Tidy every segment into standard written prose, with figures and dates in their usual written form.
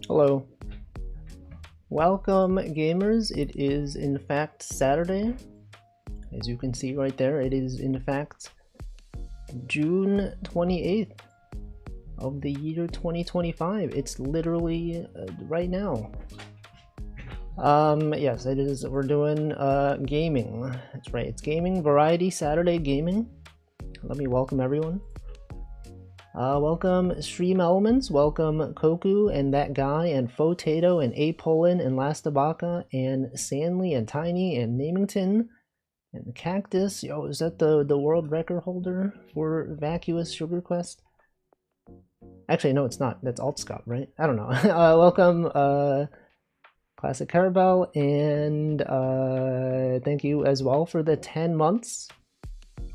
Hello. Welcome, gamers. It is in fact Saturday. As you can see right there, it is in fact June 28th of the year 2025. It's literally right now. Yes, it is. We're doing gaming. That's right. It's Gaming Variety Saturday Gaming. Let me welcome everyone. Welcome Stream Elements, welcome Koku and That Guy and Fotato and Apolin and Lastabaka and Sandley and Tiny and Namington and Cactus. Yo, is that the world record holder for Vacuous Sugar Quest? Actually, no, it's not. That's Alt-Scott, right? I don't know. Welcome Classic Carabel, and thank you as well for the 10 months.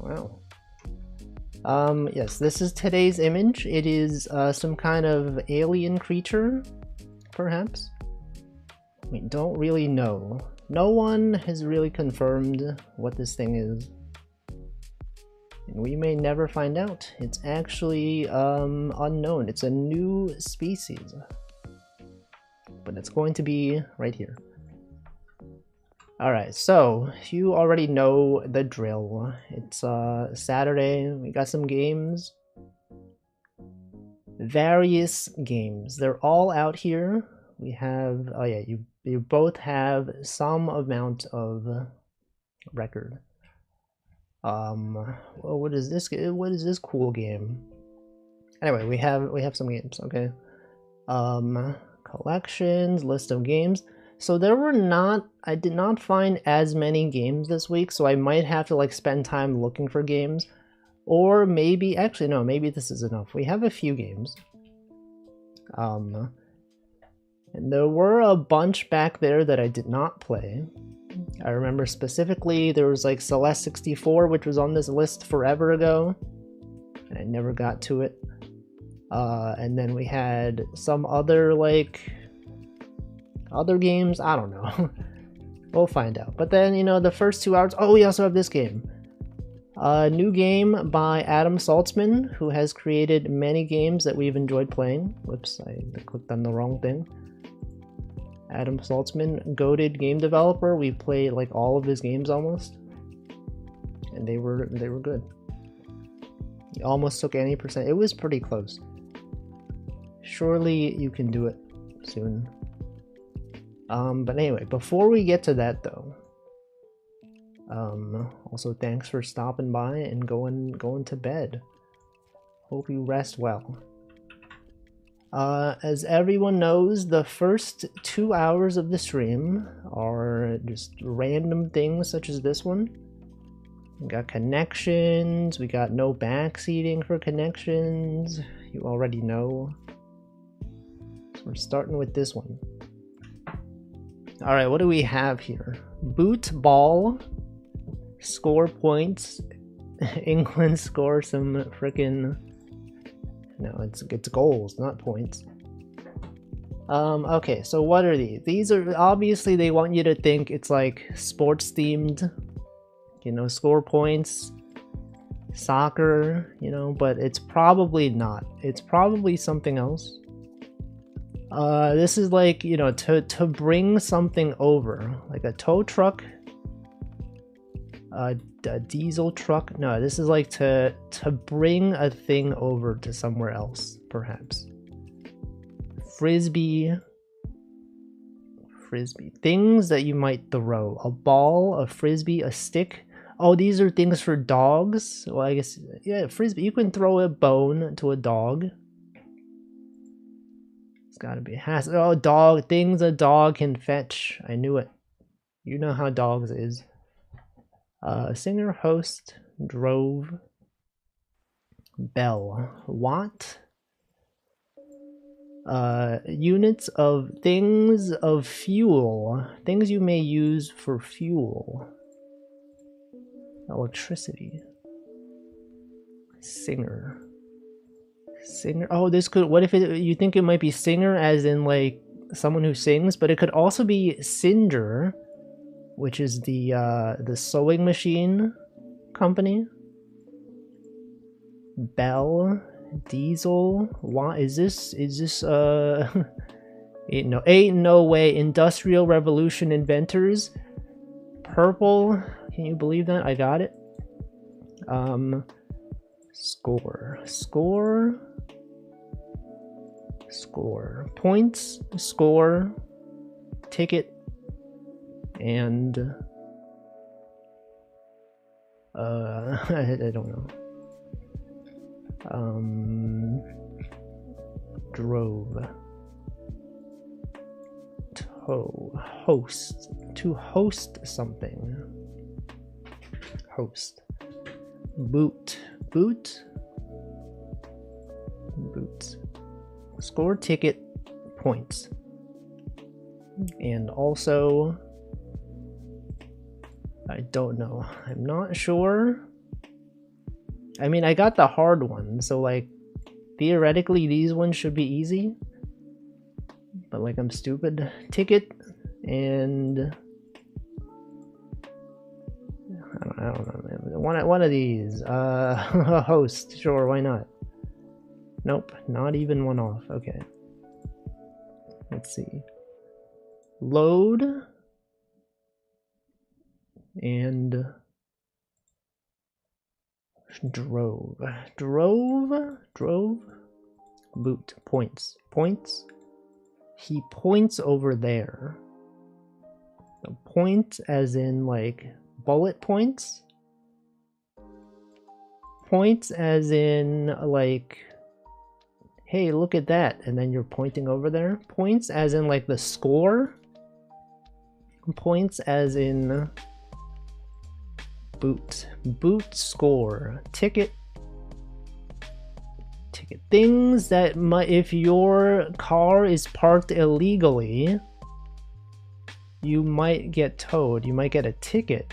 Wow. Yes, this is today's image. It is some kind of alien creature, perhaps. We don't really know. No one has really confirmed what this thing is. And we may never find out. It's actually unknown. It's a new species. But it's going to be right here. Alright, so you already know the drill. It's Saturday, we got some games. Various games. They're all out here. We have, oh yeah, you both have some amount of record. Well, what is this cool game? Anyway, we have some games, okay? Collections, list of games. So there were I did not find as many games this week, so I might have to like spend time looking for games. Or maybe, actually no, maybe this is enough. We have a few games. And there were a bunch back there that I did not play. I remember specifically there was like Celeste 64, which was on this list forever ago. And I never got to it. And then we had some other like other games, I don't know. We'll find out. But then, you know, the first 2 hours, oh, we also have this game. A new game by Adam Saltzman, who has created many games that we've enjoyed playing. Whoops, I clicked on the wrong thing. Adam Saltzman, goated game developer. We played like all of his games almost. And they were good. He almost took any percent. It was pretty close. Surely you can do it soon. But anyway, before we get to that though, also thanks for stopping by and going to bed. Hope you rest well. As everyone knows, the first 2 hours of the stream are just random things such as this one. We got connections, we got no backseating for connections, you already know. So we're starting with this one. Alright, what do we have here? Boot ball. Score points. England score some frickin'... No, it's goals, not points. Okay, so what are these? These are, obviously they want you to think it's like sports themed. You know, score points. Soccer, you know, but it's probably not. It's probably something else. This is like, you know, to bring something over, like a tow truck, a diesel truck. No, this is like to bring a thing over to somewhere else, perhaps. Frisbee, things that you might throw. A ball, a frisbee, a stick. Oh, these are things for dogs. Well, I guess, yeah, frisbee. You can throw a bone to a dog. It's gotta be a hassle. Oh, dog. Things a dog can fetch. I knew it. You know how dogs is. Singer, host, drove, bell. Watt. Units of things of fuel. Things you may use for fuel. Electricity. Singer. Singer. Oh, this could. What if you think it might be singer, as in like someone who sings, but it could also be Cinder, which is the sewing machine company. Bell, diesel. Why is this Ain't no way. Industrial Revolution inventors. Purple. Can you believe that? I got it. Score. Points. Score. Ticket. And I don't know. Drove. Host. To host something. Host. Boot. Score, ticket, points. And also, I don't know. I'm not sure. I mean, I got the hard one, so like theoretically these ones should be easy. But like I'm stupid. Ticket and I don't know. One of these. Host. Sure, why not? Nope, not even one off. Okay. Let's see. Load and drove. Boot. Points. He points over there. So point as in like bullet points. Points as in like, hey, look at that, and then you're pointing over there. Points as in like the score. Points as in boot. Score. Ticket. Things that might, if your car is parked illegally, you might get towed. You might get a ticket.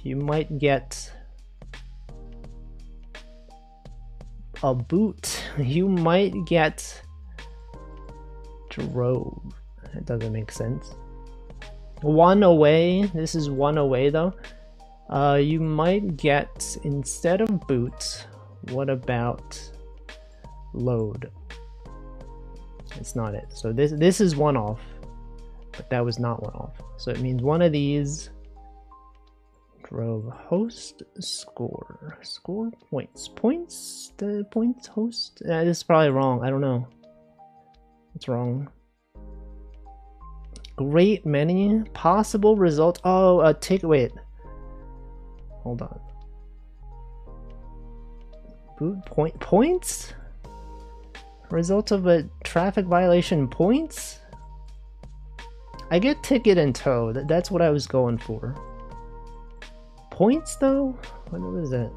You might get a boot. You might get drove. It doesn't make sense. One away. This is one away though. You might get, instead of boot, what about load? It's not it. So this is one off, but that was not one off. So it means one of these. Drove, host, score points. The points host. This is probably wrong. I don't know. It's wrong. Great many possible results. Oh, a ticket. Wait. Hold on. Boot points? Result of a traffic violation points? I get ticket and tow. That's what I was going for. Points though? What is that?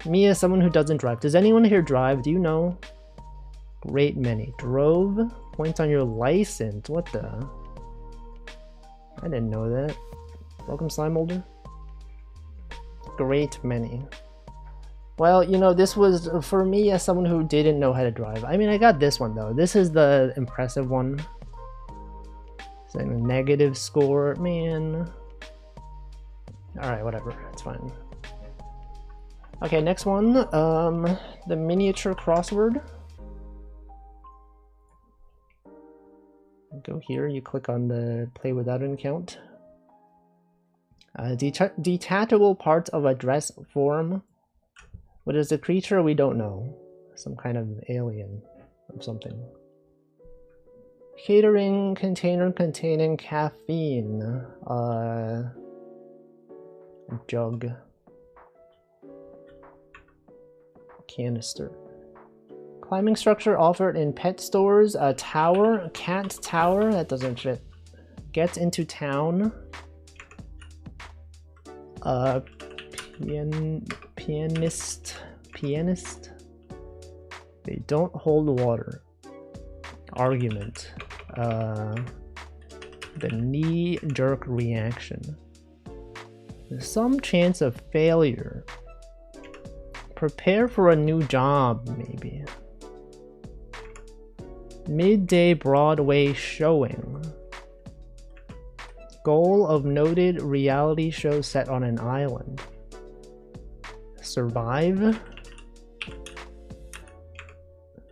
Me as someone who doesn't drive. Does anyone here drive? Do you know? Great many. Drove? Points on your license. What the? I didn't know that. Welcome, Slime Molder. Great many. Well, you know, this was for me as someone who didn't know how to drive. I mean, I got this one though. This is the impressive one. It's a negative score, man. Alright, whatever. It's fine. Okay, next one. The miniature crossword. Go here, you click on the play without an account. Detachable parts of a dress form. What is the creature? We don't know. Some kind of alien or something. Catering container containing caffeine. Jug. Canister. Climbing structure offered in pet stores. A tower. Cat tower. That doesn't fit. Gets into town. Pianist. They don't hold water. Argument. The knee-jerk reaction. There's some chance of failure. Prepare for a new job, maybe. Midday Broadway showing. Goal of noted reality show set on an island. Survive.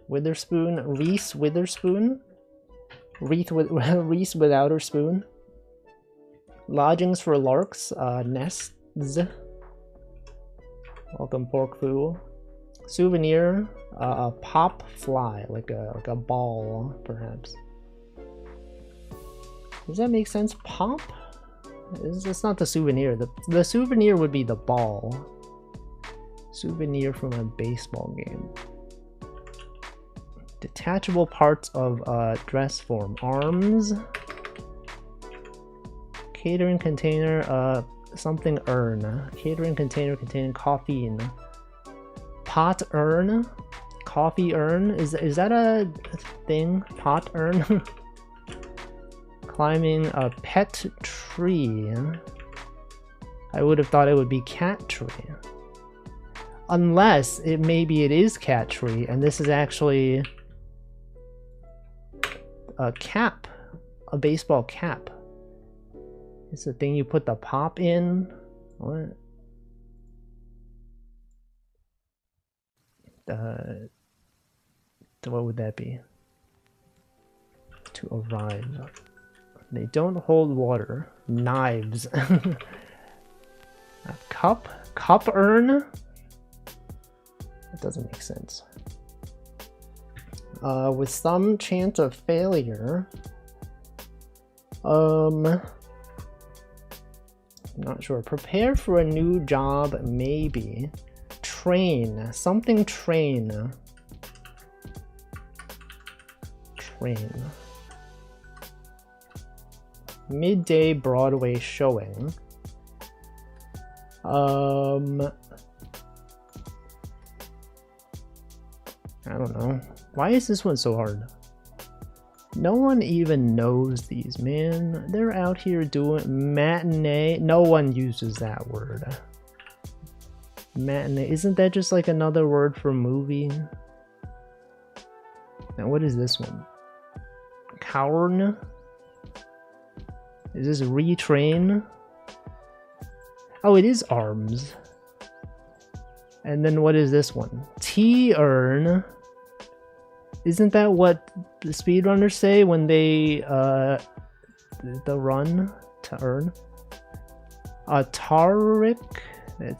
Witherspoon. Reese Witherspoon. Reese without her spoon. Lodgings for larks. Nests. Welcome pork foo. Souvenir. A pop fly, like a ball, perhaps. Does that make sense? Pop? It's not the souvenir. The souvenir would be the ball. Souvenir from a baseball game. Detachable parts of dress form. Arms. Catering container. Something urn. Catering container containing caffeine. Pot urn. Coffee urn. Is that a thing? Pot urn. Climbing a pet tree. I would have thought it would be cat tree. Unless maybe it is cat tree and this is actually a cap. A baseball cap. It's the thing you put the pop in. What? What would that be? To arrive. They don't hold water. Knives. A cup? Cup urn? That doesn't make sense. With some chance of failure. I'm not sure. Prepare for a new job, maybe. Train. Something train. Train. Midday Broadway showing. I don't know. Why is this one so hard? No one even knows these, man. They're out here doing matinee. No one uses that word. Matinee. Isn't that just like another word for movie? Now what is this one? Cowarn? Is this retrain? Oh, it is arms. And then what is this one? T-earn. Isn't that what the speedrunners say when they the run to earn? Tarik.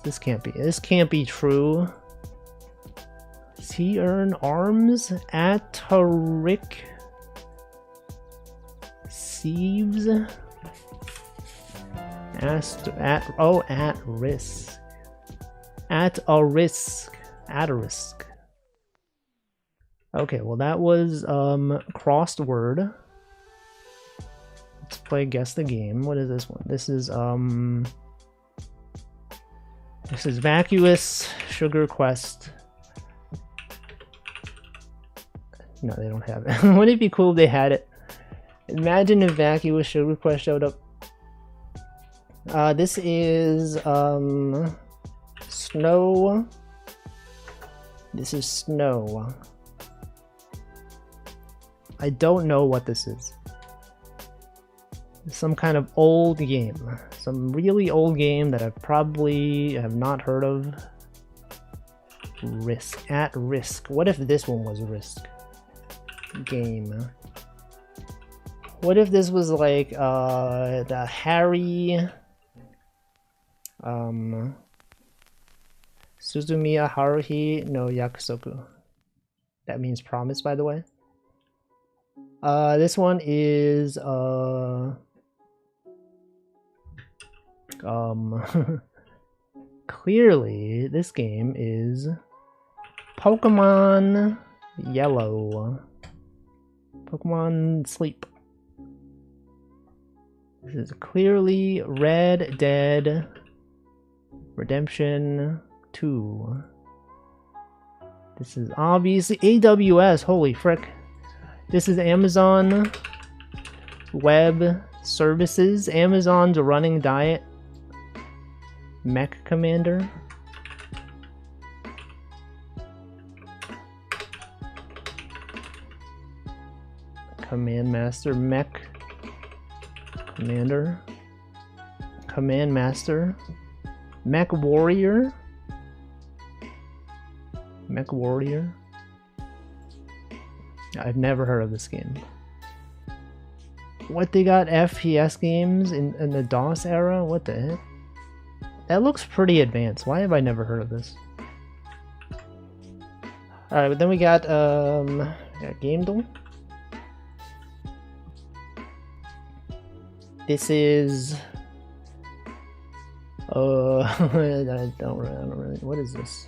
This can't be true. T-earn arms. Atarik. Sieves. At risk. At a risk. At a risk. Okay, well that was crossed word. Let's play guess the game. What is this one? This is Vacuous Sugar Quest. No, they don't have it. Wouldn't it be cool if they had it? Imagine if Vacuous Sugar Quest showed up. This is snow. This is snow. I don't know what this is. Some kind of old game. Some really old game that I probably have not heard of. Risk. At risk. What if this one was Risk? Game. What if this was like the Harry Suzumiya Haruhi no Yakusoku. That means promise, by the way. This one is clearly this game is Pokemon Yellow. Pokemon Sleep. This is clearly Red Dead Redemption 2. This is obviously AWS, holy frick. This is Amazon Web Services, Amazon's running diet. Mech Commander. Command Master, Mech Commander. Command Master. Mech Warrior. Mech Warrior. I've never heard of this game. What, they got FPS games in the DOS era? What the heck? That looks pretty advanced. Why have I never heard of this? Alright, but then we got Gamedel. This is I don't really, what is this?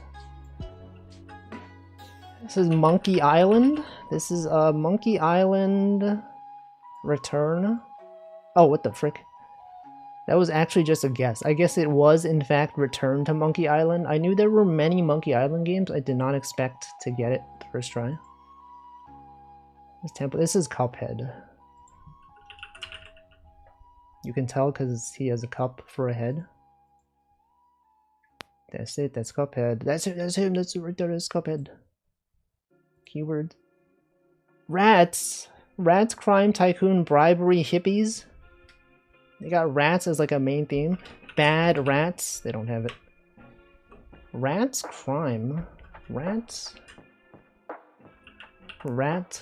This is Monkey Island. This is Monkey Island Return. Oh, what the frick? That was actually just a guess. I guess it was in fact Return to Monkey Island. I knew there were many Monkey Island games. I did not expect to get it the first try. This temple. This is Cuphead. You can tell because he has a cup for a head. That's it. That's Cuphead. That's it. That's him. That's right there. That's Cuphead. Keyword. Rats. Rats, crime, tycoon, bribery, hippies. They got rats as like a main theme. Bad rats. They don't have it. Rats, crime. Rats. Rat.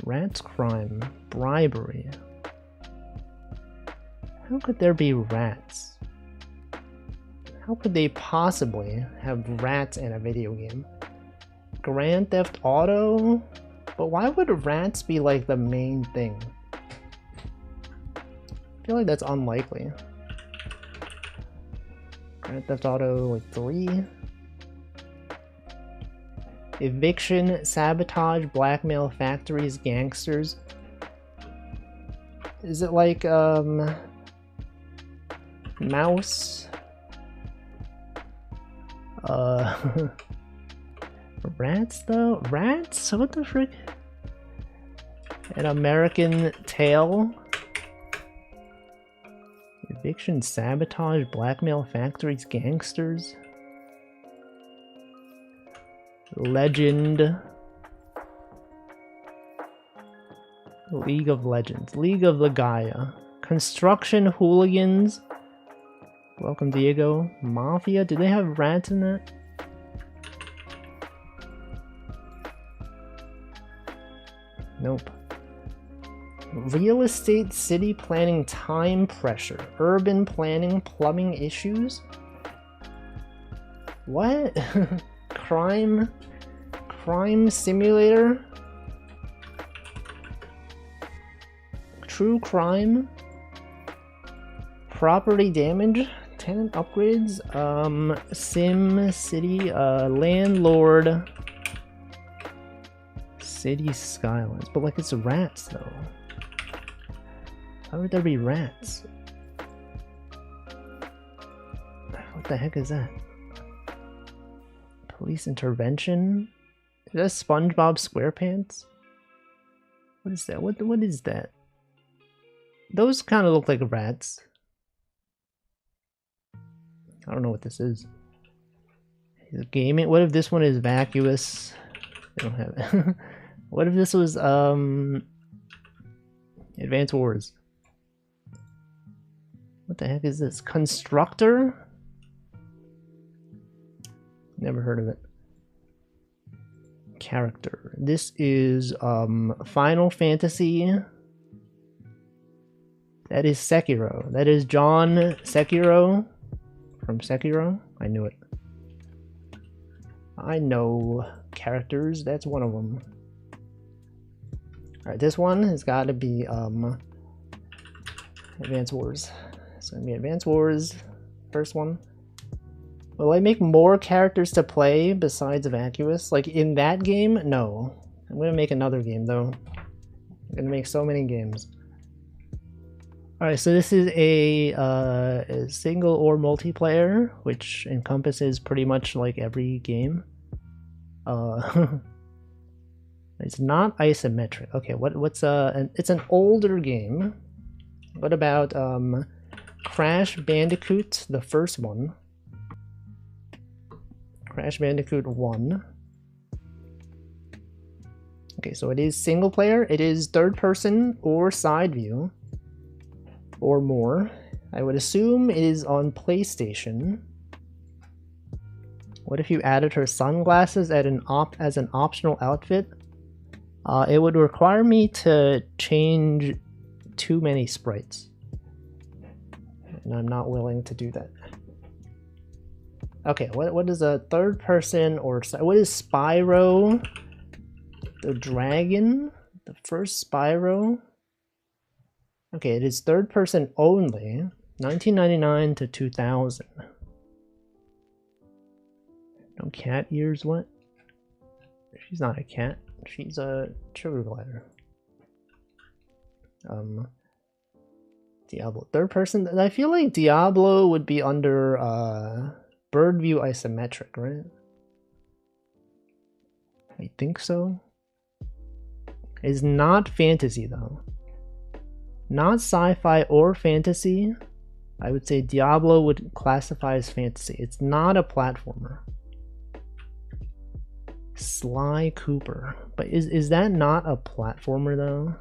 Rats, crime, bribery. How could there be rats? How could they possibly have rats in a video game? Grand Theft Auto? But why would rats be like the main thing? I feel like that's unlikely. Grand Theft Auto like 3? Eviction, sabotage, blackmail, factories, gangsters. Is it like Mouse? Rats though? Rats? What the frick? An American Tail? Eviction, sabotage, blackmail, factories, gangsters. Legend. League of Legends. League of the Gaia. Construction Hooligans. Welcome, Diego. Mafia. Do they have rats in that? Nope. Real estate, city planning, time pressure. Urban planning, plumbing issues? What? Crime simulator? True crime? Property damage? Tenant upgrades? Sim City, landlord. City skylines. But like it's rats though. How would there be rats? What the heck is that? Police intervention? Is that SpongeBob SquarePants? What is that? What is that? Those kind of look like rats. I don't know what this is. Gaming? What if this one is vacuous? They don't have it. What if this was Advance Wars? What the heck is this? Constructor? Never heard of it. Character. This is Final Fantasy. That is Sekiro. That is John Sekiro from Sekiro. I knew it. I know characters. That's one of them. Alright, this one has got to be Advance Wars. It's gonna be Advance Wars. First one. Will I make more characters to play besides Vacuous? Like in that game? No. I'm gonna make another game though. I'm gonna make so many games. Alright, so this is a single or multiplayer, which encompasses pretty much like every game. It's not isometric. Okay, what's it's an older game. What about Crash Bandicoot, the first one? Crash Bandicoot 1. Okay, so it is single player, it is third person or side view, or more. I would assume it is on PlayStation. What if you added her sunglasses as an optional outfit? It would require me to change too many sprites, and I'm not willing to do that. Okay, what is a third person, or what is Spyro the Dragon? The first Spyro? Okay, it is third person only, 1999 to 2000. No cat ears, what? She's not a cat, she's a sugar glider. Diablo, third person? I feel like Diablo would be under bird view isometric, right? I think so. It's not fantasy though. Not sci-fi or fantasy. I would say Diablo would classify as fantasy. It's not a platformer. Sly Cooper. But is that not a platformer though?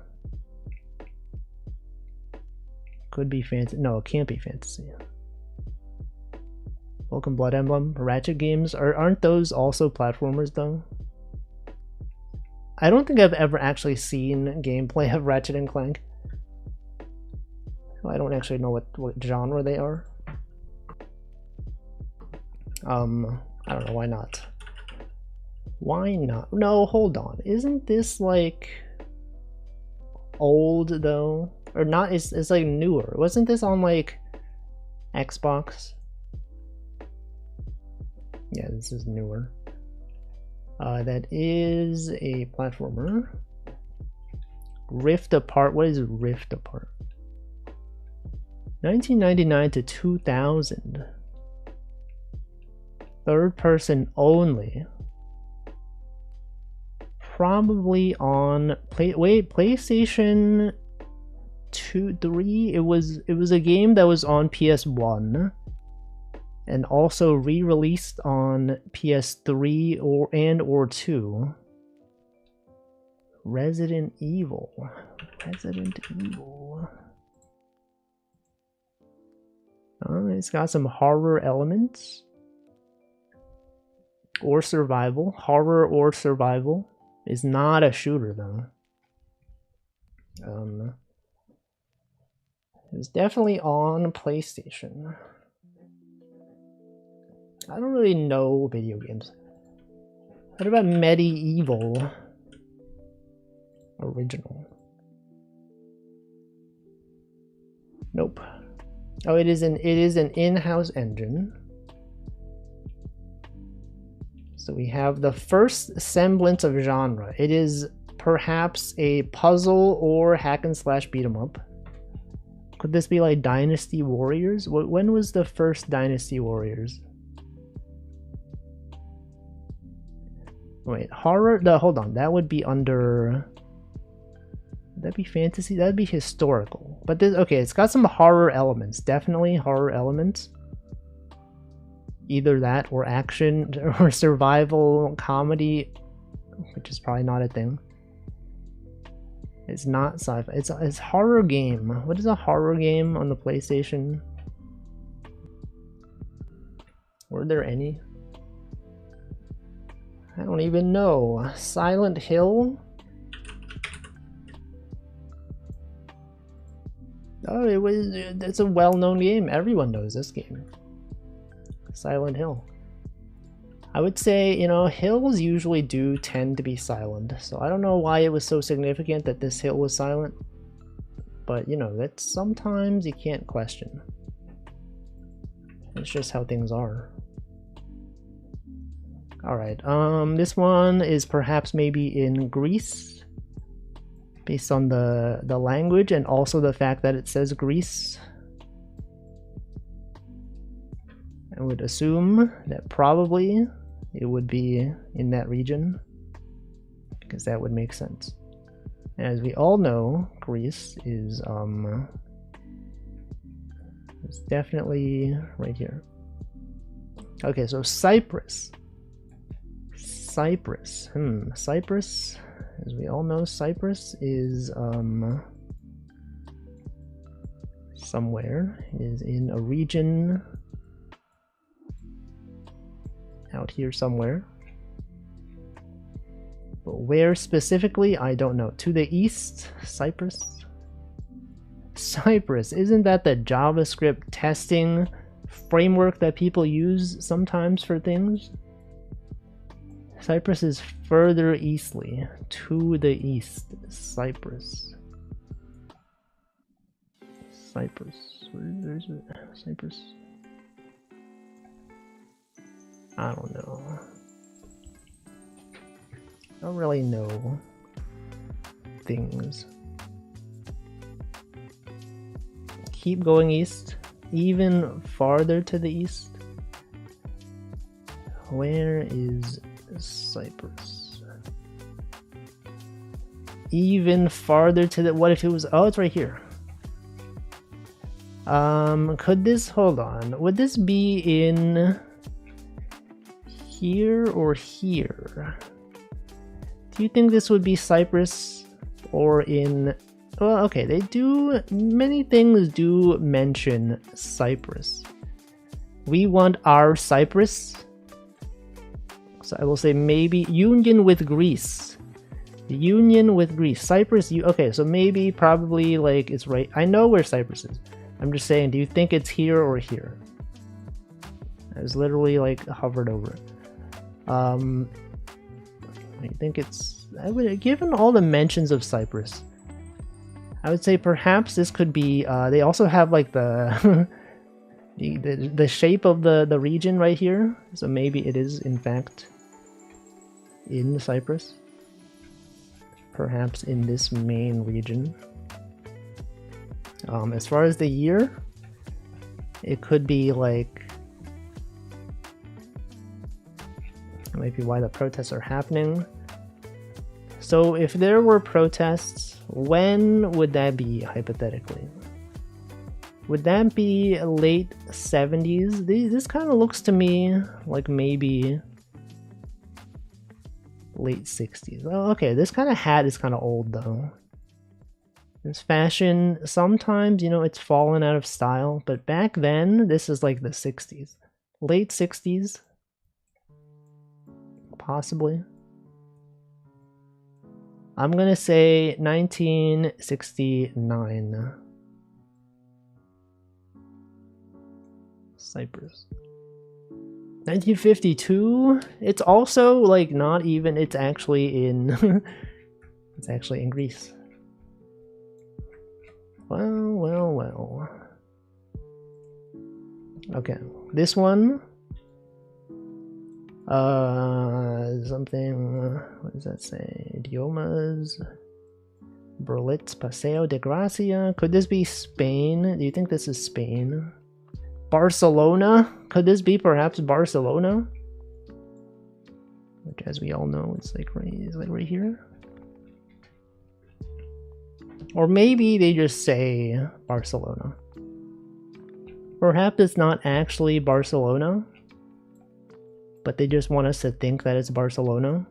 Could be fantasy. No, it can't be fantasy. Welcome Blood Emblem. Ratchet games. Aren't those also platformers though? I don't think I've ever actually seen gameplay of Ratchet and Clank. I don't actually know what genre they are. I don't know, why not? Why not? No, hold on. Isn't this like old though? Or not, it's like newer. Wasn't this on like Xbox? Yeah, this is newer. That is a platformer. Rift Apart. What is Rift Apart? 1999 to 2000. Third person only. Probably on PlayStation 2, 3. It was a game that was on PS1 and also re-released on PS3 or 2. Resident Evil. Resident Evil. Oh, it's got some horror elements. Or survival. Horror or survival. Is not a shooter though. It was definitely on PlayStation. I don't really know video games. What about Medieval original? Nope. Oh, it is an in-house engine. So we have the first semblance of genre. It is perhaps a puzzle or hack and slash beat 'em up. Could this be like Dynasty Warriors? When was the first Dynasty Warriors? Wait, horror? No, hold on. That would be under... Would that be fantasy? That'd be historical. But this, okay, it's got some horror elements. Definitely horror elements. Either that or action or survival comedy, which is probably not a thing. It's not sci-fi. It's horror game. What is a horror game on the PlayStation? Were there any? I don't even know. Silent Hill? Oh, it's a well-known game. Everyone knows this game. Silent Hill. I would say, you know, hills usually do tend to be silent, so I don't know why it was so significant that this hill was silent, but you know, that's sometimes you can't question. It's just how things are. Alright, this one is perhaps maybe in Greece, based on the language and also the fact that it says Greece. I would assume that probably it would be in that region, because that would make sense. As we all know, Greece is it's definitely right here. Okay, so Cyprus. Cyprus. Cyprus, as we all know, Cyprus is somewhere. It is in a region out here somewhere. But where specifically, I don't know. To the east, Cyprus? Cyprus, isn't that the JavaScript testing framework that people use sometimes for things? Cyprus is further eastly. To the east, Cyprus. Cyprus. Where's it? Cyprus? I don't know. I don't really know things. Keep going east, even farther to the east. Where is Cyprus? Even farther to the, what if it was, oh, it's right here. Could this, hold on, would this be in here or here? Do you think this would be Cyprus or in, well, okay, they do, many things do mention Cyprus. We want our Cyprus. So I will say maybe union with Greece. Union with Greece. Cyprus, okay, so maybe, probably, like, it's right. I know where Cyprus is. I'm just saying, do you think it's here or here? I was literally, like, hovered over it. I think it's, I would, given all the mentions of Cyprus, I would say perhaps this could be, they also have, like, the the shape of the region right here, so maybe it is in fact in Cyprus, perhaps in this main region. As far as the year, it could be like, that might be why the protests are happening. So if there were protests, when would that be, hypothetically? Would that be late 70s? This kind of looks to me like maybe late 60s. Oh, okay, this kind of hat is kind of old though. This fashion, sometimes, you know, it's fallen out of style, but back then, this is like the 60s. Late 60s? Possibly. I'm gonna say 1969. Cyprus. 1952? It's also like not even, it's actually in it's actually in Greece. Well. Okay, this one. Something, what does that say? Idiomas. Berlitz, Paseo de Gracia. Could this be Spain? Do you think this is Spain? Barcelona? Could this be perhaps Barcelona? Which, as we all know, it's like right here. Or maybe they just say Barcelona. Perhaps it's not actually Barcelona, but they just want us to think that it's Barcelona.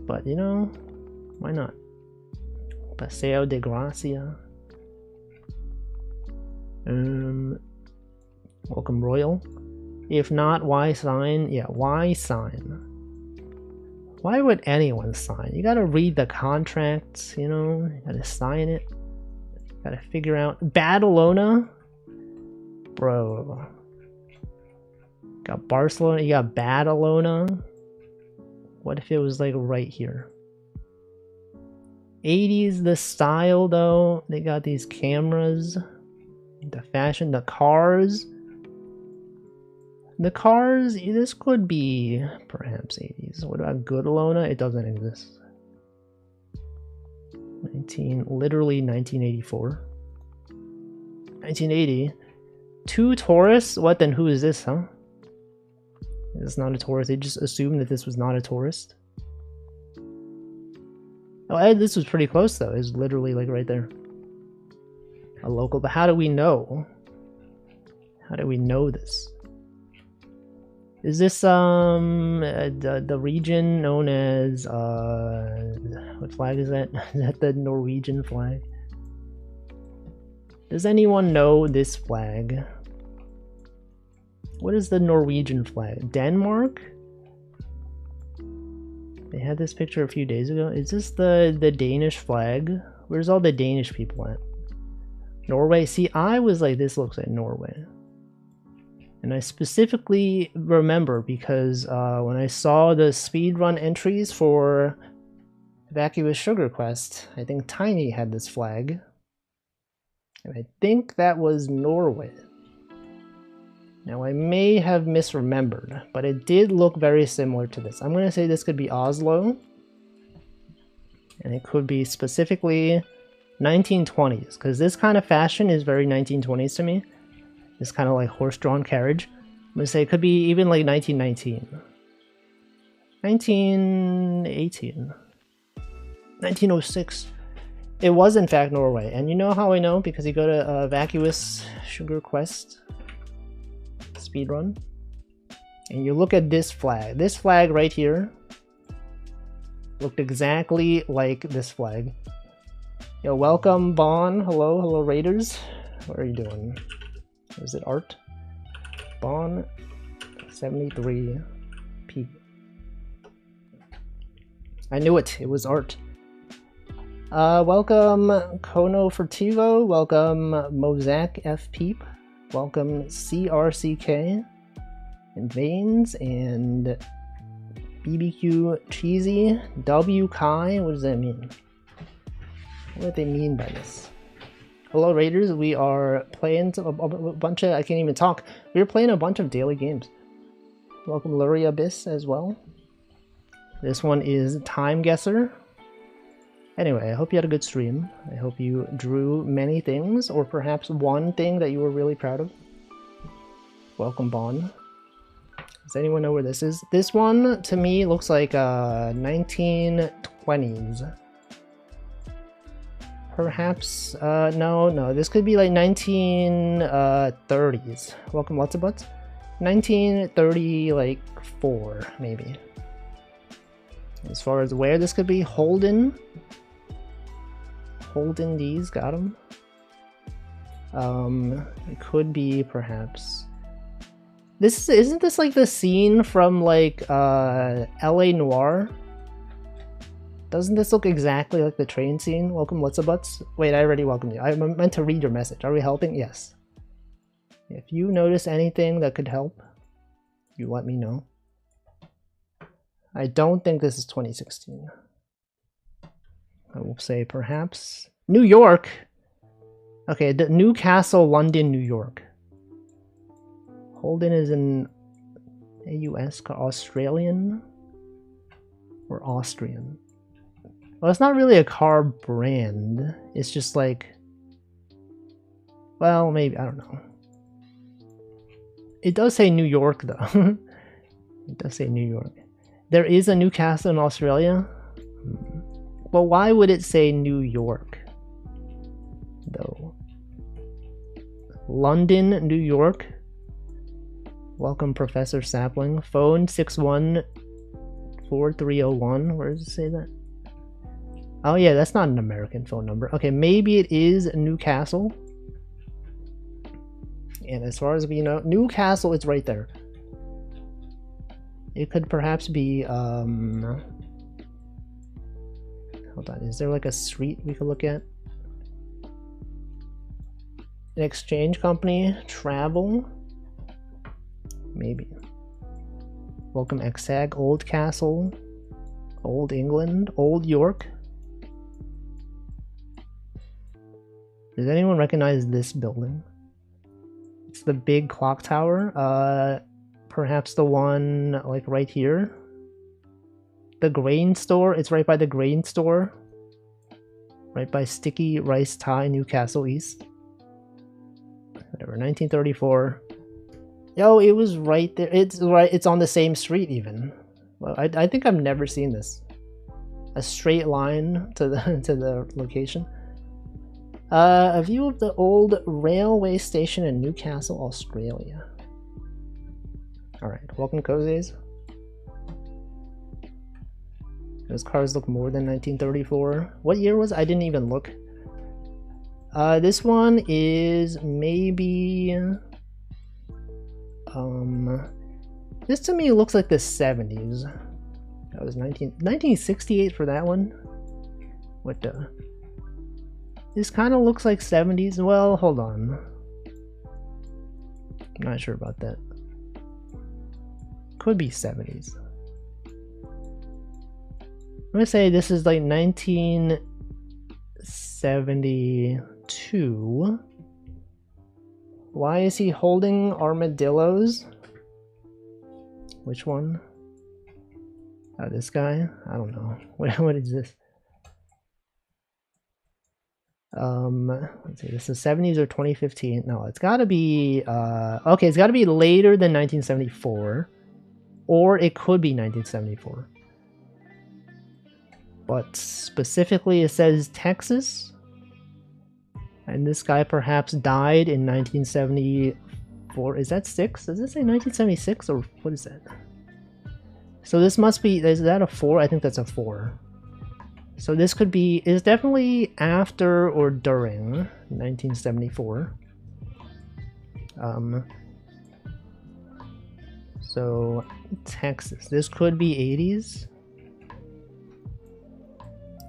But, you know, why not? Paseo de Gracia. Welcome Royal. If not, why sign? Yeah, why sign? Why would anyone sign? You gotta read the contracts, you know? You gotta sign it. You gotta figure out. Badalona? Bro. Got Barcelona, you got Badalona. What if it was like right here? 80s, the style though. They got these cameras. The fashion, the cars. The cars, this could be perhaps 80s. What about Goodalona? It doesn't exist. Literally 1984. 1980. Two tourists? What then? Who is this, huh? It's not a tourist. They just assumed that this was not a tourist. Oh, this was pretty close though. It's literally like right there. A local, but how do we know? How do we know this? Is this the region known as what flag is that? Is that the Norwegian flag? Does anyone know this flag? What is the Norwegian flag? Denmark? They had this picture a few days ago. Is this the Danish flag? Where's all the Danish people at? Norway? See, I was like, this looks like Norway. And I specifically remember because when I saw the speedrun entries for Vacuous Sugar Quest, I think Tiny had this flag. And I think that was Norway. Now I may have misremembered, but it did look very similar to this. I'm going to say this could be Oslo. And it could be specifically 1920s, because this kind of fashion is very 1920s to me. This kind of like horse-drawn carriage. I'm going to say it could be even like 1919. 1918. 1906. It was in fact Norway. And you know how I know? Because you go to Vacuous Sugar Quest speedrun, and you look at this flag. This flag right here looked exactly like this flag. Yo, welcome Bon. Hello Raiders. What are you doing? Is it art? Bon 73P. I knew it. It was art. Welcome Kono Furtivo. Welcome Mozak F Peep. Welcome CRCK and Veins and BBQ Cheesy. W Kai. What does that mean? What do they mean by this? Hello Raiders, we are playing a bunch of, I can't even talk. We're playing a bunch of daily games. Welcome Luria Abyss as well. This one is Time Guesser. Anyway, I hope you had a good stream. I hope you drew many things, or perhaps one thing that you were really proud of. Welcome Bon. Does anyone know where this is? This one, to me, looks like 1920s. Perhaps, no, this could be like 1930s. Welcome lots of butts. 1930, like 4, maybe. As far as where this could be, Holden D's, got him. It could be perhaps. Isn't this like the scene from like LA Noire? Doesn't this look exactly like the train scene? Welcome lots of butts. Wait, I already welcomed you. I meant to read your message. Are we helping? Yes. If you notice anything that could help, you let me know. I don't think this is 2016. I will say perhaps New York. Okay, Newcastle, London, New York. Holden is in AUS, Australian or Austrian. Well, it's not really a car brand. It's just like, well, maybe, I don't know. It does say New York though. It does say New York. There is a Newcastle in Australia. Well, why would it say New York though? London, New York. Welcome Professor Sapling. Phone 614301. Where does it say that? Oh yeah, that's not an American phone number. Okay, maybe it is Newcastle. And as far as we know, Newcastle is right there. It could perhaps be, hold on, is there like a street we could look at? An exchange company? Travel? Maybe. Welcome Exag. Old Castle. Old England. Old York. Does anyone recognize this building? It's the big clock tower. Perhaps the one like right here. The grain store. It's right by the grain store. Right by Sticky Rice Tie, Newcastle East. Whatever, 1934. Yo, it was right there. It's right. It's on the same street even. Well, I think I've never seen this. A straight line to the location. A view of the old railway station in Newcastle, Australia. Alright, welcome Cozies. Those cars look more than 1934. What year was it? I didn't even look. This one is maybe This to me looks like the 70s. That was 1968 for that one. What the? This kind of looks like 70s. Well, hold on. I'm not sure about that. Could be 70s. I'm gonna say this is like 1972. Why is he holding armadillos? Which one? Oh, this guy? I don't know. What is this? Let's see, this is 70s or 2015. No, it's gotta be okay, it's gotta be later than 1974. Or it could be 1974. But specifically it says Texas. And this guy perhaps died in 1974. Is that 6? Does it say 1976 or what is that? So this must be, is that a 4? I think that's a 4. So this could be, is definitely after or during 1974. So Texas, this could be 80s.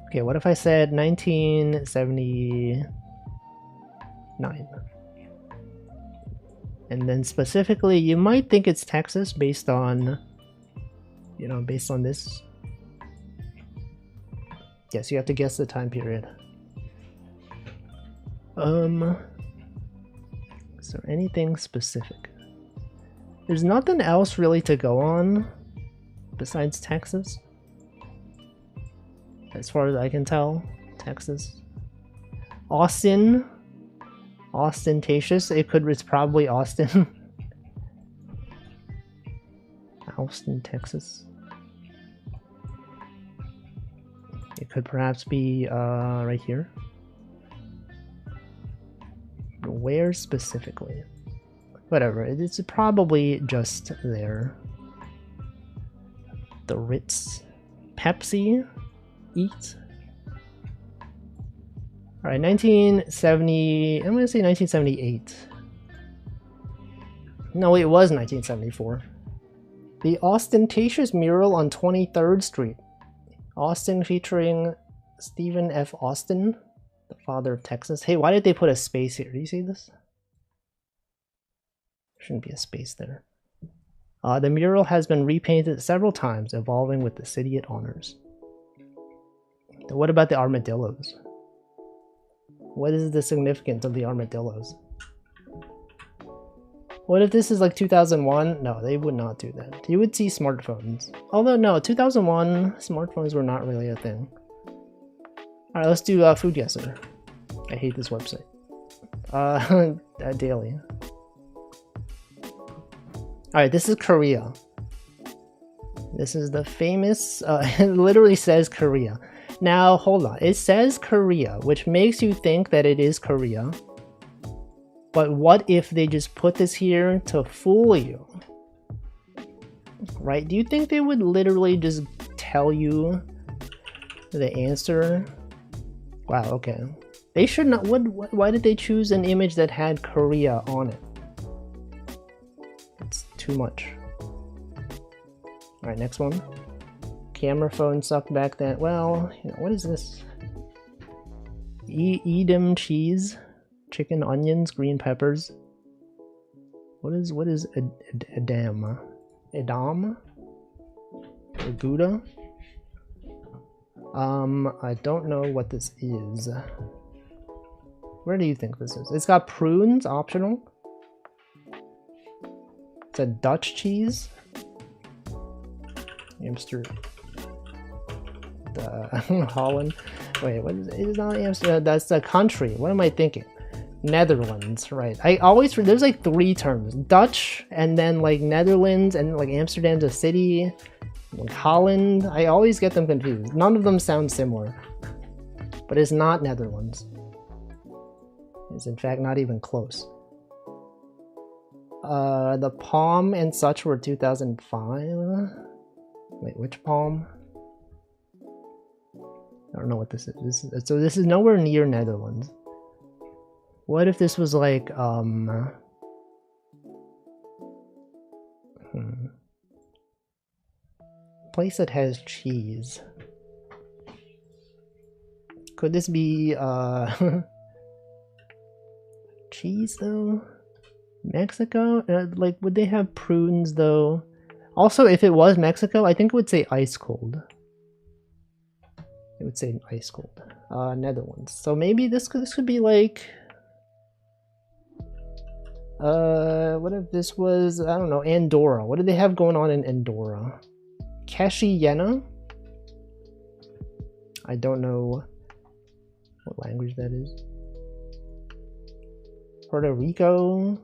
Okay, what if I said 1979? And then specifically, you might think it's Texas based on, you know, based on this. Yes, you have to guess the time period. Is there anything specific? There's nothing else really to go on besides Texas. As far as I can tell, Texas. Austin. Ostentatious. It's probably Austin. Austin, Texas. It could perhaps be right here. Where specifically? Whatever, it's probably just there. The Ritz. Pepsi. Eat. Alright, 1970... I'm gonna say 1978. No, it was 1974. The Ostentatious Mural on 23rd Street. Austin featuring Stephen F. Austin, the father of Texas. Hey, why did they put a space here? Do you see this? Shouldn't be a space there. The mural has been repainted several times, evolving with the city it honors. What about the armadillos? What is the significance of the armadillos? What if this is like 2001? No, they would not do that. You would see smartphones. Although no, 2001, smartphones were not really a thing. Alright, let's do Food Guesser. I hate this website. Daily. Alright, this is Korea. This is the famous, it literally says Korea. Now, hold on. It says Korea, which makes you think that it is Korea. But what if they just put this here to fool you? Right? Do you think they would literally just tell you the answer? Wow, okay. They should not. Why did they choose an image that had Korea on it? It's too much. Alright, next one. Camera phone sucked back then. Well, you know, what is this? Edam cheese, chicken, onions, green peppers. What is Edam? Edam? Or Gouda? I don't know what this is. Where do you think this is? It's got prunes, optional. It's a Dutch cheese. Amsterdam. Holland. Wait, what is it? It's not Amsterdam. That's the country. What am I thinking? Netherlands, right? I always there's like 3 terms: Dutch, and then like Netherlands, and like Amsterdam's a city. Like Holland. I always get them confused. None of them sound similar, but it's not Netherlands. It's in fact not even close. The Palm and such were 2005. Wait, which Palm? I don't know what this is. So this is nowhere near Netherlands. What if this was like, place that has cheese. Could this be cheese though? Mexico? Like, would they have prunes though? Also, if it was Mexico, I think it would say ice cold. It would say ice cold. Netherlands. So maybe this could be like. What if this was, I don't know, Andorra? What do they have going on in Andorra? Cashiyena? I don't know what language that is. Puerto Rico?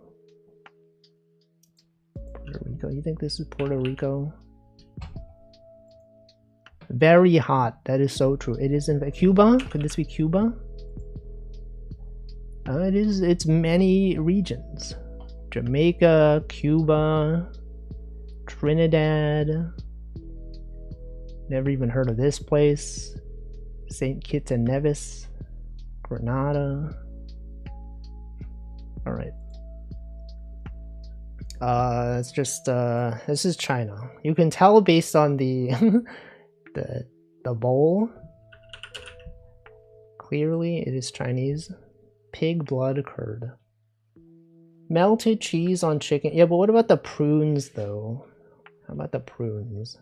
Puerto Rico, you think this is Puerto Rico? Very hot, that is so true. It is in Cuba? Could this be Cuba? It's many regions. Jamaica, Cuba, Trinidad. Never even heard of this place. St. Kitts and Nevis, Grenada. All right. It's just this is China. You can tell based on the the bowl. Clearly, it is Chinese. Pig blood curd. Melted cheese on chicken. Yeah, but what about the prunes though? How about the prunes?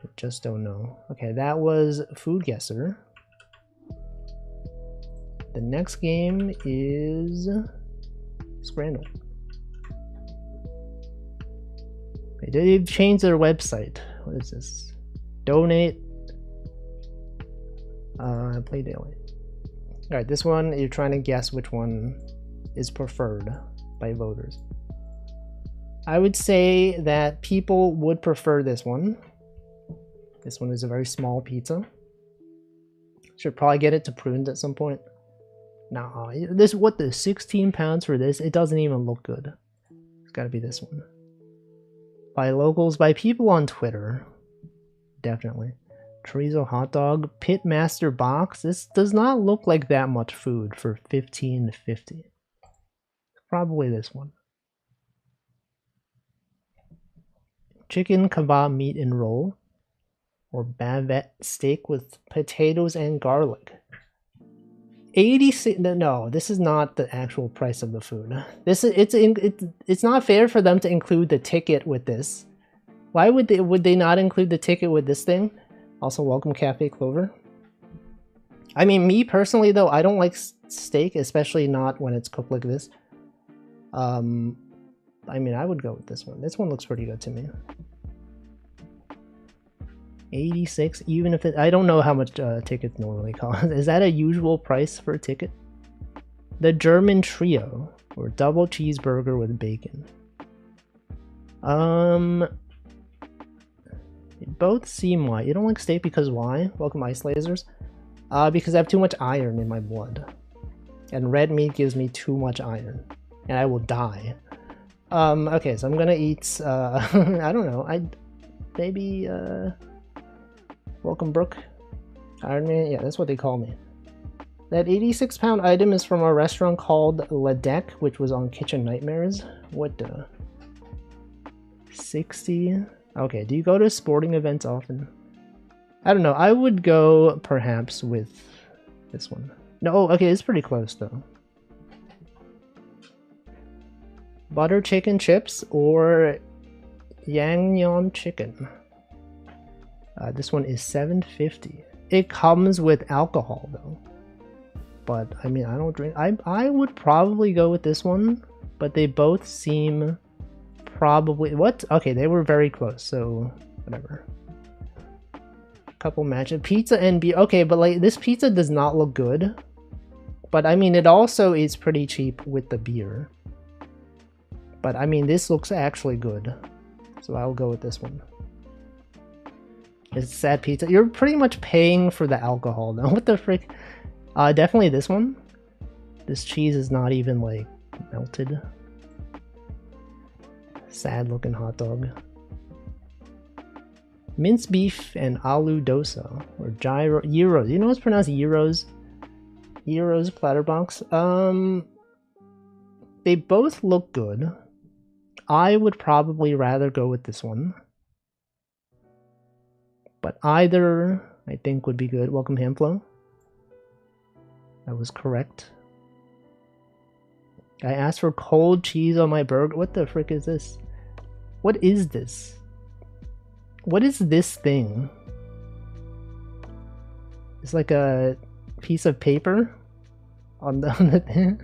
I just don't know. Okay, that was Food Guesser. The next game is Scrandle. Okay, they've changed their website. What is this? Donate. Play daily. Alright, this one, you're trying to guess which one is preferred by voters. I would say that people would prefer this one. This one is a very small pizza. Should probably get it to pruned at some point. Nah, this, what, the 16 pounds for this? It doesn't even look good. It's gotta be this one. By locals, by people on Twitter. Definitely. Chorizo hot dog, Pitmaster box. This does not look like that much food for $15.50. Probably this one. Chicken kebab meat and roll. Or bavette steak with potatoes and garlic. 86. No, this is not the actual price of the food. This is it's not fair for them to include the ticket with this. Why would they not include the ticket with this thing? Also, welcome Cafe Clover. I mean, me personally though, I don't like steak, especially not when it's cooked like this. I mean, I would go with this one. This one looks pretty good to me. 86, even if it, I don't know how much tickets normally cost. Is that a usual price for a ticket? The German Trio, or double cheeseburger with bacon. Both seem white. You don't like steak because why? Welcome Ice Lasers. Because I have too much iron in my blood. And red meat gives me too much iron. And I will die. Okay, so I'm gonna eat, I don't know, maybe, welcome Brooke. Iron Man, yeah, that's what they call me. That 86-pound item is from a restaurant called Le Deck, which was on Kitchen Nightmares. What the? 60? Okay, do you go to sporting events often? I don't know, I would go perhaps with this one. No, okay, it's pretty close though. Butter chicken chips or Yangnyeom chicken. This one is $7.50. It comes with alcohol though. But I mean, I don't drink. I would probably go with this one, but they both seem probably what? Okay, they were very close, so whatever. Couple matches. Pizza and beer. Okay, but like this pizza does not look good. But I mean, it also is pretty cheap with the beer. But I mean, this looks actually good. So I'll go with this one. It's sad pizza. You're pretty much paying for the alcohol though. What the frick? Definitely this one. This cheese is not even like melted. Sad looking hot dog. Minced beef and aloo dosa or gyros. You know what's pronounced gyros? Gyros platter box. They both look good. I would probably rather go with this one. but either I think would be good. Welcome, Hamflow. That was correct. I asked for cold cheese on my burger. What the frick is this? What is this? What is this thing? It's like a piece of paper on the thing.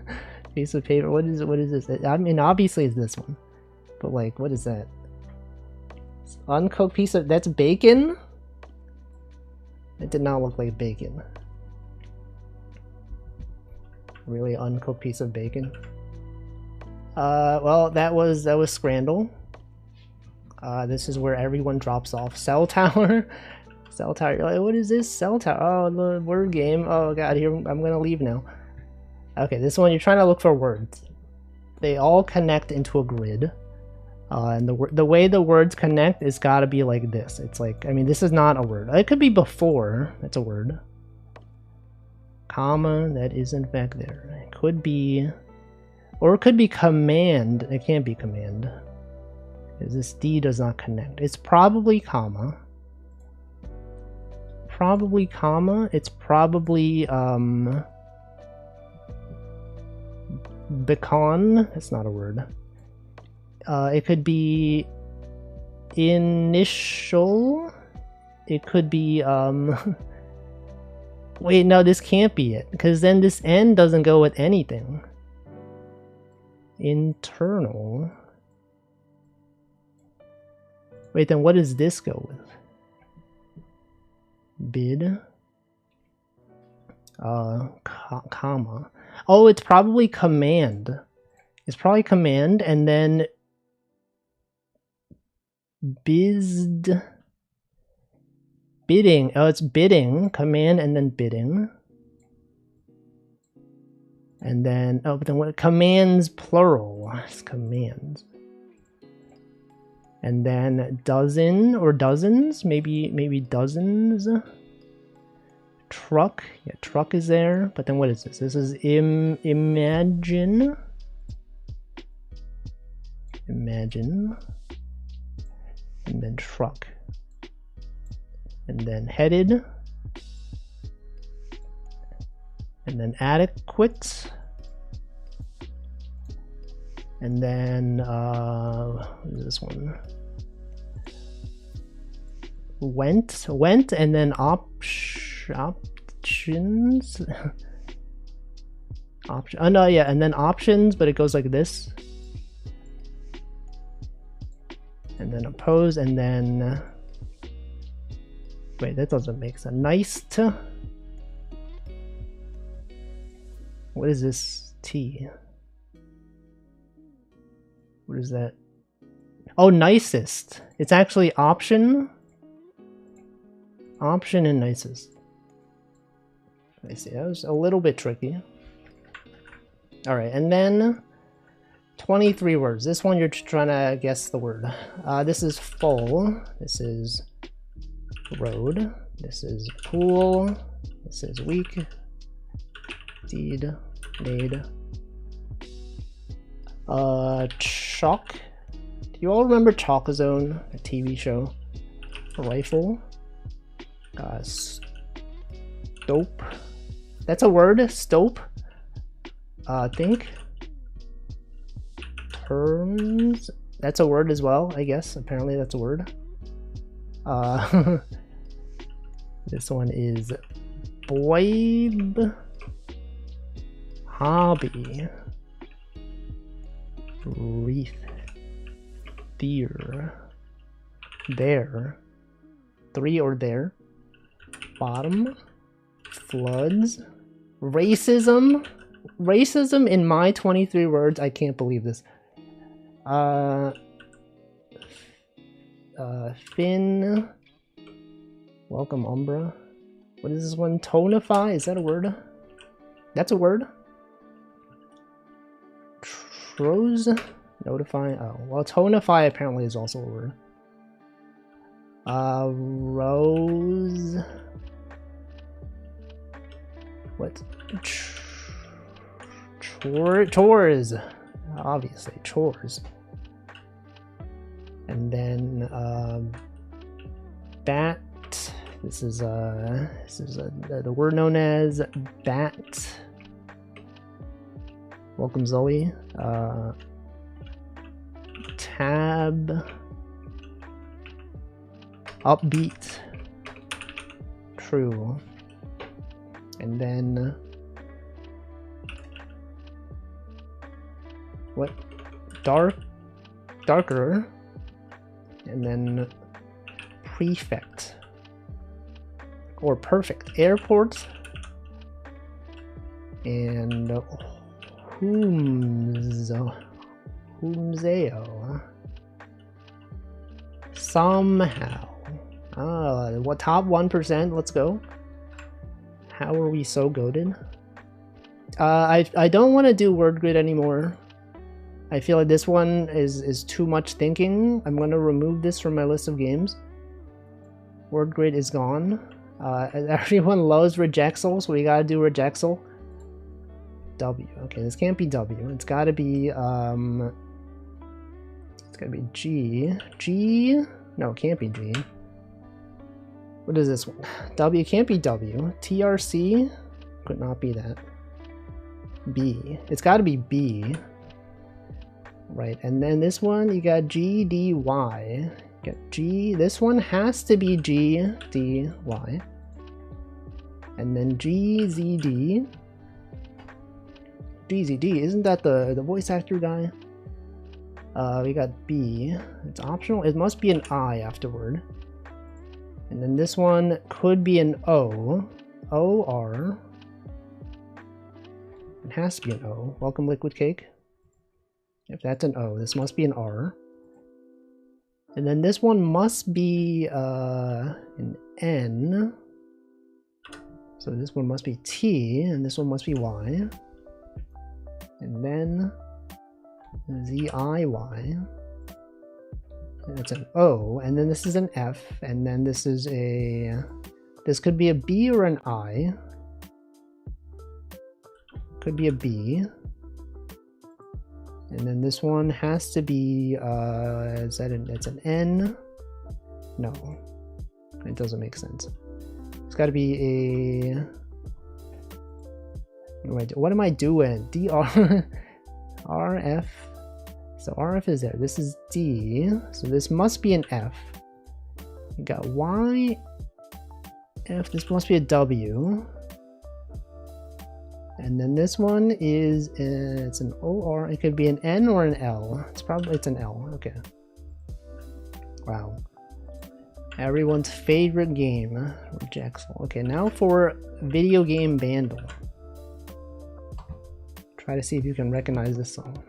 Piece of paper. What is this? I mean, obviously it's this one, but like, what is that? It's uncooked piece of, that's bacon? It did not look like bacon. Really uncooked piece of bacon. Well, that was Scrandle. This is where everyone drops off. Cell Tower. Cell Tower. You're like, what is this? Cell Tower. Oh, the word game. Oh god, here I'm gonna leave now. Okay, this one you're trying to look for words. They all connect into a grid. And the way the words connect is gotta be like this. It's like, I mean, this is not a word. It could be before. That's a word. Comma, that is in fact there. It could be, or it could be command. It can't be command, because this D does not connect. It's probably comma. Probably comma. It's probably beacon. That's not a word. It could be initial. It could be wait, no, this can't be it, because then this N doesn't go with anything. Internal. Wait, then what does this go with? Bid. Comma. Oh, it's probably command. It's probably command, and then bidding. Oh, it's bidding. Command and then bidding. And then, oh, but then what? Commands plural. It's commands. And then dozen or dozens, maybe dozens. Truck, yeah, truck is there. But then what is this? This is imagine. Imagine. And then truck. And then headed. And then adequate. And then what is this one? Went, and then options. Option. Oh no, yeah, and then options, but it goes like this. And then oppose, and then wait, that doesn't make sense. Nice to. What is this T? What is that? Oh, nicest. It's actually option. Option and nicest. I see, that was a little bit tricky. Alright, and then 23 words. This one you're trying to guess the word. This is full. This is road. This is pool. This is week. Deed. Made. Chalk. Do you all remember Chalk Zone, a TV show? Rifle. Stope. That's a word. Stope. Think. Terms. That's a word as well, I guess. Apparently that's a word. This one is Boib. Hobby. Wreath. Deer. There. Three or there. Bottom. Floods. Racism. Racism in my 23 words. I can't believe this. Fin. Welcome, Umbra. What is this one? Tonify? Is that a word? That's a word. Rose, notify. Oh, well, tonify apparently is also a word. Rose. What? Chores. Obviously, chores. And then, bat. This is the word known as bat. Welcome, Zoe. Tab. Upbeat. True. And then what? Darker. And then prefect. Or perfect. Airport. And Whomseo. Somehow. What top 1%? Let's go. How are we so goated? I don't want to do word grid anymore. I feel like this one is too much thinking. I'm going to remove this from my list of games. Word grid is gone. Everyone loves Rejexel, so we gotta do Rejexel. W. Okay, this can't be W. It's gotta be G. G. No, it can't be G. What is this one? W can't be W. TRC could not be that. B. It's gotta be B. Right, and then this one you got GDY. Get G. This one has to be GDY. And then GZD. GZD, isn't that the voice actor guy? We got B. It's optional. It must be an I afterward. And then this one could be an O. OR. It has to be an O. Welcome, Liquid Cake. If that's an O, this must be an R. And then this one must be an N. So this one must be T, and this one must be Y. And then ZIY. That's an O, and then this is an F, and then this is a... This could be a B or an I. Could be a B. And then this one has to be, it's an N? No. It doesn't make sense. It's gotta be a... What am I doing? DR... RF... So RF is there. This is D. So this must be an F. You got Y... F. This must be a W. And then this one is, it's an OR. It could be an N or an L. It's an L. Okay. Wow. Everyone's favorite game, Rejexel. Okay, now for video game Vandal. Try to see if you can recognize this song.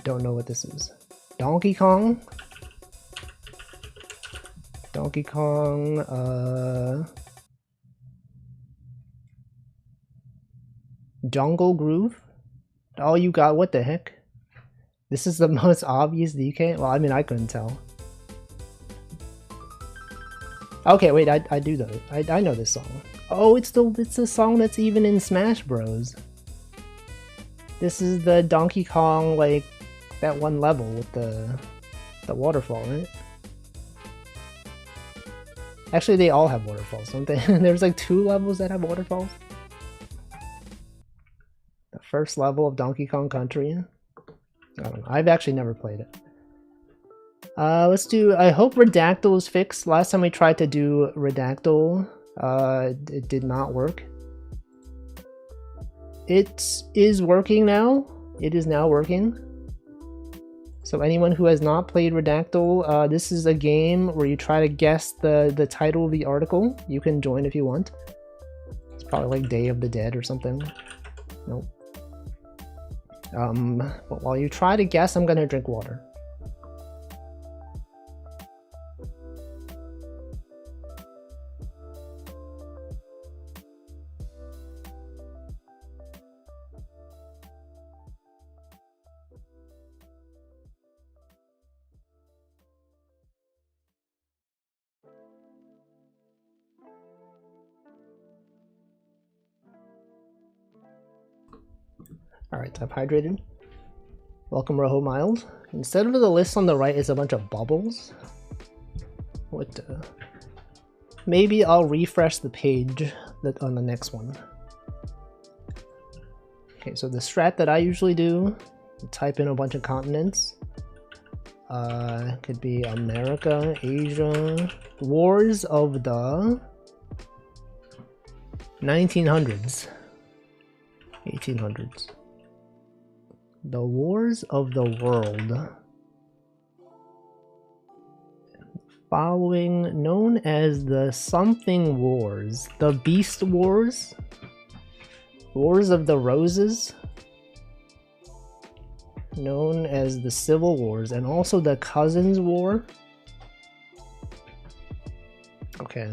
Don't know what this is. Donkey Kong? Donkey Kong, Jungle Groove? Oh, you got, what the heck? This is the most obvious DK? Well, I mean, I couldn't tell. Okay, wait, I do know. I know this song. Oh, it's the song that's even in Smash Bros. This is the Donkey Kong, like, that one level with the waterfall, right? Actually, they all have waterfalls, don't they? There's like 2 levels that have waterfalls. The first level of Donkey Kong Country. I don't know. I've actually never played it. Let's do... I hope Redactyl is fixed. Last time we tried to do Redactyl, it did not work. It is working now. It is now working. So anyone who has not played Redactyl, this is a game where you try to guess the title of the article. You can join if you want. It's probably like Day of the Dead or something. Nope. But while you try to guess, I'm gonna drink water. Alright, I'm hydrated. Welcome, Rojo Miles. Instead of the list on the right, it's a bunch of bubbles. What the... Maybe I'll refresh the page on the next one. Okay, so the strat that I usually do, type in a bunch of continents. Could be America, Asia, wars of the 1900s, 1800s. The wars of the world. Following, known as the something wars, the Beast Wars, Wars of the Roses, known as the Civil Wars, and also the Cousins War. Okay.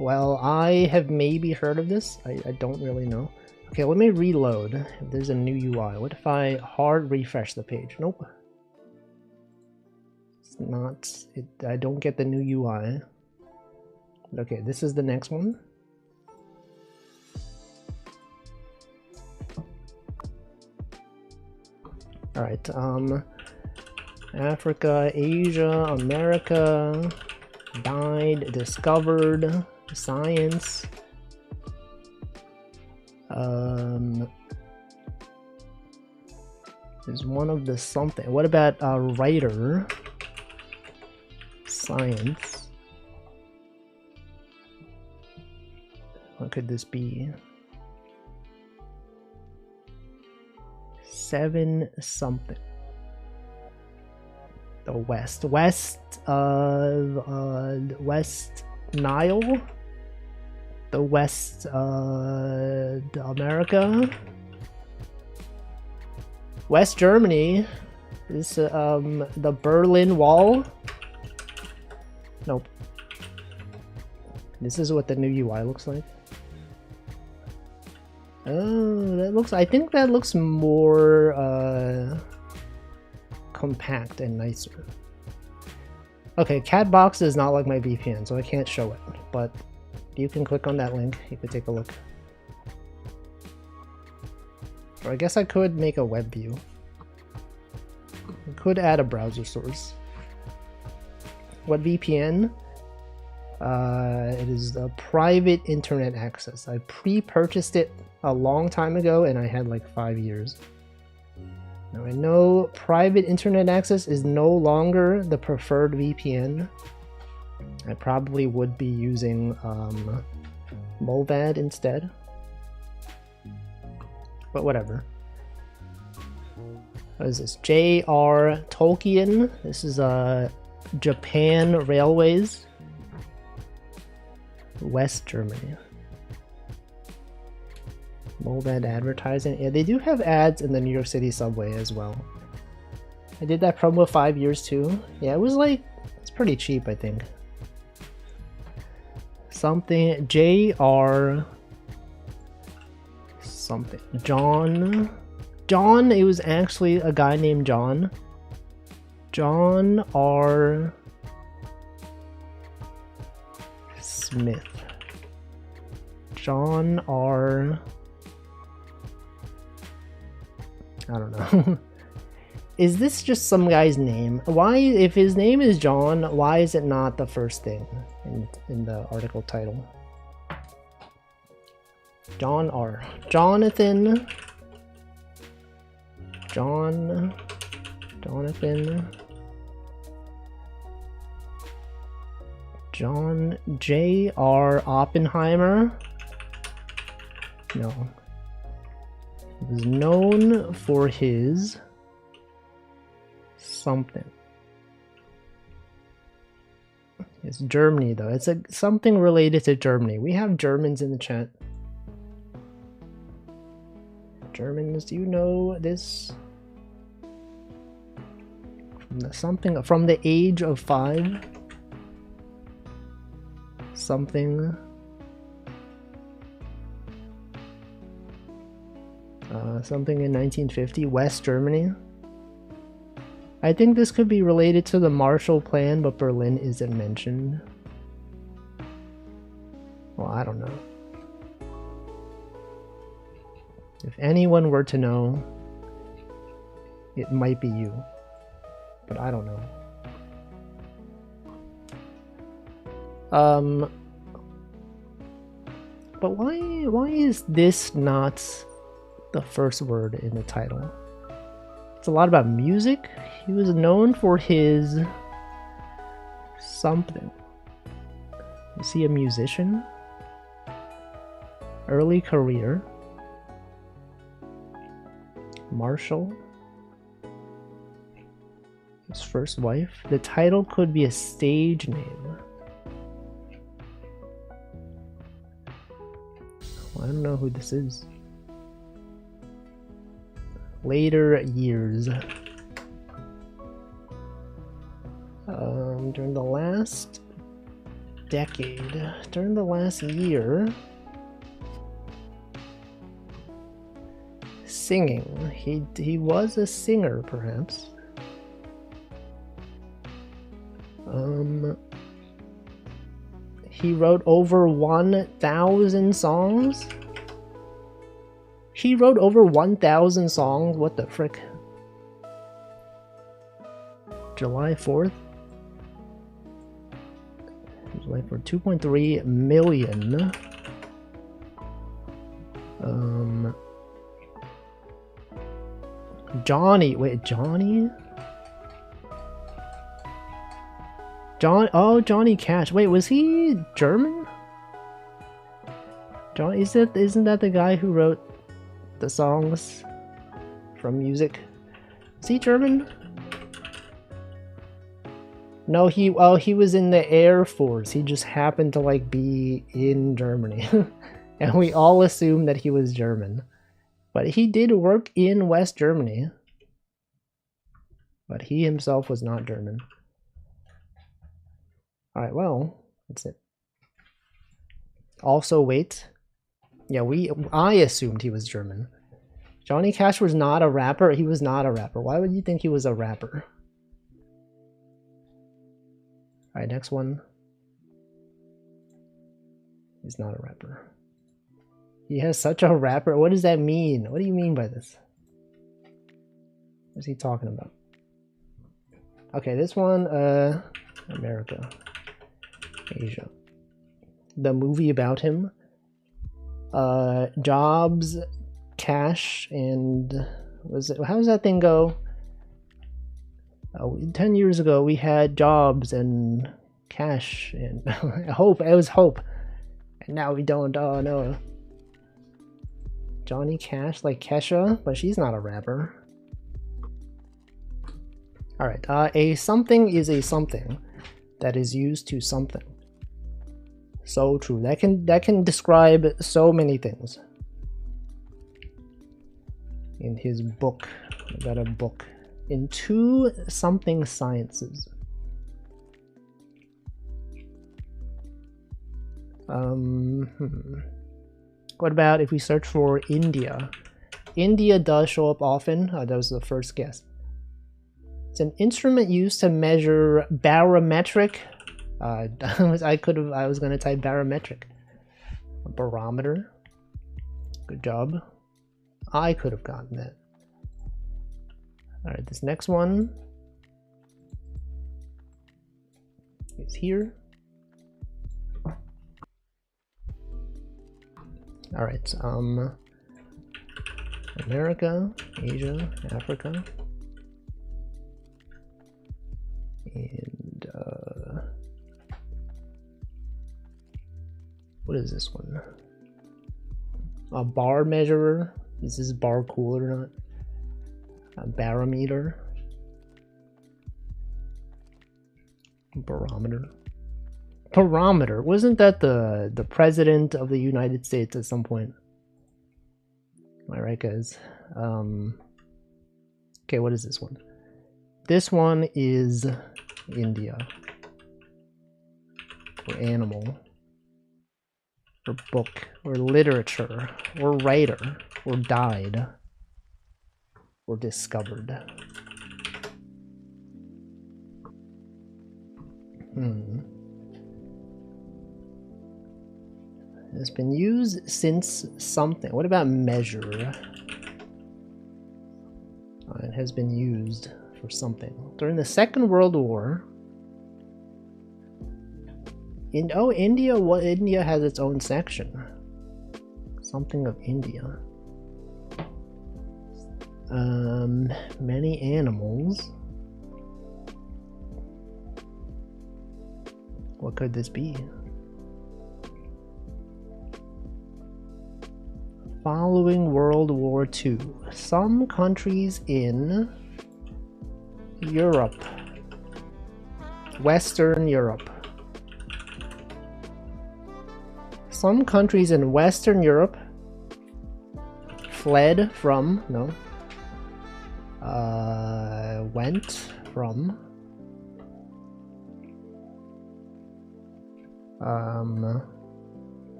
Well, I have maybe heard of this. I don't really know. Okay, let me reload. If there's a new UI. What if I hard refresh the page? Nope. It's not. I don't get the new UI. Okay, this is the next one. Alright, Africa, Asia, America, died, discovered, science, is one of the something. What about writer, science, what could this be? 7 something. The West Nile, the West America, West Germany is the Berlin Wall. Nope. This is what the new UI looks like. Oh, that looks. I think that looks more compact and nicer. Okay, Catbox is not like my VPN, so I can't show it. But you can click on that link. You could take a look. Or I guess I could make a web view. I could add a browser source. What VPN? It is a private internet access. I pre-purchased it a long time ago and I had like 5 years. Now I know private internet access is no longer the preferred VPN. I probably would be using Mullvad instead. But whatever. What is this? J.R. Tolkien. This is Japan Railways. West Germany. Mullvad advertising. Yeah, they do have ads in the New York City subway as well. I did that promo 5 years too. Yeah, it was like, it's pretty cheap, I think. Something, J.R. something. John, it was actually a guy named John. John R. Smith. John R. I don't know. Is this just some guy's name? Why, if his name is John, why is it not the first thing in the article title? John R. Jonathan. Jonathan. John J.R. Oppenheimer. No. He was known for his something. It's Germany though. It's something related to Germany. We have Germans in the chat. Germans, do you know this? Something from the age of 5. Something. Something in 1950, West Germany. I think this could be related to the Marshall Plan, but Berlin isn't mentioned. Well, I don't know. If anyone were to know, it might be you. But I don't know. But why is this not the first word in the title? It's a lot about music. He was known for his something. Is he a musician? Early career. Marshall. His first wife. The title could be a stage name. I don't know who this is. Later years. During the last decade, during the last year, singing. He was a singer, perhaps. He wrote over 1,000 songs. He wrote over 1,000 songs. What the frick? July 4th. July 4th. 2.3 million. Johnny. Wait, Johnny? Johnny Cash. Wait, was he German? Isn't that the guy who wrote the songs from music? Is he German? No, he was in the Air Force. He just happened to like be in Germany. And we all assumed that he was German. But he did work in West Germany. But he himself was not German. Alright, well, that's it. Also, wait. Yeah, I assumed he was German. Johnny Cash was not a rapper. He was not a rapper. Why would you think he was a rapper? Alright, next one. He's not a rapper. He has such a rapper. What does that mean? What do you mean by this? What's he talking about? Okay, this one, America. Asia. The movie about him. Jobs, Cash, and how does that thing go? 10 years ago we had Jobs and Cash and Hope. It was Hope. And now we don't. Oh no. Johnny Cash, like Kesha, but she's not a rapper. Alright, a something is a something that is used to something. So true. That can describe so many things. In his book, I got a book. In two something sciences. What about if we search for India? India does show up often. That was the first guess. It's an instrument used to measure barometric. I was gonna type barometric. A barometer. Good job. I could have gotten that. Alright, this next one is here. Alright, America, Asia, Africa, and what is this one? A bar measurer. Is this bar cool or not? A barometer. Barometer. Barometer. Wasn't that the president of the United States at some point? Am I right, guys? Okay, what is this one? This one is India. Or animal. Or book. Or literature. Or writer. Or died. Or discovered. It's been used since something. What about measure? that has been used for something. During the Second World War, India, India has its own section. Something of India. Many animals. What could this be? Following World War II, some countries in Europe, Western Europe. Some countries in Western Europe fled from, went from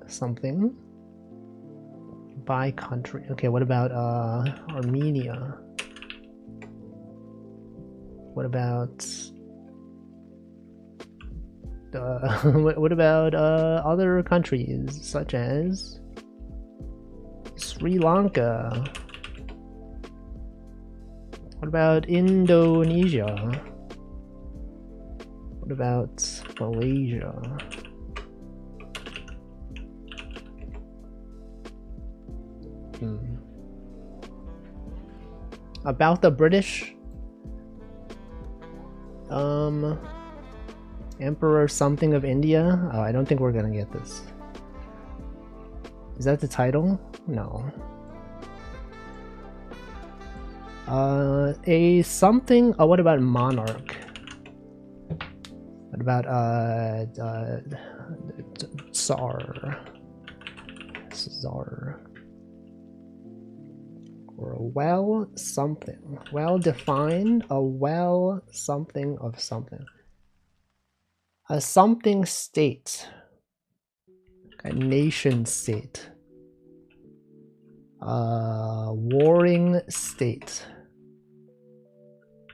something by country. Okay, what about Armenia? What about what about other countries such as Sri Lanka? What about Indonesia? What about Malaysia? About the British? Emperor something of India? Oh, I don't think we're gonna get this. Is that the title? No. A something. Oh, what about monarch? What about Tsar? Or a well something. Well defined. A well something of something. A something state. A nation state. Warring state.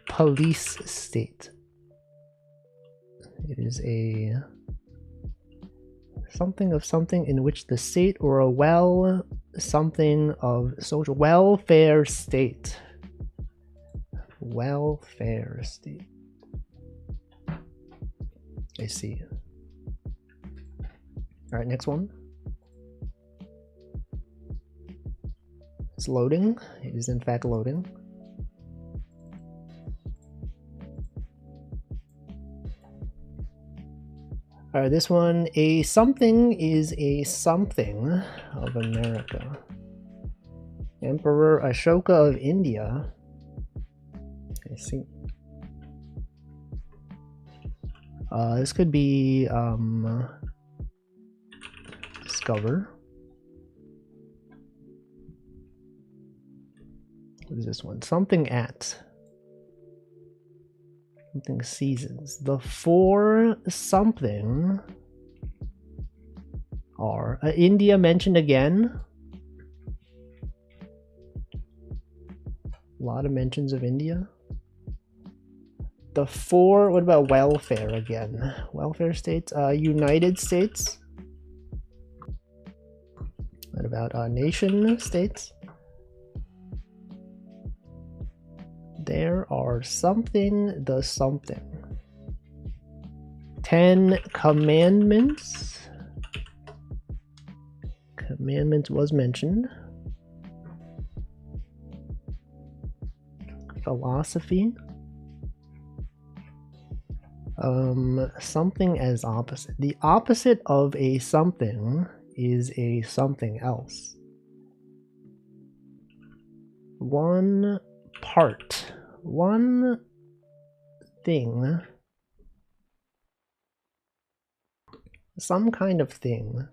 Police state. It is a something of something in which the state or a well something of social welfare state. Welfare state. I see. Alright, next one. It's loading. It is in fact loading. Alright, this one, a something is a something of America. Emperor Ashoka of India. I see. This could be discover. What is this one? Something at. Something seasons. The four something are India mentioned again. A lot of mentions of India. The four, what about welfare again? Welfare states, United States. What about nation states? There are something, the something. 10 commandments. Commandments was mentioned. Philosophy. Something as opposite. The opposite of a something is a something else. One part. One thing. Some kind of thing.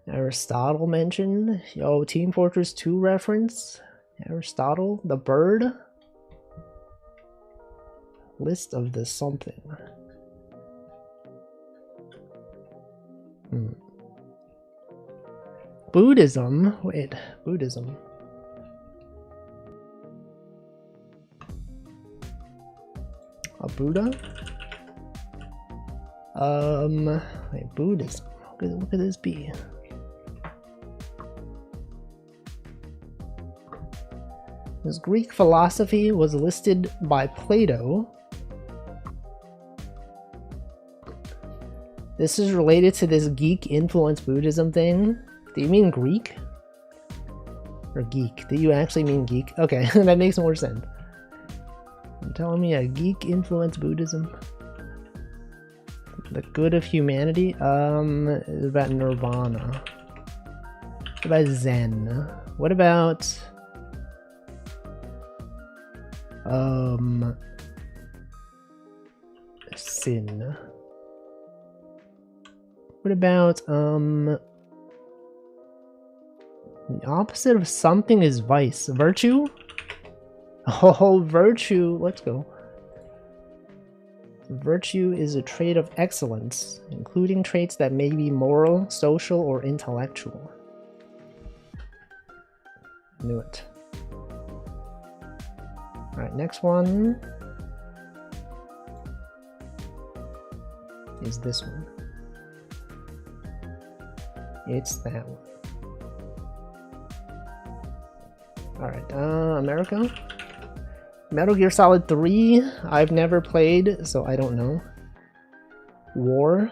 Aristotle mentioned. Yo, Team Fortress 2 reference. Aristotle, the bird. List of the something. Buddhism. Wait, Buddhism. A Buddha? Wait, Buddhism. What could this be? This Greek philosophy was listed by Plato. This is related to this geek influenced Buddhism thing. Do you mean Greek? Or geek? Do you actually mean geek? Okay, that makes more sense. You're telling me a geek influenced Buddhism? The good of humanity? It's about nirvana. What about Zen? What about sin? What about the opposite of something is vice? Virtue? Oh, virtue. Let's go. Virtue is a trait of excellence, including traits that may be moral, social, or intellectual. Knew it. Alright, next one is this one. It's that one. Alright, America? Metal Gear Solid 3, I've never played, so I don't know. War.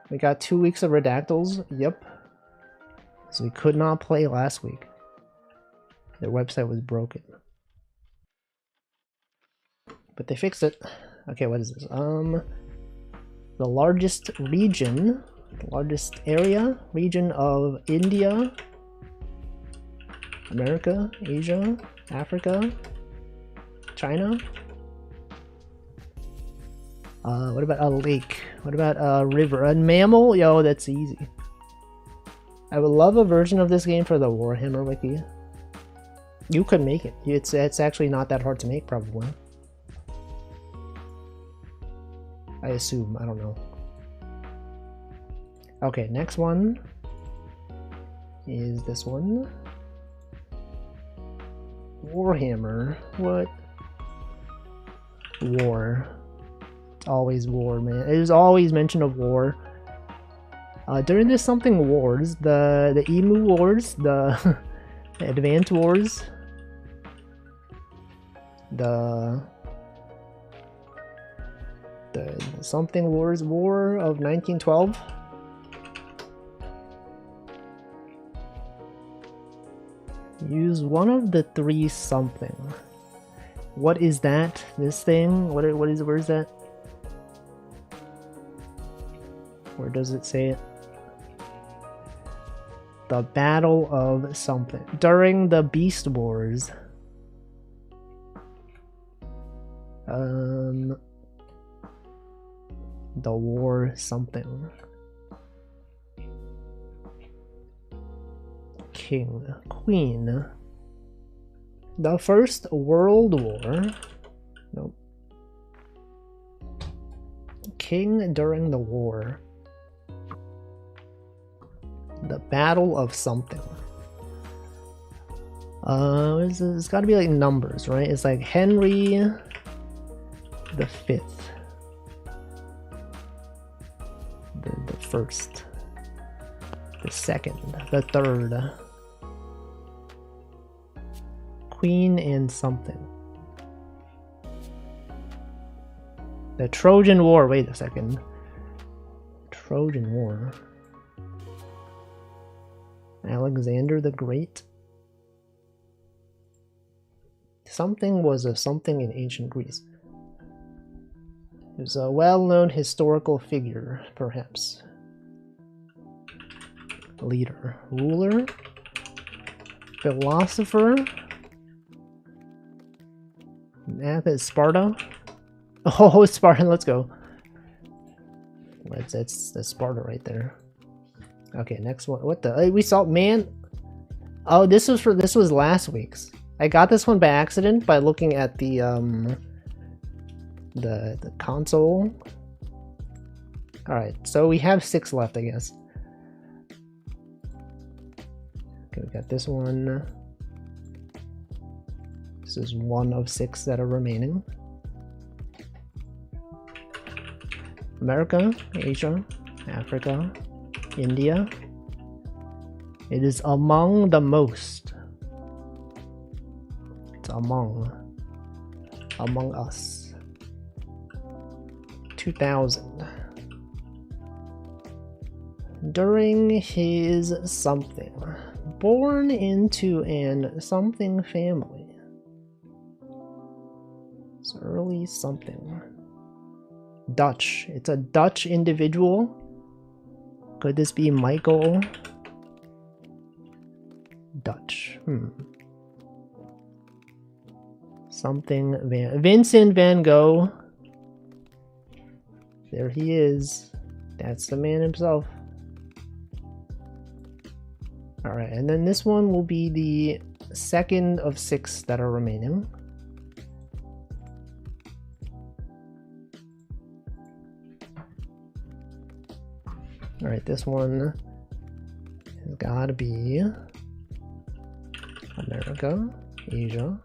We got 2 weeks of Redactyls, yep. So we could not play last week. Their website was broken. But they fixed it. Okay, what is this? The largest region, the largest area, region of India, America, Asia, Africa, China. What about a lake? What about a river? A mammal? Yo, that's easy. I would love a version of this game for the Warhammer wiki. You could make it. It's actually not that hard to make, probably. I assume. I don't know. Okay, next one is this one. Warhammer. What? War. It's always war, man. There's always mention of war. During this something wars, the Emu Wars, the Advance Wars, the something wars, War of 1912. Use one of the three something. What is that? This thing? What is? Where is that? Where does it say it? The Battle of something. During the Beast Wars. The war something. King. Queen. The First World War. Nope. King during the war. The Battle of something. It's got to be like numbers, right? It's like Henry the Fifth, the first, the second, the third, Queen and something. The Trojan War. Wait a second. Trojan War. Alexander the Great. Something was a something in ancient Greece. He was a well-known historical figure, perhaps. Leader. Ruler. Philosopher. Athens. Sparta. Oh, Sparta, let's go. That's Sparta right there. Okay, next one. What the? We saw, man. Oh, this was last week's. I got this one by accident by looking at the console. All right, so we have 6 left, I guess. Okay, we got this one. This is 1 of 6 that are remaining. America, Asia, Africa, India. It is among the most. Among Us. 2000. During his something. Born into an something family. It's early something. Dutch. It's a Dutch individual. Could this be Michael? Dutch. Something Vincent van Gogh. There he is. That's the man himself. Alright, and then this one will be the second of 6 that are remaining. Alright, this one has gotta be America, Asia,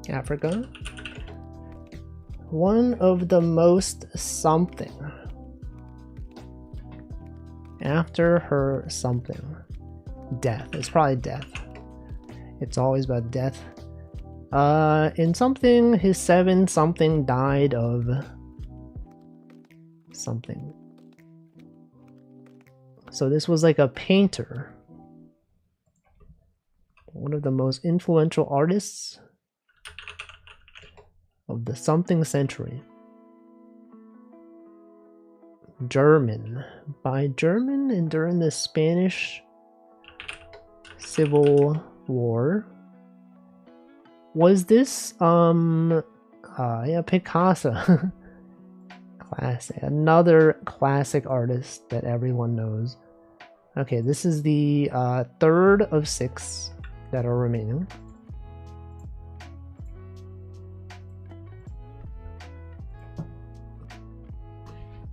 Africa. One of the most something. After her something. Death. It's probably death. It's always about death. In something, his 7 something died of something. So this was like a painter. One of the most influential artists of the something century. German. By German and during the Spanish Civil War. Was this yeah, Picasso. Classic. Another classic artist that everyone knows. Okay, this is the third of 6 that are remaining.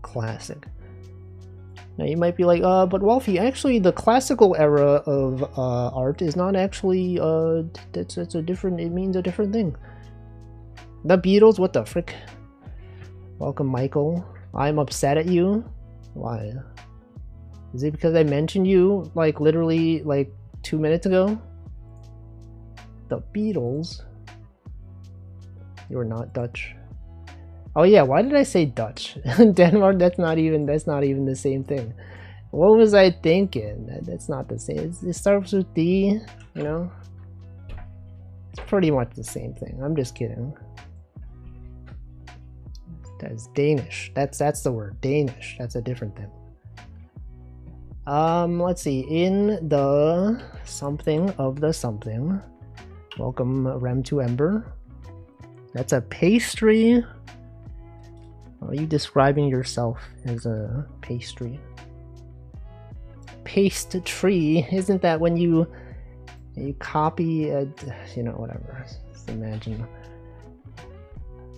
Classic. Now you might be like, but Wolfie, actually the classical era of art is not actually, that's a different, it means a different thing. The Beatles, what the frick? Welcome, Michael. I'm upset at you. Why? Is it because I mentioned you, like, literally, like, 2 minutes ago? The Beatles? You're not Dutch. Oh yeah, why did I say Dutch? Denmark, that's not even the same thing. What was I thinking? That's not the same. It starts with D, you know? It's pretty much the same thing. I'm just kidding. That's Danish. That's the word. Danish. That's a different thing. Let's see. In the something of the something. Welcome, Rem to Ember. That's a pastry. Are you describing yourself as a pastry? Pastry, isn't that when you copy a, you know, whatever. Just imagine.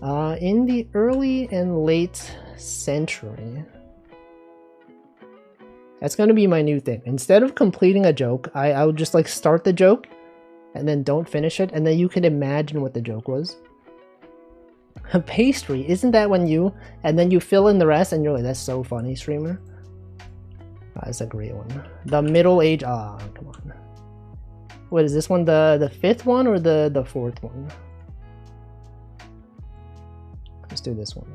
In the early and late century. That's gonna be my new thing. Instead of completing a joke, I would just like start the joke and then don't finish it, and then you can imagine what the joke was. A pastry, isn't that when you, and then you fill in the rest and you're like, that's so funny, streamer. That's a great one. The Middle Age, come on. What is this one, the 5th one or the 4th one? Let's do this one.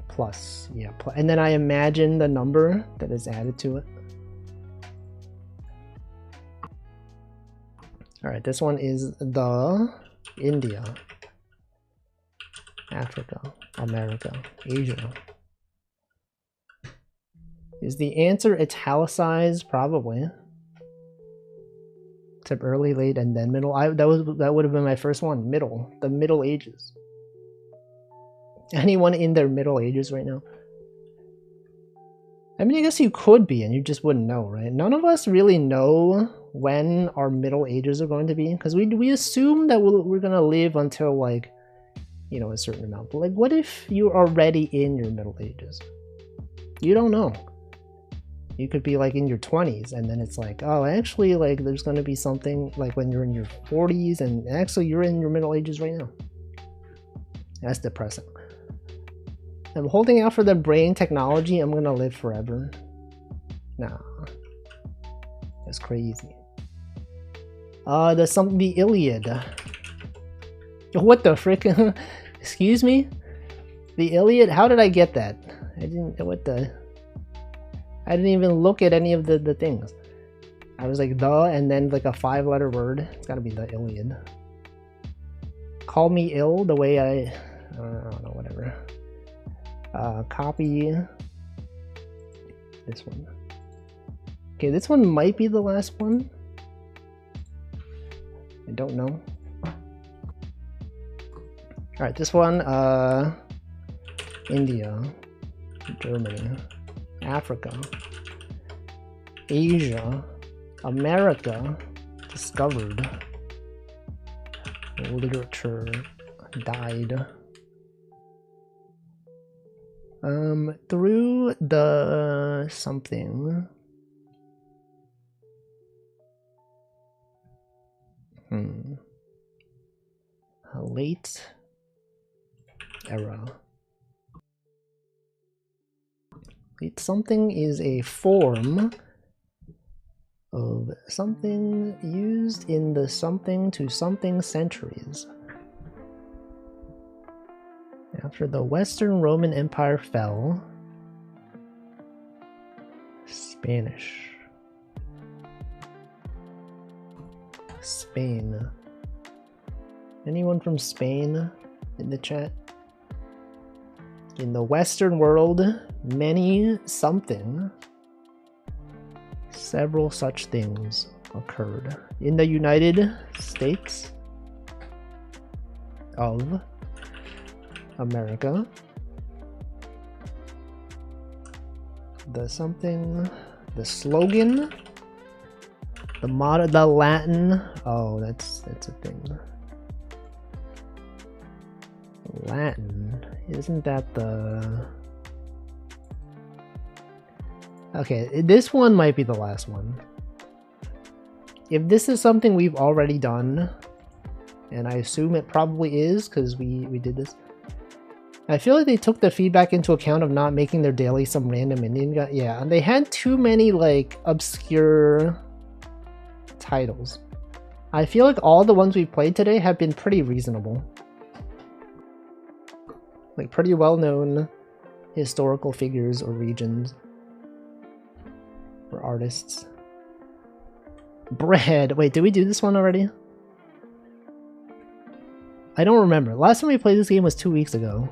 Plus, yeah, and then I imagine the number that is added to it. All right, this one is the India. Africa, America, Asia. Is the answer italicized? Probably. Except early, late, and then middle. That would have been my first one. Middle. The Middle Ages. Anyone in their Middle Ages right now? I mean, I guess you could be, and you just wouldn't know, right? None of us really know when our Middle Ages are going to be, because we assume that we're gonna live until, like, you know, a certain amount. But like, what if you're already in your Middle Ages? You don't know. You could be like in your 20s, and then it's like, oh, actually, like, there's going to be something like when you're in your 40s, and actually you're in your Middle Ages right now. That's depressing. I'm holding out for the brain technology. I'm going to live forever. Nah. That's crazy. The Iliad. What the frick? Excuse me? The Iliad? How did I get that? I didn't even look at any of the things. I was like, and then like a 5-letter word. It's gotta be the Iliad. Call me ill the way I don't know, whatever. Copy this one. Okay, this one might be the last one. I don't know. Alright, this one, India, Germany, Africa, Asia, America, discovered, literature, died. Through the something. A late era. Late something is a form of something used in the something to something centuries. After the Western Roman Empire fell, Spanish. Spain. Anyone from Spain in the chat? In the Western world, many something, several such things occurred. In the United States of America, the something, the slogan, the motto, the Latin. Oh, that's a thing. Latin, isn't that the... Okay, this one might be the last one. If this is something we've already done, and I assume it probably is because we did this, I feel like they took the feedback into account of not making their daily some random Indian guy. Yeah, and they had too many like obscure titles. I feel like all the ones we've played today have been pretty reasonable. Like pretty well-known historical figures or regions or artists. Bread. Wait, did we do this one already? I don't remember. Last time we played this game was 2 weeks ago.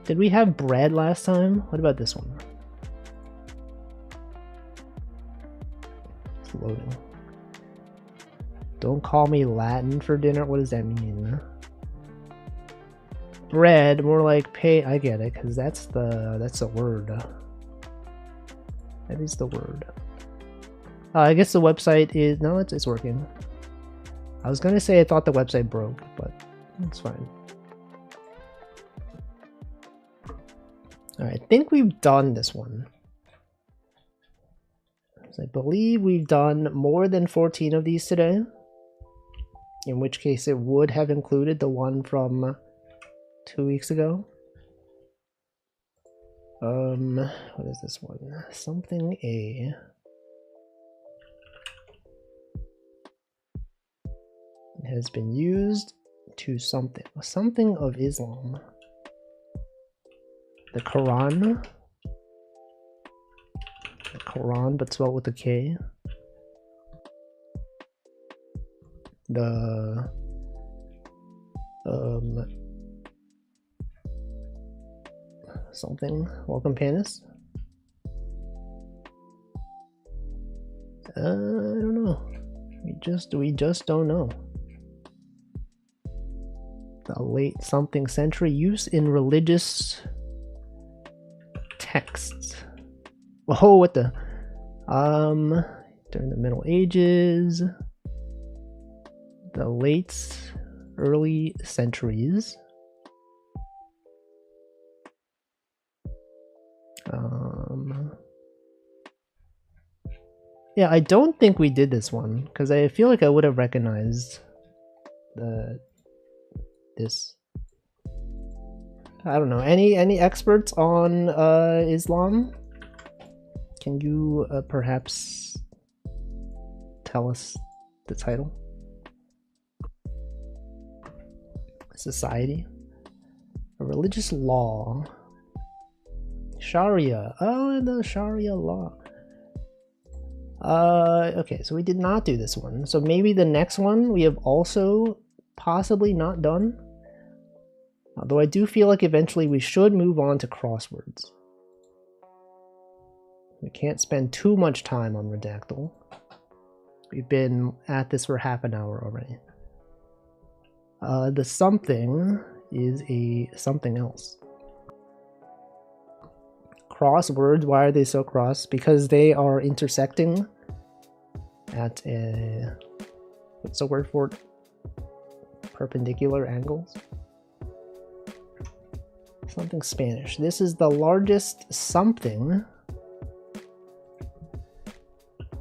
Did we have bread last time? What about this one? It's loading. Don't call me Latin for dinner. What does that mean? Bread, more like pay. I get it, because that's the word. That is the word. I guess the website is... No, it's working. I was gonna say I thought the website broke, but it's fine. Alright, I think we've done this one. So I believe we've done more than 14 of these today. In which case it would have included the one from 2 weeks ago. What is this one? Something A. It has been used to something of Islam. The Quran. The Quran, but spelled with a K. The something. Welcome, Panis. I don't know. We just don't know. The late something century, use in religious texts. Oh, what the? During the Middle Ages, the late early centuries. Yeah, I don't think we did this one because I feel like I would have recognized this. I don't know. Any experts on Islam? Can you perhaps tell us the title. Society. A religious law. Sharia. Oh, the Sharia law. Okay, so we did not do this one. So maybe the next one we have also possibly not done. Although I do feel like eventually we should move on to crosswords. We can't spend too much time on Redactyl. We've been at this for half an hour already. The something is a something else. Crosswords, why are they so cross? Because they are intersecting at a, what's the word for it? Perpendicular angles? Something Spanish. This is the largest something.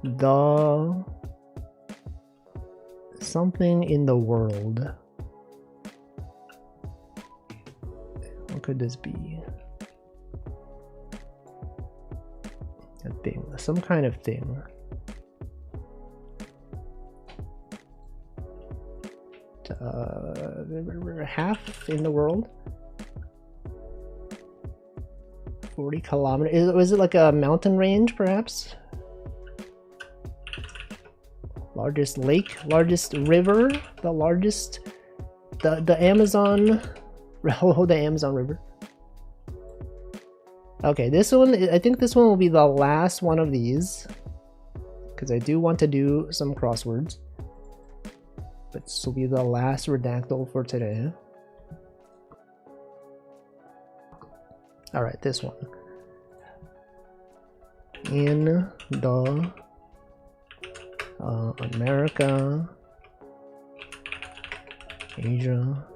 The something in the world. What could this be? A thing, some kind of thing. Half in the world. 40 kilometers. Was it like a mountain range, perhaps? Largest lake, largest river, the largest, the Amazon, oh, the Amazon River. Okay, this one, I think this one will be the last one of these, because I do want to do some crosswords. But this will be the last Redactyl for today. Alright, this one. In the America, Asia.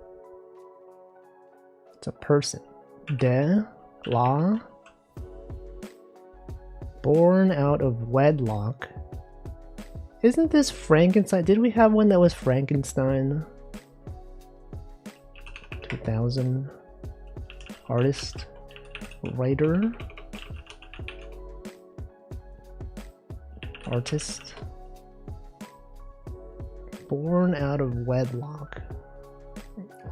It's a person. De la. Born out of wedlock. Isn't this Frankenstein? Did we have one that was Frankenstein? 2000. Artist. Writer. Artist. Born out of wedlock.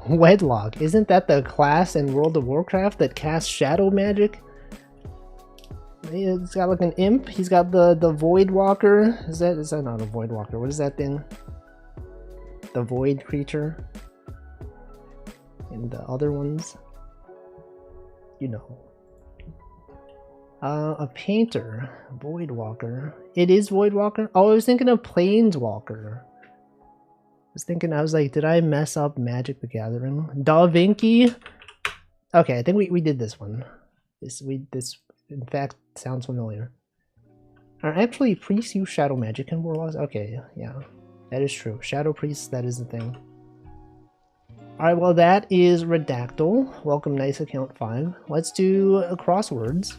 Wedlock. Isn't that the class in World of Warcraft that casts shadow magic? He's got like an imp. He's got the Void Walker. Is that not a Void Walker? What is that thing? The Void creature. And the other ones, you know. A painter. Void Walker. It is Void Walker? Oh, I was thinking of Planeswalker. I was like, did I mess up Magic the Gathering? Da Vinci? Okay, I think we did this one. This in fact sounds familiar. Actually, priests use shadow magic and warlocks. Okay, yeah, that is true. Shadow priests, that is the thing. Alright, well that is Redactyl. Welcome, nice account 5. Let's do crosswords.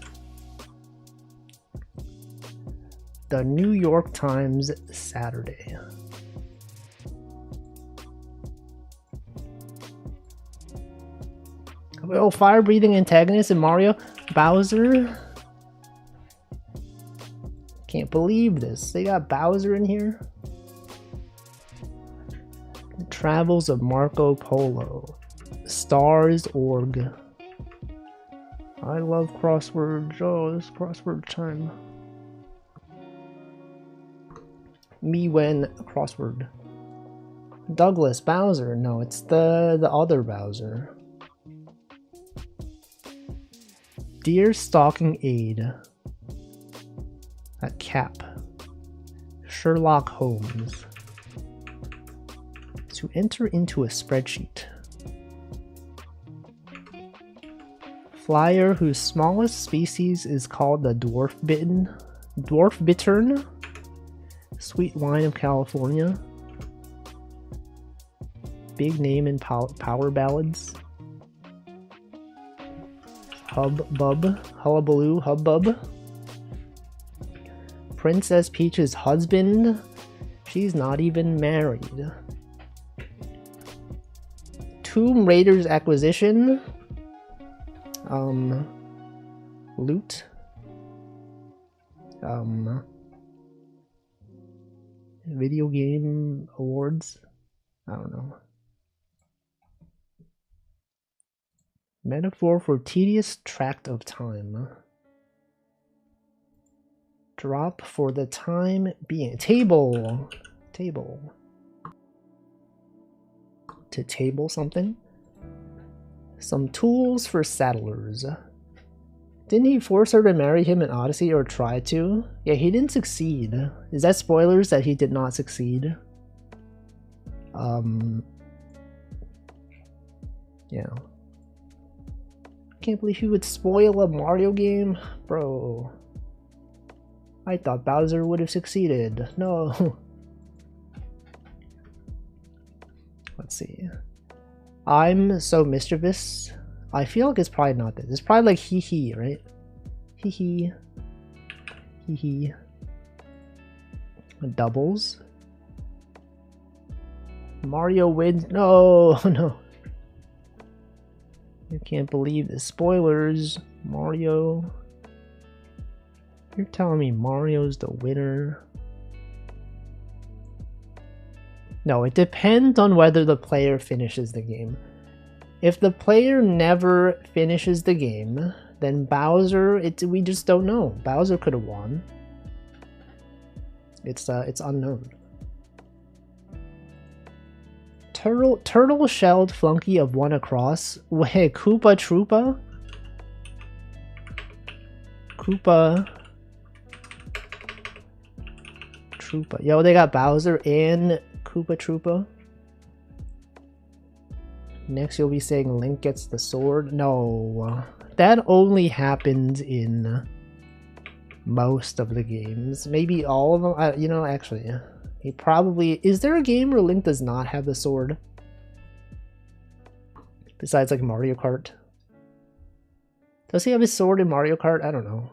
The New York Times Saturday. Oh, fire-breathing antagonist in Mario. Bowser. Can't believe this. They got Bowser in here. The Travels of Marco Polo. Stars Org. I love crosswords. Oh, it's crossword time. Me when crossword. Douglas Bowser. No, it's the other Bowser. Dear Stalking Aid. A cap. Sherlock Holmes. To enter into a spreadsheet. Flyer whose smallest species is called the dwarf bittern. Sweet wine of California. Big name in power ballads. Hubbub, hullabaloo, hubbub. Princess Peach's husband. She's not even married. Tomb Raider's acquisition. Loot. Video game awards? I don't know. Metaphor for tedious tract of time. Drop for the time being. Table. Table. To table something. Some tools for saddlers. Didn't he force her to marry him in Odyssey, or try to? Yeah, he didn't succeed. Is that spoilers that he did not succeed? Yeah. Can't believe he would spoil a Mario game? Bro. I thought Bowser would have succeeded. No. Let's see. I'm so mischievous. I feel like it's probably not this. It's probably like hee hee, right? Hee hee. Hee hee. Doubles. Mario wins. No, no. You can't believe the spoilers. Mario. You're telling me Mario's the winner? No, it depends on whether the player finishes the game. If the player never finishes the game, then Bowser, we just don't know. Bowser could have won. It's unknown. Turtle-shelled flunky of one across. Wait, Koopa Troopa? Koopa Troopa. Yo, they got Bowser and Koopa Troopa. Next you'll be saying Link gets the sword. No. That only happens in most of the games. Maybe all of them. You know, actually, he probably... Is there a game where Link does not have the sword? Besides like Mario Kart? Does he have his sword in Mario Kart? I don't know.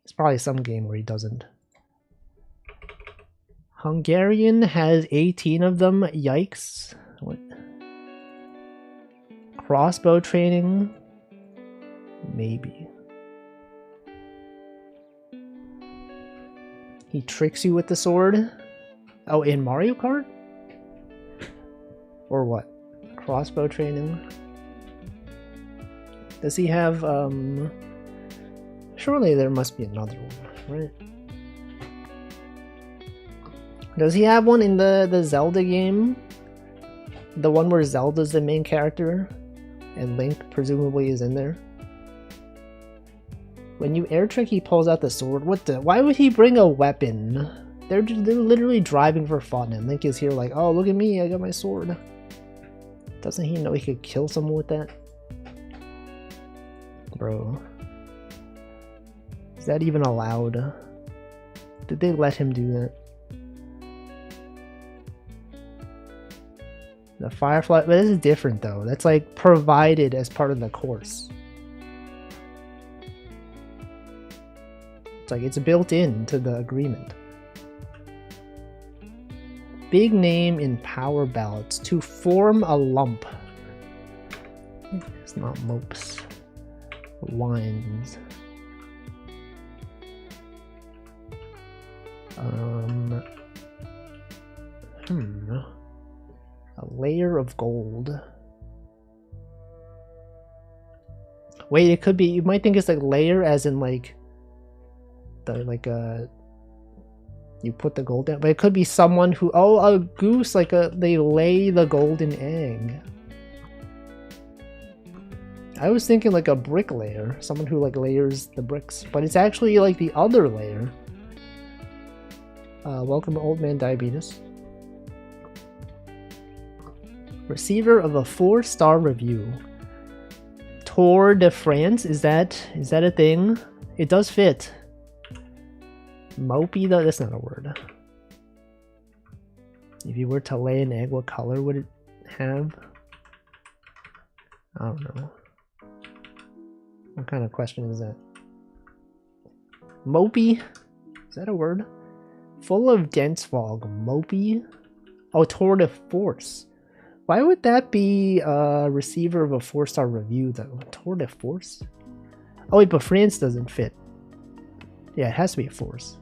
It's probably some game where he doesn't. Hungarian has 18 of them. Yikes. What? Crossbow training? Maybe. He tricks you with the sword? Oh, in Mario Kart? Or what? Crossbow training? Does he have, Surely there must be another one, right? Does he have one in the Zelda game? The one where Zelda's the main character? And Link presumably is in there? When you air trick, he pulls out the sword. What the? Why would he bring a weapon? They're literally driving for fun, and Link is here like, oh, look at me, I got my sword. Doesn't he know he could kill someone with that? Bro. Is that even allowed? Did they let him do that? The Firefly, but this is different though. That's like provided as part of the course. It's like it's built into the agreement. Big name in power ballots to form a lump. It's not mopes. Wines. A layer of gold. Wait, it could be, you might think it's like layer as in like the you put the gold down, but it could be someone who, oh, a goose, like they lay the golden egg. I was thinking like a bricklayer, someone who like layers the bricks, but it's actually like the other layer. Welcome, Old Man Diabetes. Receiver of a 4-star review. Tour de France, is that a thing? It does fit. Mopey though, that's not a word. If you were to lay an egg, what color would it have? I don't know. What kind of question is that? Mopey? Is that a word? Full of dense fog. Mopey? Oh, tour de force. Why would that be a receiver of a 4-star review though? Tour de force? Oh wait, but France doesn't fit. Yeah, it has to be a force.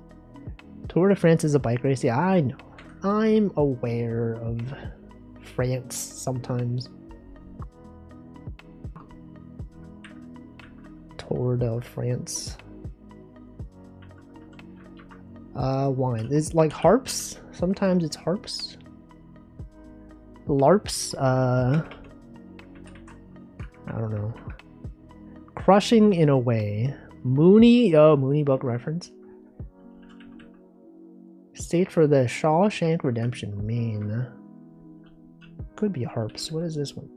Tour de France is a bike race. Yeah, I know. I'm aware of France sometimes. Tour de France. Wine. It's like harps. Sometimes it's harps. LARPs. I don't know. Crushing in a way. Mooney. Oh, Mooney book reference. State for the Shawshank Redemption, Maine. Could be harps. What is this one?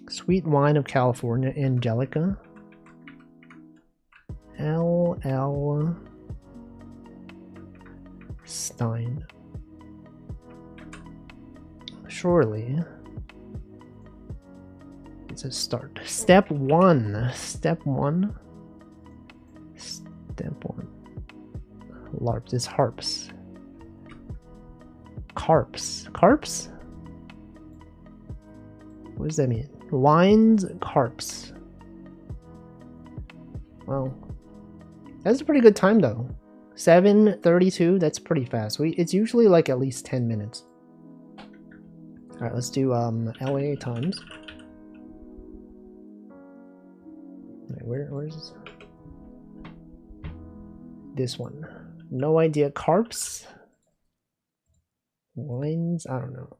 Sweet Wine of California, Angelica. L.L. Stein. Surely. It's a start. Step 1. Step 1. Step 1. LARPs is harps. Carps. Carps? What does that mean? Wines, carps. Well, that's a pretty good time though. 7:32, that's pretty fast. It's usually like at least 10 minutes. Alright, let's do LA times. Wait, where's this one? No idea. Carps? Wines? I don't know.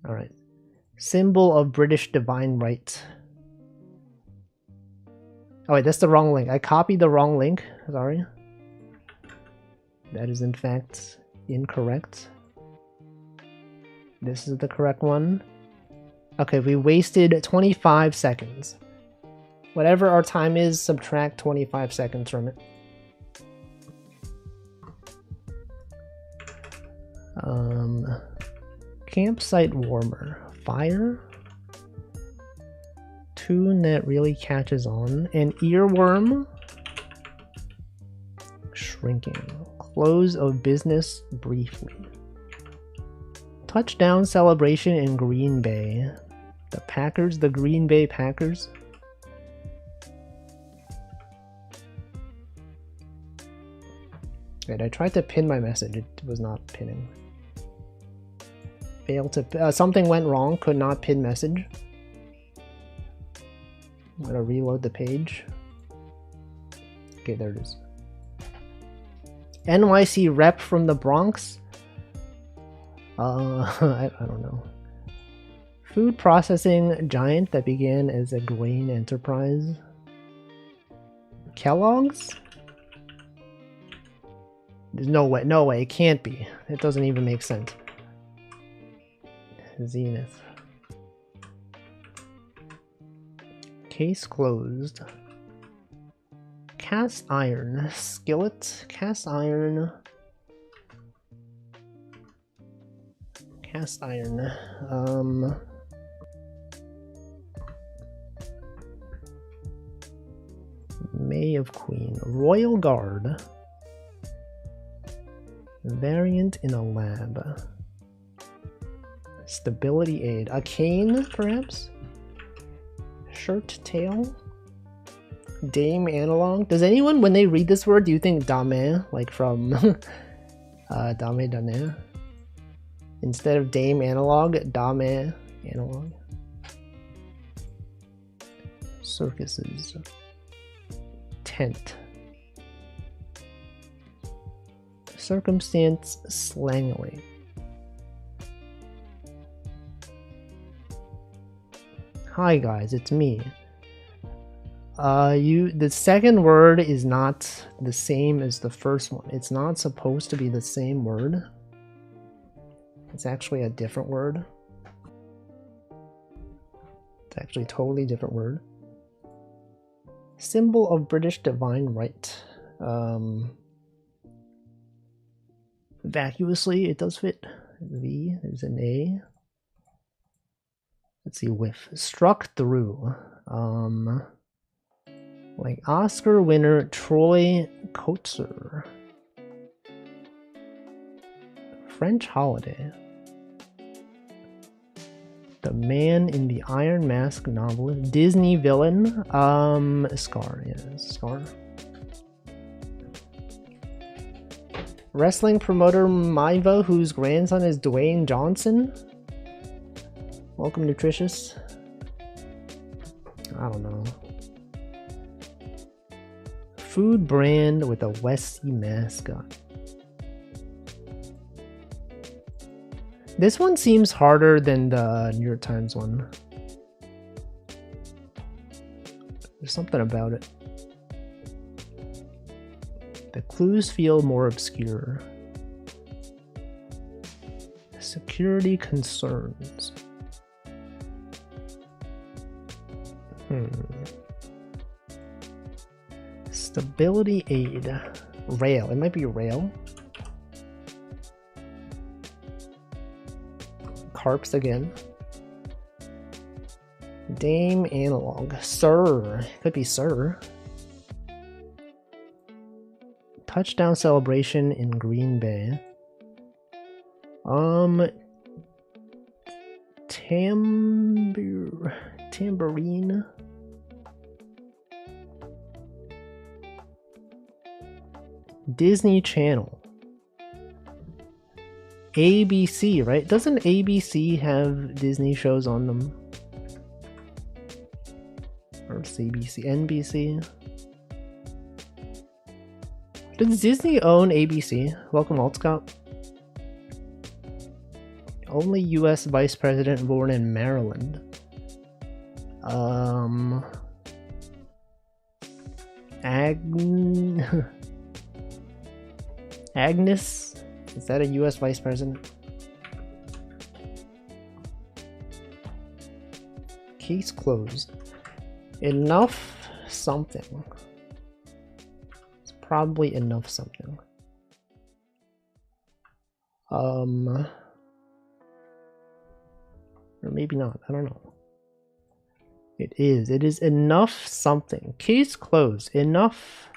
Alright. Symbol of British divine right. Oh wait, that's the wrong link. I copied the wrong link. Sorry. That is in fact incorrect. This is the correct one. Okay, we wasted 25 seconds. Whatever our time is, subtract 25 seconds from it. Campsite warmer. Fire? Tune that really catches on. An earworm? Shrinking. Close of business briefly. Touchdown celebration in Green Bay. The Packers? The Green Bay Packers? Wait, I tried to pin my message. It was not pinning. Failed to... something went wrong. Could not pin message. I'm gonna reload the page. Okay, there it is. NYC rep from the Bronx? I don't know. Food processing giant that began as a grain enterprise. Kellogg's? There's no way, it can't be. It doesn't even make sense. Zenith. Case closed. Cast iron. Skillet. Cast iron. Cast iron. May of Queen. Royal Guard. Variant in a lab. Stability aid. A cane, perhaps? Shirt tail? Dame analog? Does anyone, when they read this word, do you think dame? Like from Dame Dane? Instead of dame analog, dame analog? Circuses. Tent. Circumstance slangily. Hi guys, it's me. The second word is not the same as the first one. It's not supposed to be the same word. It's actually a different word. It's actually a totally different word. Symbol of British divine right. Vacuously, it does fit. V, there's an A. Let's see, whiff. Struck through. Like Oscar winner Troy Kotsur. French holiday. The Man in the Iron Mask novel. Disney villain. Scar. Yeah, Scar. Wrestling promoter Maiva, whose grandson is Dwayne Johnson. Welcome, Nutritious. I don't know. Food brand with a Westie mascot. This one seems harder than the New York Times one. There's something about it. The clues feel more obscure. Security concerns. Stability aid. Rail. It might be rail. Carps again. Dame analog. Sir. Could be Sir. Touchdown celebration in Green Bay. Tambourine. Disney Channel. ABC, right? Doesn't ABC have Disney shows on them? Or CBC, NBC? Does Disney own ABC? Welcome, Altscott. Only US Vice President born in Maryland. Agnes? Is that a US Vice President? Case closed. Enough something. It's probably enough something. Or maybe not. I don't know. It is. It is enough something. Case closed. Enough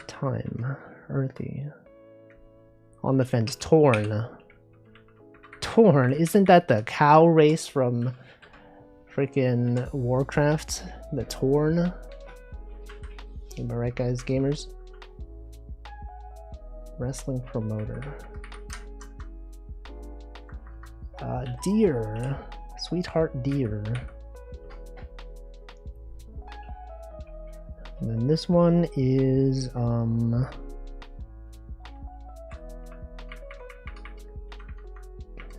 time. Earthy. On the fence. Torn. Torn. Isn't that the cow race from freaking Warcraft? The Torn? Am I right, guys? Gamers? Wrestling promoter. Deer. Sweetheart Deer. And then this one is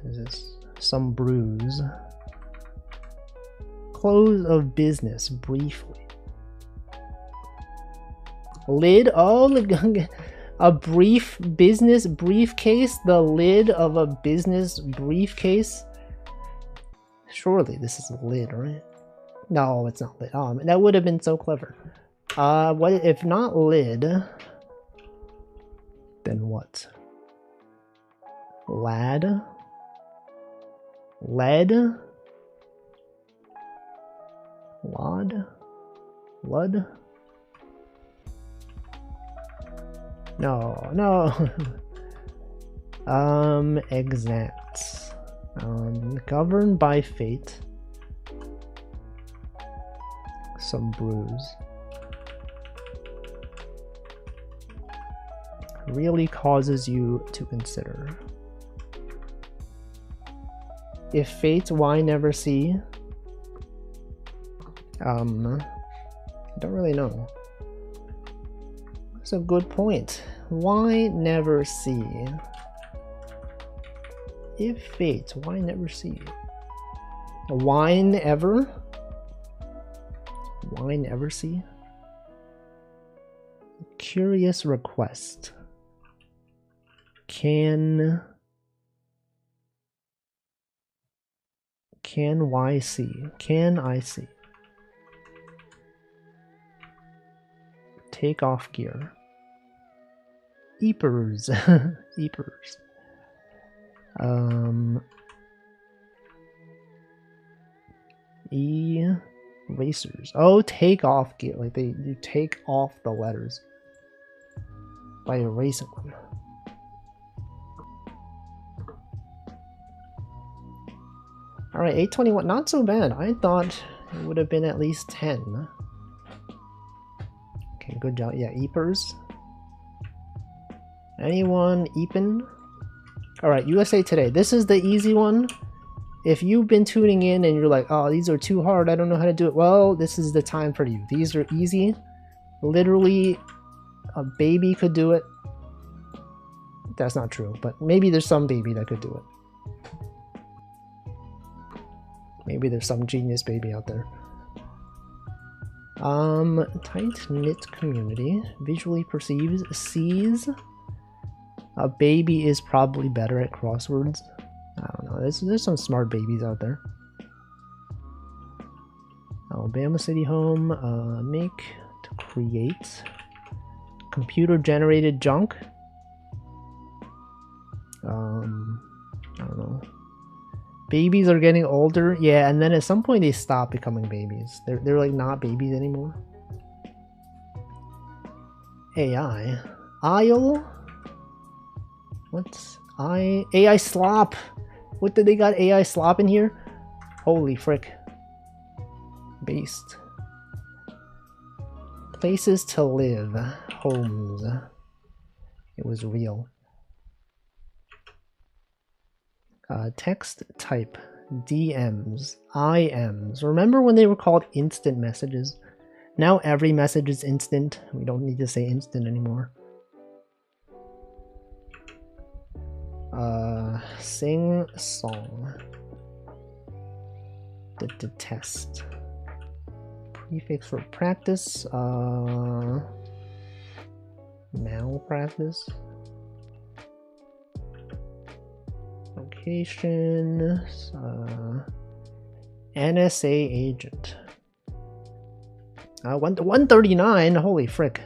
is this some bruise. Close of business briefly. Lid. Oh, a brief business briefcase. The lid of a business briefcase. Surely this is a lid, right? No, it's not lid. Oh, that would have been so clever. What if not lid? Then what? Lad? Lead? Lod? Lud? No, no. Exact. Governed by fate. Some bruise. Really causes you to consider. If fate, why never see? I don't really know. That's a good point. Why never see? If fate, why never see? Wine ever? Wine ever see? Curious request. Can I see? Can I see? Take off gear. Eepers. Eepers. Erasers. Oh, take off gear. Like you take off the letters by erasing them. All right, 821, not so bad. I thought it would have been at least 10. Okay, good job. Yeah, Eepers. Anyone Eepin? All right, USA Today. This is the easy one. If you've been tuning in and you're like, oh, these are too hard, I don't know how to do it. Well, this is the time for you. These are easy. Literally, a baby could do it. That's not true, but maybe there's some baby that could do it. Maybe there's some genius baby out there. Tight-knit community. Visually perceives, sees. A baby is probably better at crosswords. I don't know. There's some smart babies out there. Alabama City Home. Make to create. Computer-generated junk. I don't know. Babies are getting older, yeah, and then at some point they stop becoming babies. They're like not babies anymore. AI. Isle? What's AI slop? What did they got AI slop in here? Holy frick. Based. Places to live. Homes. It was real. Text type, DMs, IMs. Remember when they were called instant messages? Now every message is instant. We don't need to say instant anymore. Sing song. The test. Prefix for practice. Malpractice. Location, NSA agent. 139. Holy frick!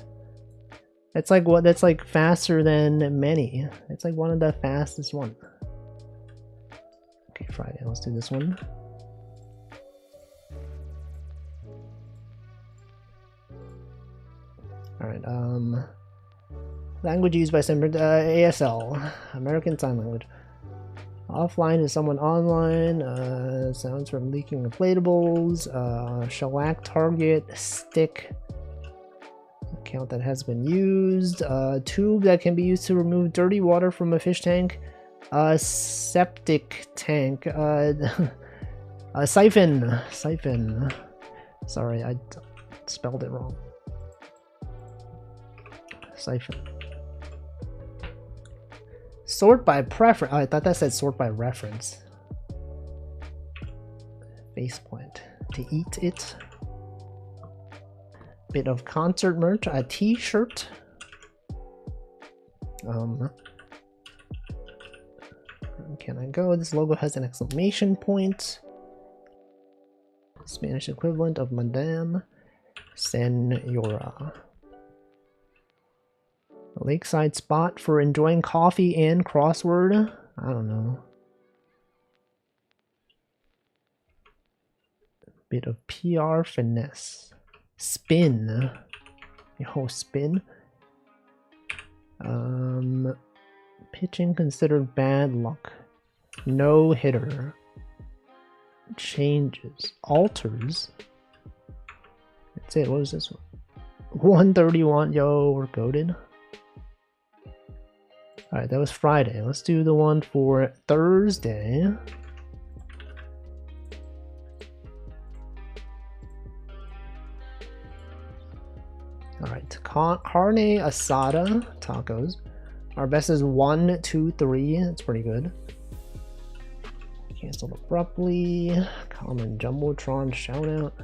That's like what? That's like faster than many. It's like one of the fastest one. Okay, Friday. Let's do this one. All right. Language used by some ASL, American Sign Language. Offline is someone online. Sounds from leaking inflatables. Shellac target. Stick. Account that has been used. Tube that can be used to remove dirty water from a fish tank. Septic tank. Siphon. Siphon. Sorry, I spelled it wrong. Siphon. Sort by preference. Oh, I thought that said sort by reference. Faceplant. To eat it. Bit of concert merch. A t-shirt. Can I go? This logo has an exclamation point. Spanish equivalent of Madame Senora. A lakeside spot for enjoying coffee and crossword? I don't know. Bit of PR finesse. Spin. Yo, spin. Pitching considered bad luck. No hitter. Changes. Alters. That's it. What was this one? 131. Yo, we're goated. Alright, that was Friday. Let's do the one for Thursday. Alright, carne asada tacos. Our best is 1, 2, 3. That's pretty good. Cancelled abruptly. Common Jumbotron shout out.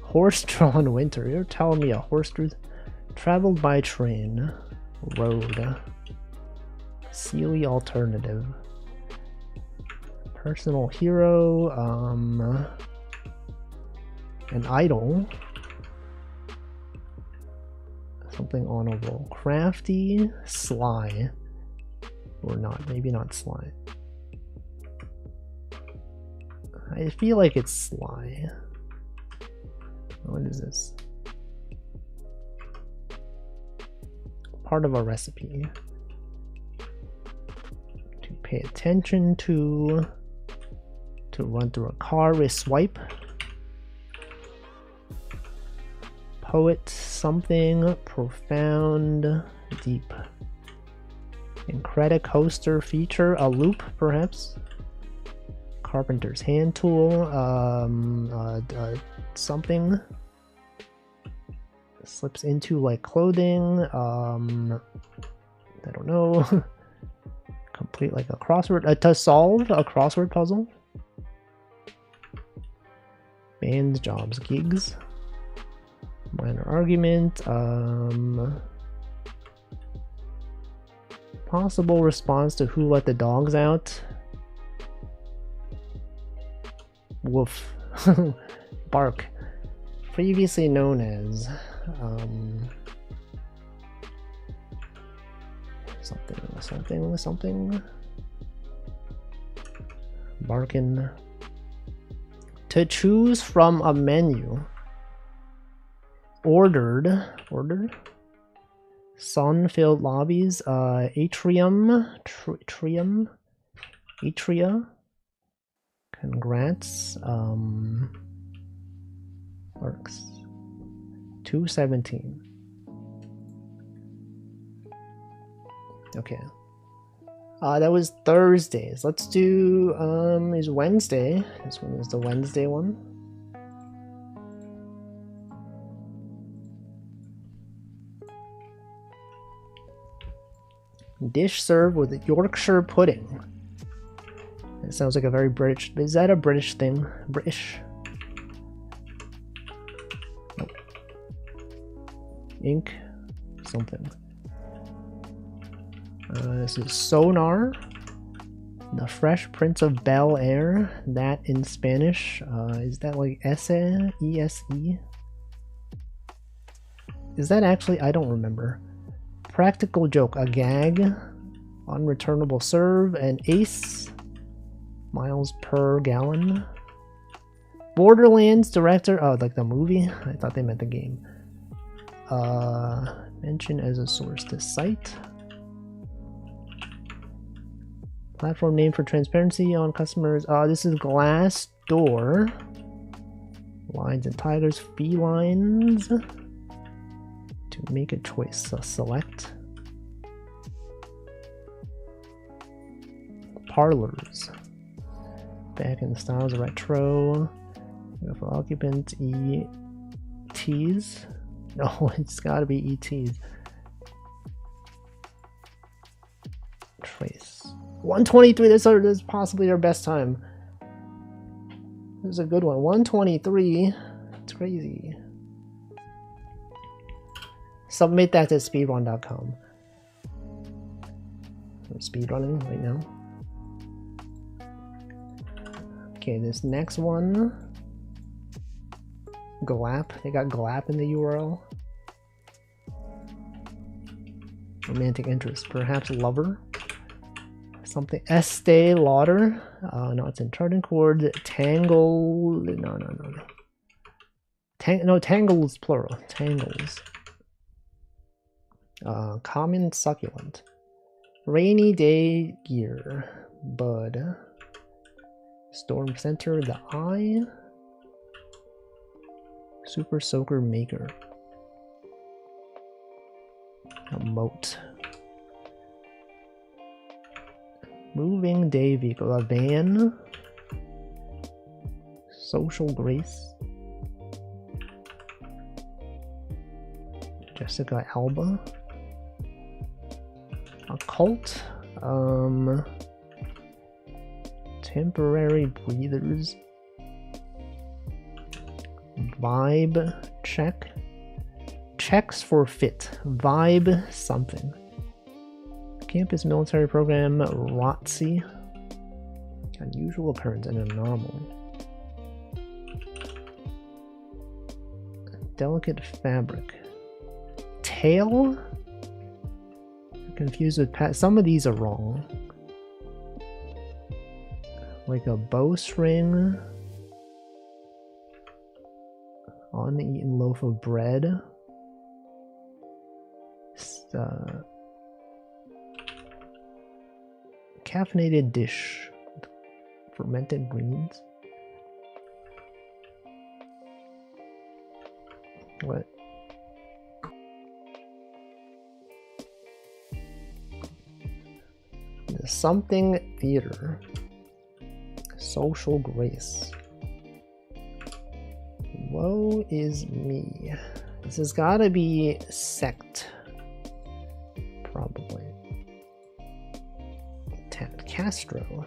Horse-drawn winter. You're telling me a horse traveled by train. Road. Sealy alternative. Personal hero. An idol. Something honorable. Crafty. Sly. Or not. Maybe not sly. I feel like it's sly. What is this? Part of a recipe. To pay attention to. To run through a car with swipe. Poet something profound deep. Incredicoaster feature, a loop perhaps. Carpenter's hand tool, something slips into like clothing, I don't know. Complete like a crossword, to solve a crossword puzzle. Bands, jobs, gigs. Minor argument, possible response to Who Let the Dogs Out. Woof. Bark. Previously known as something. Barkin. To choose from a menu. Ordered. Sun-filled lobbies. Atrium. Atria. Congrats. Works. 217. Okay. That was Thursdays. Let's do is Wednesday. This one is the Wednesday one. Dish served with Yorkshire pudding. It sounds like a very British. Is that a British thing? British? Nope. Ink. Something. This is Sonar. The Fresh Prince of Bel-Air. That in Spanish. Is that like Ese? E-S-E? Is that actually? I don't remember. Practical joke. A gag. Unreturnable serve. An ace. Miles per gallon. Borderlands director. Oh, like the movie? I thought they meant the game. Mention as a source to cite. Platform name for transparency on customers. This is Glassdoor. Lions and tigers. Felines. To make a choice. So select. Parlors. Back in the styles of retro. For occupant ETs. No, it's gotta be ETs. Trace. 123. This is possibly our best time. This is a good one. 123. It's crazy. Submit that to speedrun.com. I'm speedrunning right now. Okay, this next one. Glap. They got Glap in the URL. Romantic interest. Perhaps lover. Something. Estee Lauder. No, it's in charting chord. Tangle. No. Tangles plural. Tangles. Common succulent. Rainy day gear. Bud. Storm Center. The Eye. Super Soaker Maker. A moat. Moving day vehicle. A van. Social grace. Jessica Alba. A cult. Temporary breathers. Vibe check. Checks for fit. Vibe something. Campus military program. ROTC. Unusual occurrence and anomaly. Delicate fabric. Tail? Confused with some of these are wrong. Like a bowstring. Uneaten loaf of bread. Caffeinated dish. Fermented greens. What? The something theater. Social grace. Woe is me. This has gotta be sect. Probably. Ted Castro.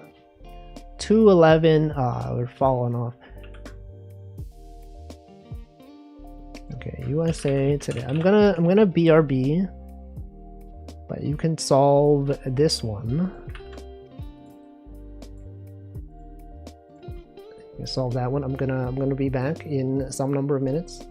211. We're falling off. Okay, USA Today. I'm gonna BRB, but you can solve this one. You solve that one. I'm gonna be back in some number of minutes.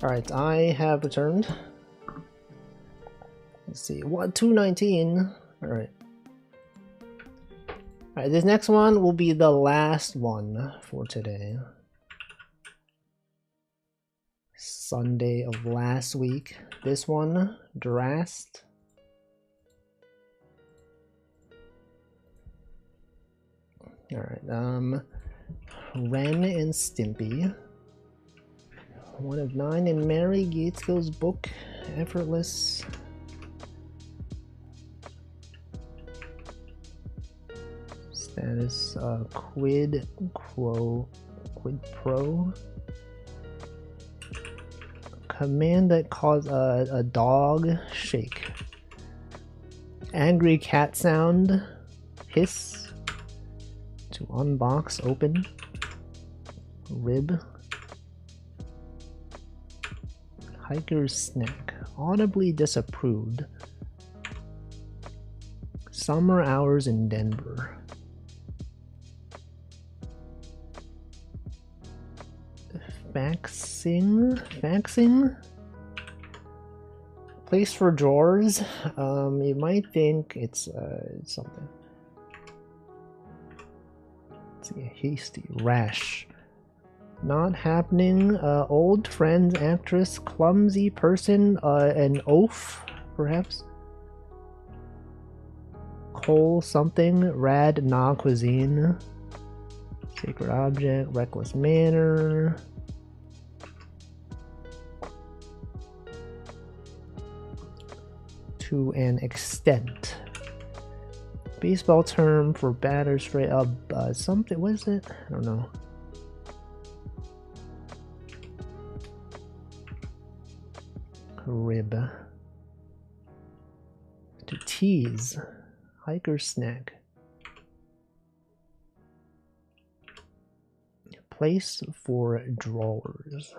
Alright, I have returned. Let's see, what, 219? Alright. Alright, this next one will be the last one for today. Sunday of last week. This one, Drast. Alright, Ren and Stimpy. 1 of 9 in Mary Gaitskill's book, Effortless. Status, Quid Pro. Command that caused a dog shake. Angry cat sound. Hiss. To unbox, open. Rib. Hiker's snack. Audibly disapproved. Summer hours in Denver. Faxing? Place for drawers. You might think it's something. Let's see, hasty rash. Not happening. Old friends, actress, clumsy person, an oaf, perhaps. Coal something, rad na cuisine. Sacred object, reckless manner. To an extent. Baseball term for batter straight up, something, what is it? I don't know. Rib. To tease. Hiker snack. Place for drawers.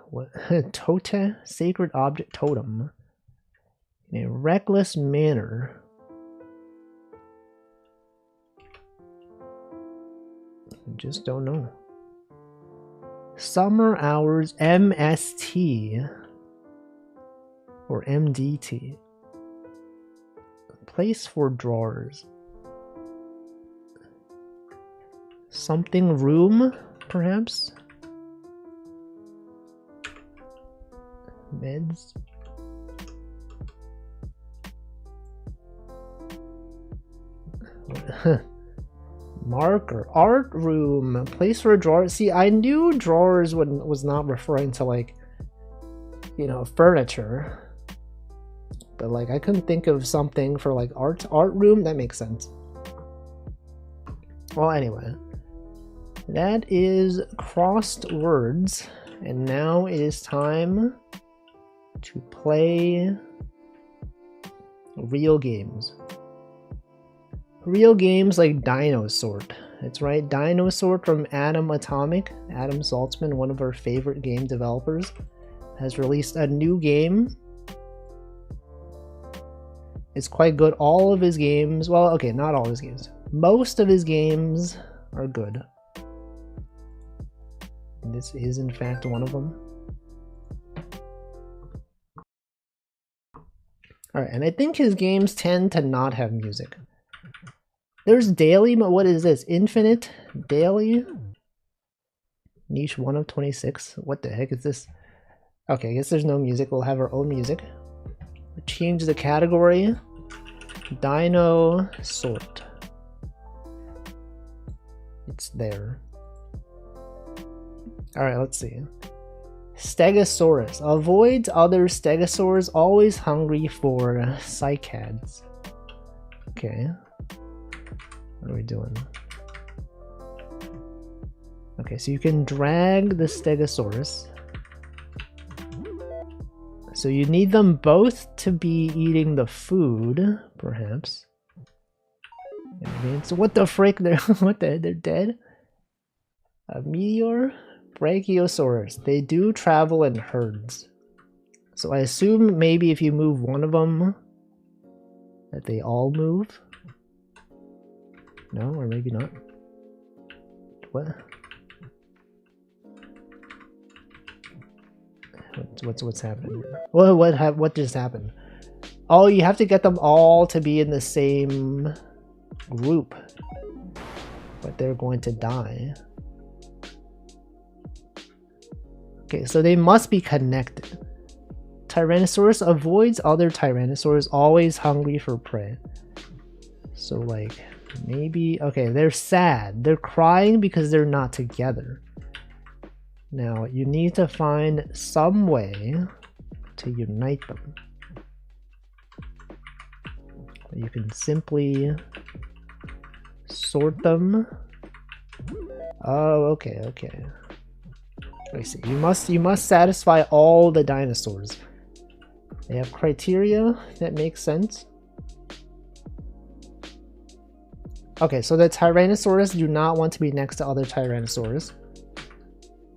What? Tote? Sacred object totem. In a reckless manner. I just don't know. Summer hours MST or MDT. Place for drawers. Something room, perhaps? Meds. Marker. Art room. Place for a drawer. See, I knew drawers was not referring to, like, you know, furniture. But, like, I couldn't think of something for, like, art room. That makes sense. Well, anyway. That is crossed words. And now it is time to play real games. Real games like Dinosort. That's right, Dinosort from Atom Atomic. Adam Saltzman, one of our favorite game developers, has released a new game. It's quite good. All of his games, well, okay, not all his games. Most of his games are good. And this is, in fact, one of them. Alright, and I think his games tend to not have music. There's daily, but what is this? Infinite? Daily? Niche 1 of 26. What the heck is this? Okay, I guess there's no music. We'll have our own music. We'll change the category. Dinosort. It's there. Alright, let's see. Stegosaurus. Avoids other stegosaurs, always hungry for cycads. Okay. What are we doing? Okay, so you can drag the Stegosaurus. So you need them both to be eating the food, perhaps. So what the frick? They're they're dead? A meteor? Brachiosaurus. They do travel in herds. So I assume maybe if you move one of them, that they all move. No, or maybe not. What? What's happening here? What just happened? Oh, you have to get them all to be in the same group, but they're going to die. Okay, so they must be connected. Tyrannosaurus avoids other Tyrannosaurs, always hungry for prey. So, like, maybe... Okay, they're sad. They're crying because they're not together. Now, you need to find some way to unite them. You can simply sort them. Oh, okay, okay. I see. You must satisfy all the dinosaurs. They have criteria that makes sense. Okay, so the Tyrannosaurus do not want to be next to other Tyrannosaurus.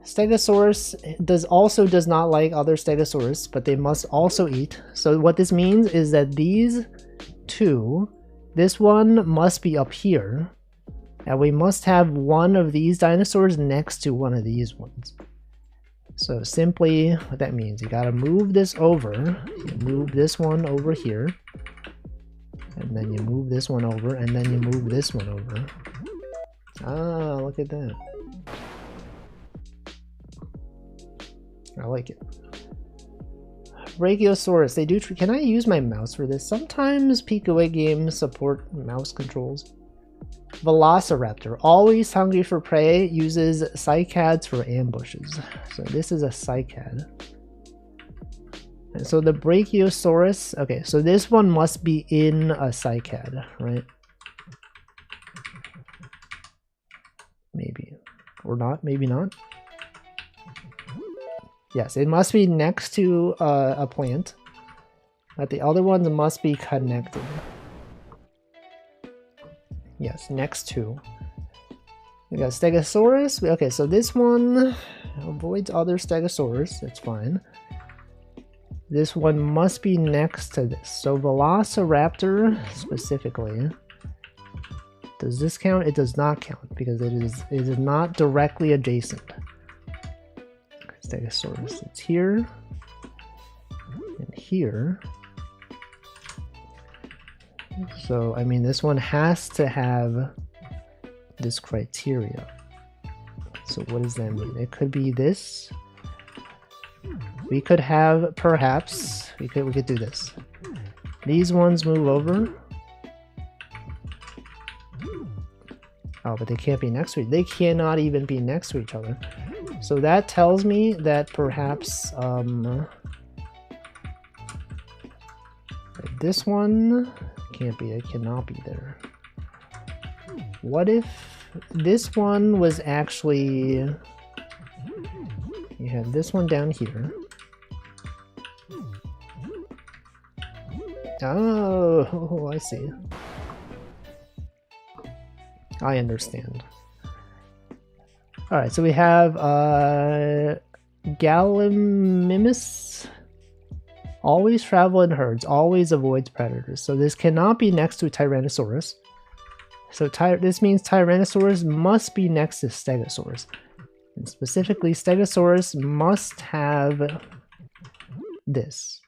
Stegosaurus does not like other Stegosaurus, but they must also eat. So what this means is that these two, this one must be up here, and we must have one of these dinosaurs next to one of these ones. So simply, what that means, you gotta move this over. You move this one over here. And then you move this one over, and then you move this one over. Ah, look at that. I like it. Brachiosaurus, they do. Can I use my mouse for this? Sometimes PKOA games support mouse controls. Velociraptor, always hungry for prey, uses cycads for ambushes. So this is a cycad. And so the Brachiosaurus, okay, so this one must be in a cycad, right? Maybe. Or not, maybe not. Yes, it must be next to a plant. But the other ones must be connected. Yes, next to. We got Stegosaurus. Okay, so this one avoids other Stegosaurus. That's fine. This one must be next to this. So Velociraptor specifically. Does this count? It does not count because it is not directly adjacent. Stegosaurus. It's here and here. So, I mean, this one has to have this criteria. So what does that mean? It could be this. We could have, perhaps, we could do this. These ones move over. Oh, but they can't be next to each other. They cannot even be next to each other. So that tells me that perhaps, this one can't be, it cannot be there. What if this one was actually, you have this one down here. Oh, I see. I understand. Alright, so we have Gallimimus. Always travel in herds, always avoids predators. So this cannot be next to Tyrannosaurus. So this means Tyrannosaurus must be next to Stegosaurus. And specifically, Stegosaurus must have this.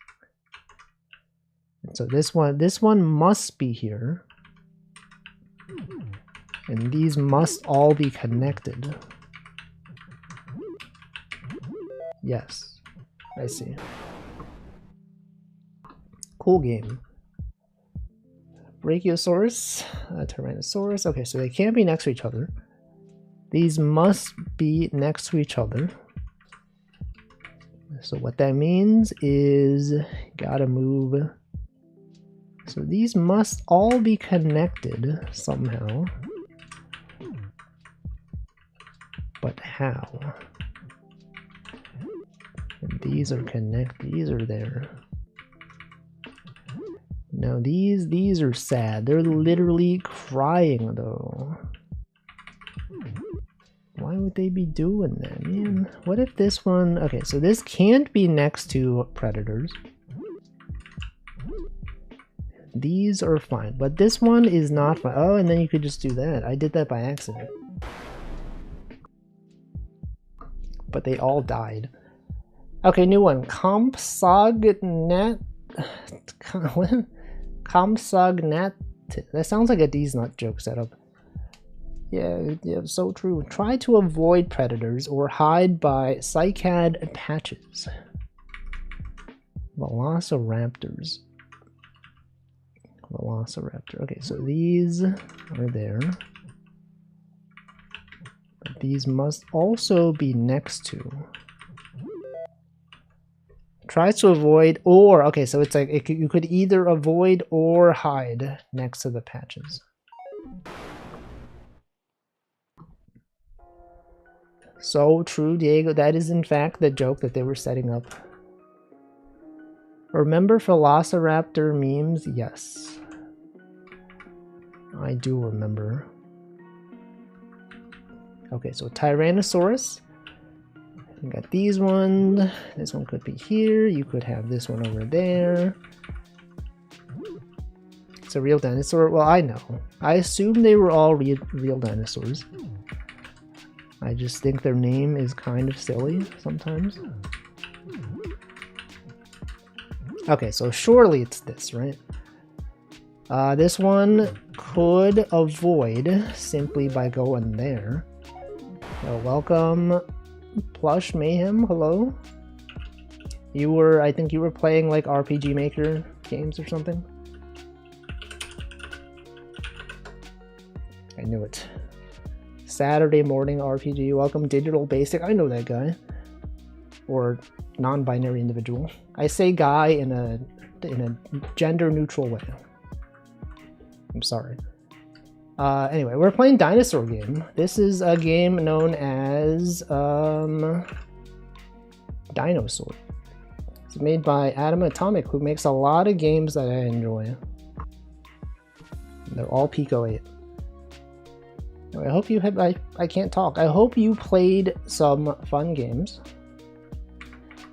And so this one must be here. And these must all be connected. Yes, I see. Cool game. Brachiosaurus, Tyrannosaurus. Okay, so they can't be next to each other. These must be next to each other. So what that means is gotta move. So these must all be connected somehow. But how? And these are connected. These are there. Now these are sad. They're literally crying though. Why would they be doing that, man? What if this one... Okay, so this can't be next to predators. These are fine, but this one is not fine. Oh, and then you could just do that. I did that by accident. But they all died. Okay, new one. Compsognath. Compsognath. That sounds like a D's Nut joke setup. Yeah, so true. Try to avoid predators or hide by cycad patches. Velociraptors. Velociraptor. Okay, so these are there. But these must also be next to. Tries to avoid or, okay, so it's like you could either avoid or hide next to the patches. So true, Diego. That is in fact the joke that they were setting up. Remember Velociraptor memes? Yes. I do remember. Okay, so Tyrannosaurus. We got these ones. This one could be here. You could have this one over there. It's a real dinosaur. Well, I know. I assume they were all real dinosaurs. I just think their name is kind of silly sometimes. Okay, so surely it's this, right? This one could avoid simply by going there. So welcome, Plush Mayhem. Hello. I think you were playing like RPG Maker games or something. I knew it. Saturday morning RPG. Welcome, Digital Basic. I know that guy. Or non-binary individual. I say guy in a gender-neutral way. I'm sorry. Anyway, we're playing Dinosaur Game. This is a game known as Dinosaur. It's made by Atom Atomic, who makes a lot of games that I enjoy. They're all Pico 8. I hope you have. I can't talk. I hope you played some fun games.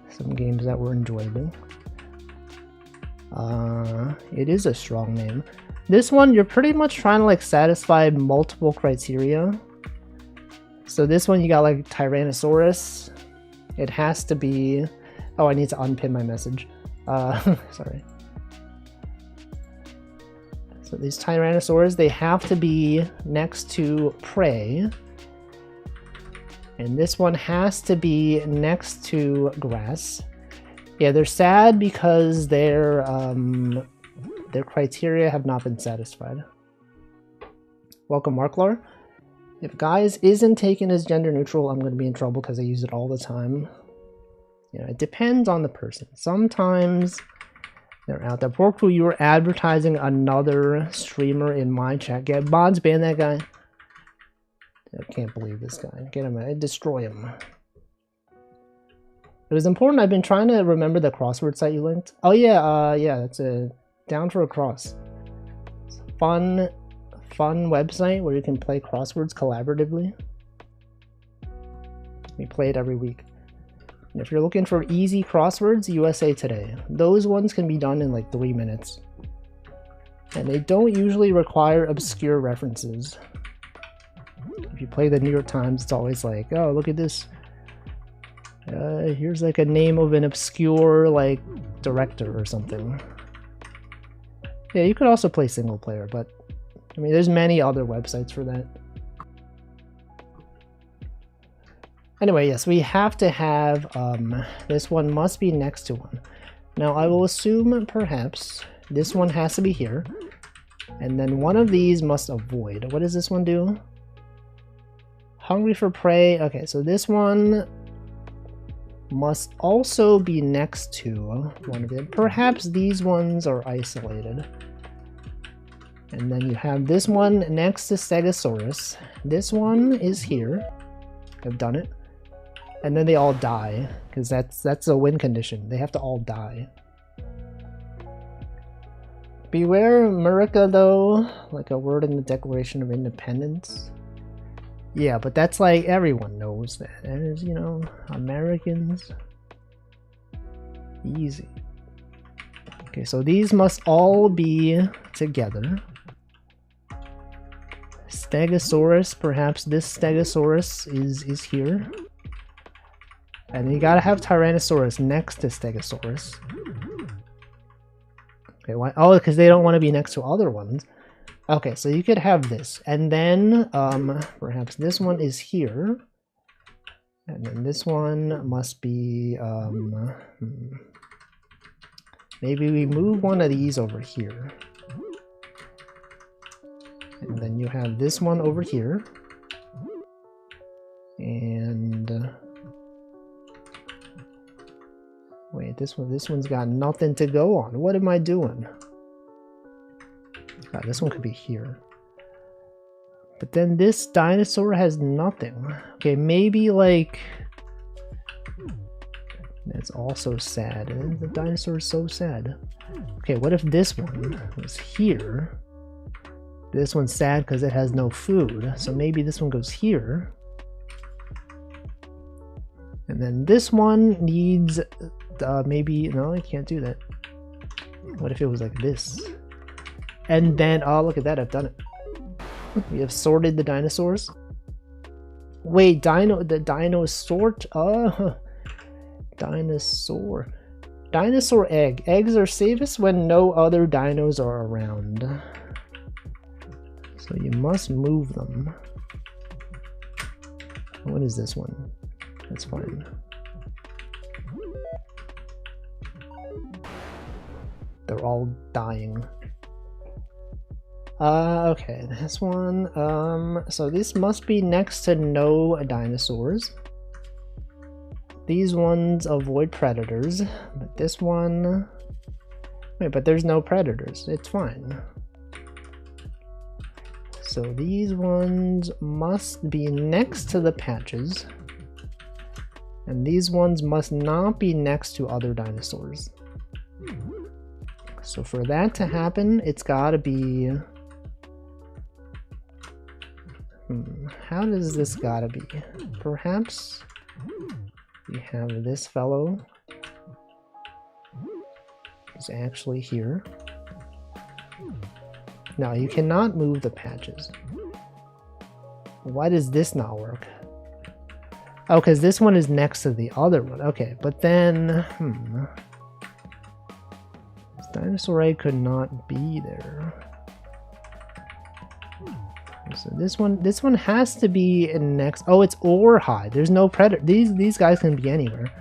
Some games that were enjoyable. It is a strong name. This one, you're pretty much trying to like satisfy multiple criteria. So this one, you got like Tyrannosaurus. It has to be. Oh, I need to unpin my message. Sorry. So these Tyrannosaurs, they have to be next to prey. And this one has to be next to grass. Yeah, they're sad because their criteria have not been satisfied. Welcome, Marklar. If guys isn't taken as gender neutral, I'm going to be in trouble because I use it all the time. You know, it depends on the person. Sometimes they're out there. Pork Crew, you were advertising another streamer in my chat. Get Bonds, ban that guy. I can't believe this guy. Get him, destroy him. It was important. I've been trying to remember the crossword site you linked. Oh yeah, yeah, that's a Down for a Cross. It's a fun website where you can play crosswords collaboratively. We play it every week. And if you're looking for easy crosswords, USA Today. Those ones can be done in like 3 minutes. And they don't usually require obscure references. If you play the New York Times, it's always like, oh, look at this. Here's like a name of an obscure like director or something. Yeah, you could also play single player, but I mean, there's many other websites for that. Anyway, yes, we have to have, this one must be next to one. Now, I will assume perhaps this one has to be here, and then one of these must avoid. What does this one do? Hungry for prey. Okay, so this one must also be next to one of them. Perhaps these ones are isolated. And then you have this one next to Stegosaurus. This one is here. I've done it. And then they all die, because that's a win condition. They have to all die. Beware America, though, like a word in the Declaration of Independence. Yeah, but that's like everyone knows that. There's, you know, Americans. Easy. Okay, so these must all be together. Stegosaurus, perhaps this Stegosaurus is here. And you gotta have Tyrannosaurus next to Stegosaurus. Okay, why? Oh, because they don't want to be next to other ones. Okay, so you could have this. And then, perhaps this one is here. And then this one must be, maybe we move one of these over here. And then you have this one over here. And wait, this one's got nothing to go on. What am I doing? God, this one could be here. But then this dinosaur has nothing. Okay, maybe like that's also sad. The dinosaur is so sad. Okay, what if this one was here? This one's sad because it has no food. So maybe this one goes here. And then this one needs maybe, no, I can't do that. What if it was like this? And then, oh, look at that, I've done it. We have sorted the dinosaurs. Wait, the dinosaur, dinosaur. Dinosaur egg. Eggs are safest when no other dinos are around. So you must move them. What is this one? That's fine. They're all dying. Okay, this one. So this must be next to no dinosaurs. These ones avoid predators, but this one... Wait, but there's no predators. It's fine. So these ones must be next to the patches. And these ones must not be next to other dinosaurs. So for that to happen, it's gotta be... How does this gotta be? Perhaps we have this fellow is actually here. Now you cannot move the patches. Why does this not work? Oh, because this one is next to the other one. Okay, but then this dinosaur egg could not be there. So this one has to be next. Oh, it's ore high. There's no predator. These guys can be anywhere.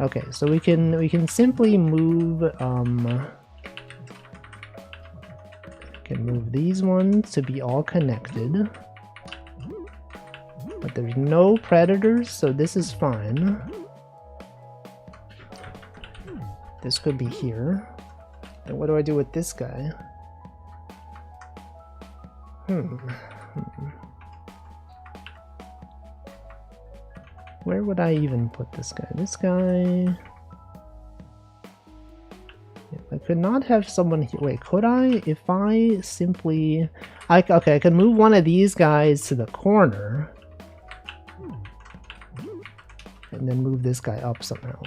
Okay, so we can simply move can move these ones to be all connected. But there's no predators, so this is fine. This could be here. Then what do I do with this guy? Where would I even put this guy? This guy... I could not have someone here. Wait, could I? If I simply... Okay, I could move one of these guys to the corner. And then move this guy up somehow.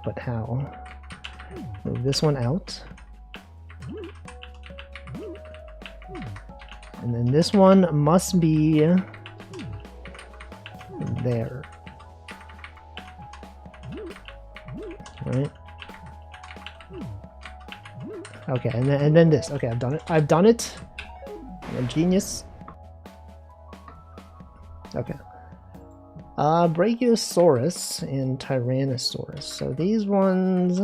But how? Move this one out. And then this one must be there. Right? Okay, and then this. Okay, I've done it. I've done it. I'm a genius. Okay. Brachiosaurus and Tyrannosaurus. So these ones...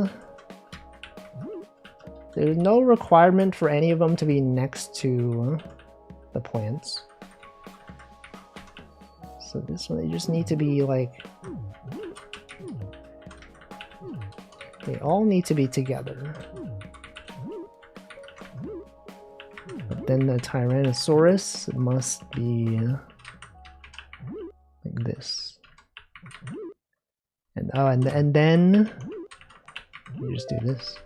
There's no requirement for any of them to be next to the plants. So this one, they just need to be like... They all need to be together. But then the Tyrannosaurus must be like this. And oh, and then you just do this.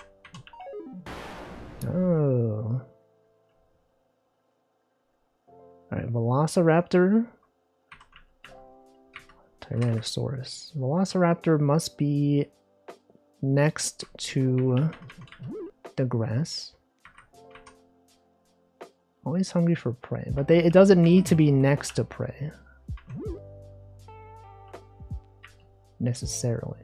Oh. Alright, Velociraptor. Tyrannosaurus. Velociraptor must be next to the grass. Always hungry for prey, but it doesn't need to be next to prey. Necessarily.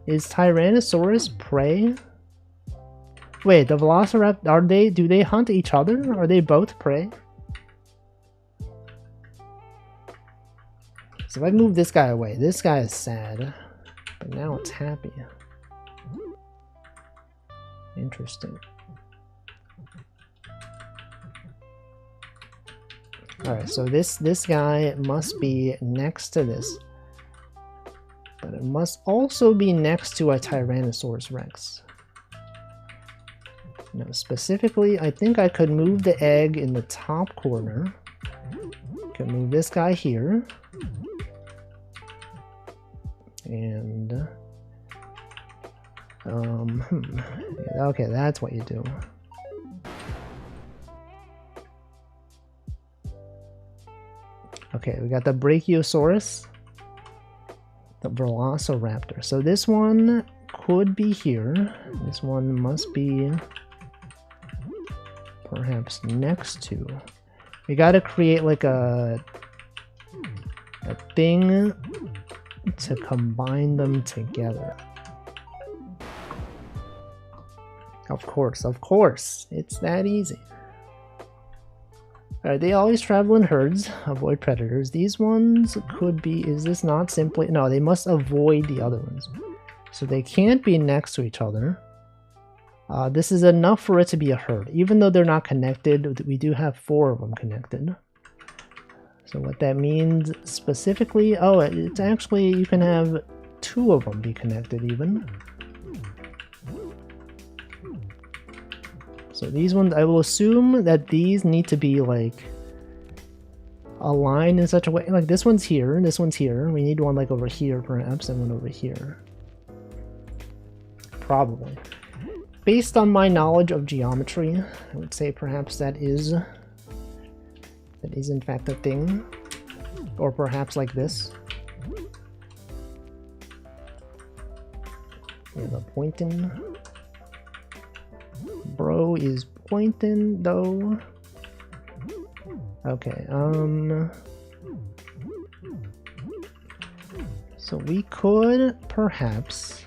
Is Tyrannosaurus prey? Wait, the Velociraptor, do they hunt each other? Are they both prey? So if I move this guy away, this guy is sad. But now it's happy. Interesting. Alright, so this guy must be next to this. But it must also be next to a Tyrannosaurus Rex. Now, specifically, I think I could move the egg in the top corner. Could move this guy here. And... okay, that's what you do. Okay, we got the Brachiosaurus. The Velociraptor. So this one could be here. This one must be perhaps next to. We gotta create like a a thing to combine them together. Of course, it's that easy. Alright, they always travel in herds, avoid predators. These ones could be, is this not simply, no, they must avoid the other ones. So they can't be next to each other. This is enough for it to be a herd. Even though they're not connected, we do have 4 of them connected. So what that means specifically, oh, it's actually, you can have 2 of them be connected even. So these ones, I will assume that these need to be like aligned in such a way, like this one's here, this one's here. We need one like over here perhaps, and one over here. Probably. Based on my knowledge of geometry, I would say perhaps that is in fact a thing. Or perhaps like this. Here's a pointing. Bro is pointing though. Okay, so we could perhaps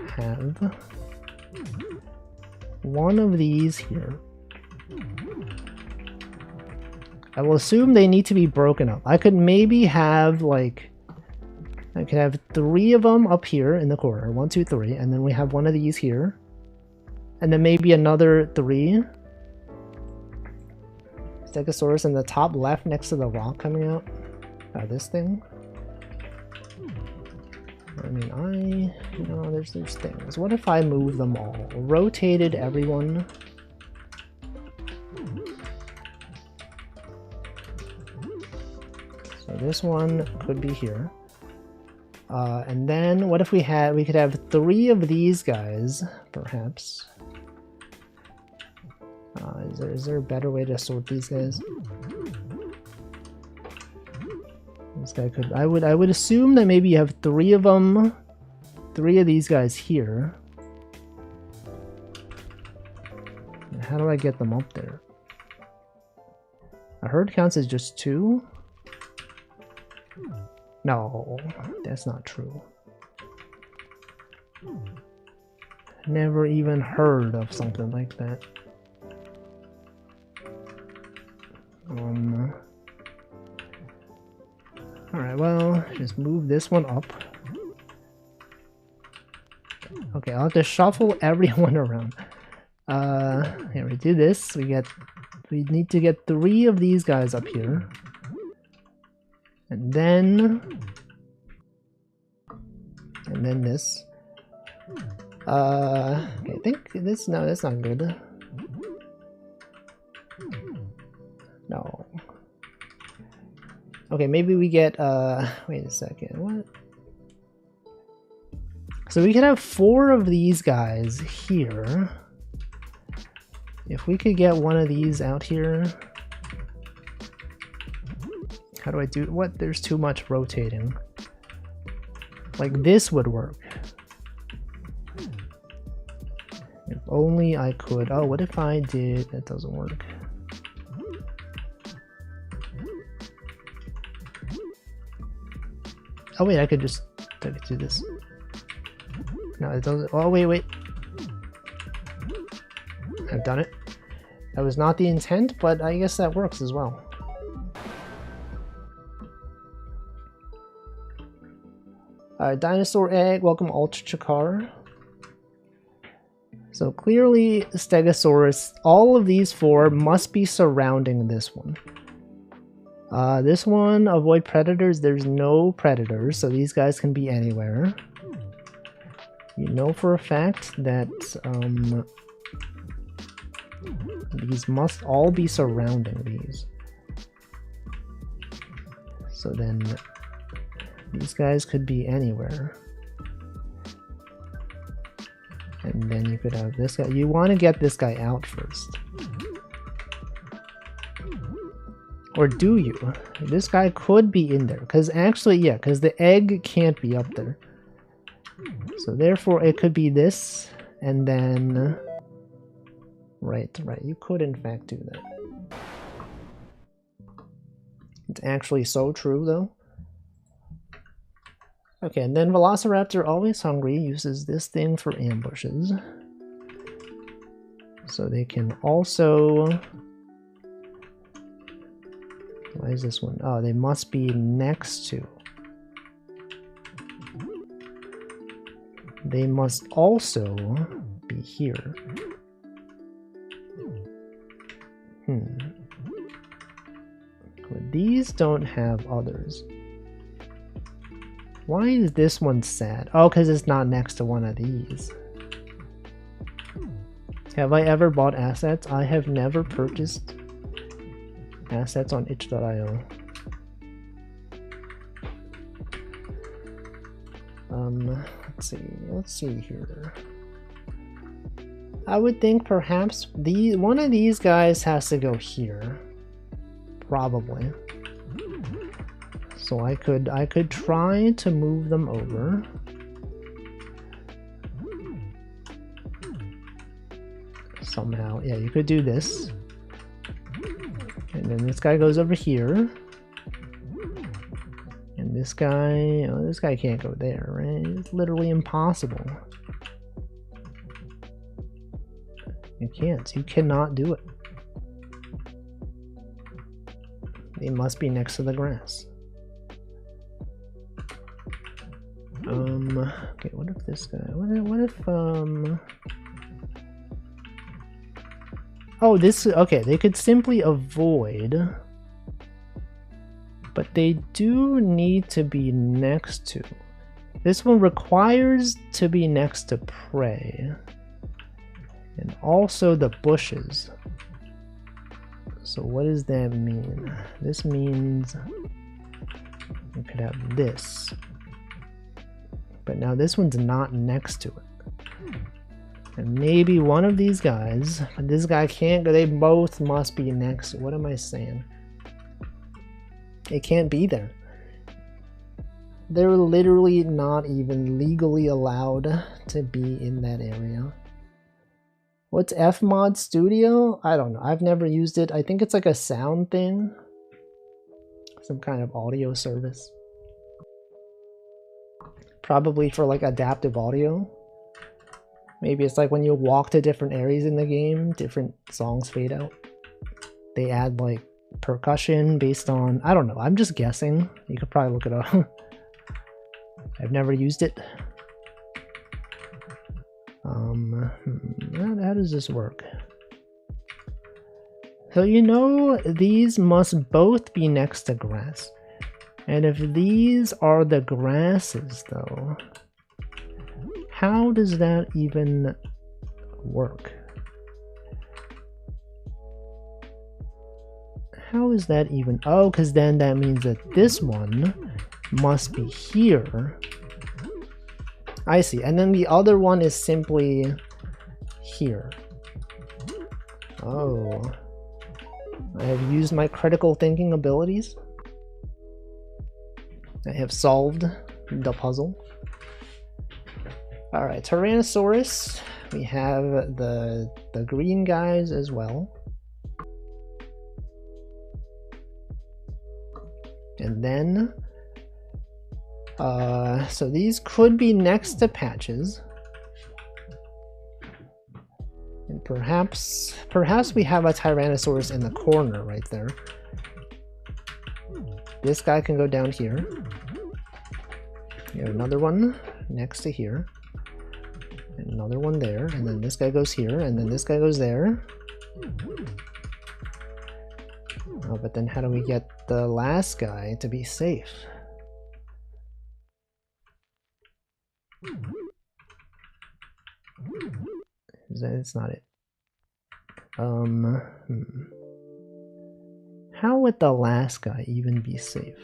have one of these here. I will assume they need to be broken up. I could maybe have like, I could have 3 of them up here in the corner, 1, 2, 3, and then we have one of these here, and then maybe another 3. Stegosaurus in the top left next to the rock coming out. This thing. I mean, you know, there's things. What if I move them all? Rotated everyone. So this one could be here. And then what if we could have 3 of these guys, perhaps. Is there a better way to sort these guys? This guy could, I would assume that maybe you have 3 of them, 3 of these guys here. How do I get them up there? A herd counts as just 2? No, that's not true. Never even heard of something like that. Alright, well, just move this one up. Okay, I'll have to shuffle everyone around. Here, we do this. We need to get 3 of these guys up here. And then this. Okay, I think this, no, that's not good. No. Okay, maybe we get, wait a second, what? So we could have 4 of these guys here. If we could get one of these out here. How do I do, what? There's too much rotating. Like this would work. If only I could, oh, what if I did, that doesn't work. Oh wait, I could just do this. No, it doesn't. Oh wait. I've done it. That was not the intent, but I guess that works as well. Dinosaur egg, welcome Ultra Chakar. So clearly Stegosaurus, all of these 4 must be surrounding this one. This one, avoid predators, there's no predators, so these guys can be anywhere. You know for a fact that these must all be surrounding these. So then these guys could be anywhere. And then you could have this guy. You want to get this guy out first. Or do you? This guy could be in there. Because actually, yeah, because the egg can't be up there. So therefore, it could be this. And then... Right. You could in fact do that. It's actually so true, though. Okay, and then Velociraptor, always hungry, uses this thing for ambushes. So they can also... Why is this one? Oh, they must be next to. They must also be here. These don't have others. Why is this one sad? Oh, because it's not next to one of these. Have I ever bought assets? I have never purchased assets on itch.io. Let's see here. I would think perhaps one of these guys has to go here. Probably. So I could try to move them over. Somehow. Yeah, you could do this. And then this guy goes over here. And this guy, oh, this guy can't go there, right? It's literally impossible. You can't. You cannot do it. They must be next to the grass. Okay, what if this guy, what if, oh, this, okay, they could simply avoid, but they do need to be next to. This one requires to be next to prey, and also the bushes. So what does that mean? This means we could have this. But now this one's not next to it. And maybe one of these guys, but this guy can't go, they both must be next. What am I saying? It can't be there. They're literally not even legally allowed to be in that area. What's Fmod Studio? I don't know. I've never used it. I think it's like a sound thing. Some kind of audio service. Probably for like adaptive audio. Maybe it's like when you walk to different areas in the game, different songs fade out. They add like percussion based on, I don't know, I'm just guessing. You could probably look it up. I've never used it. How does this work? So you know these must both be next to grass. And if these are the grasses though, how does that even work? How is that even? Oh, because then that means that this one must be here. I see. And then the other one is simply here. Oh. I have used my critical thinking abilities. I have solved the puzzle. Alright, Tyrannosaurus. We have the green guys as well. And then so these could be next to patches. And perhaps we have a Tyrannosaurus in the corner right there. This guy can go down here. We have another one next to here. And another one there. And then this guy goes here. And then this guy goes there. Oh, but then how do we get the last guy to be safe? It's not it. How would the last guy even be safe?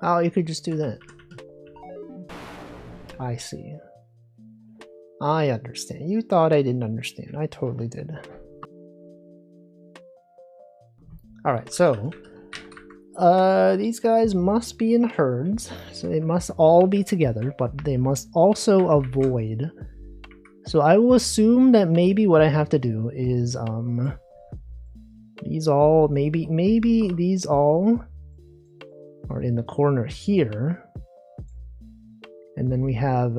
Oh, you could just do that. I see. I understand. You thought I didn't understand. I totally did. Alright, so these guys must be in herds, so they must all be together, but they must also avoid So I will assume that maybe what I have to do is these all maybe these all are in the corner here, and then we have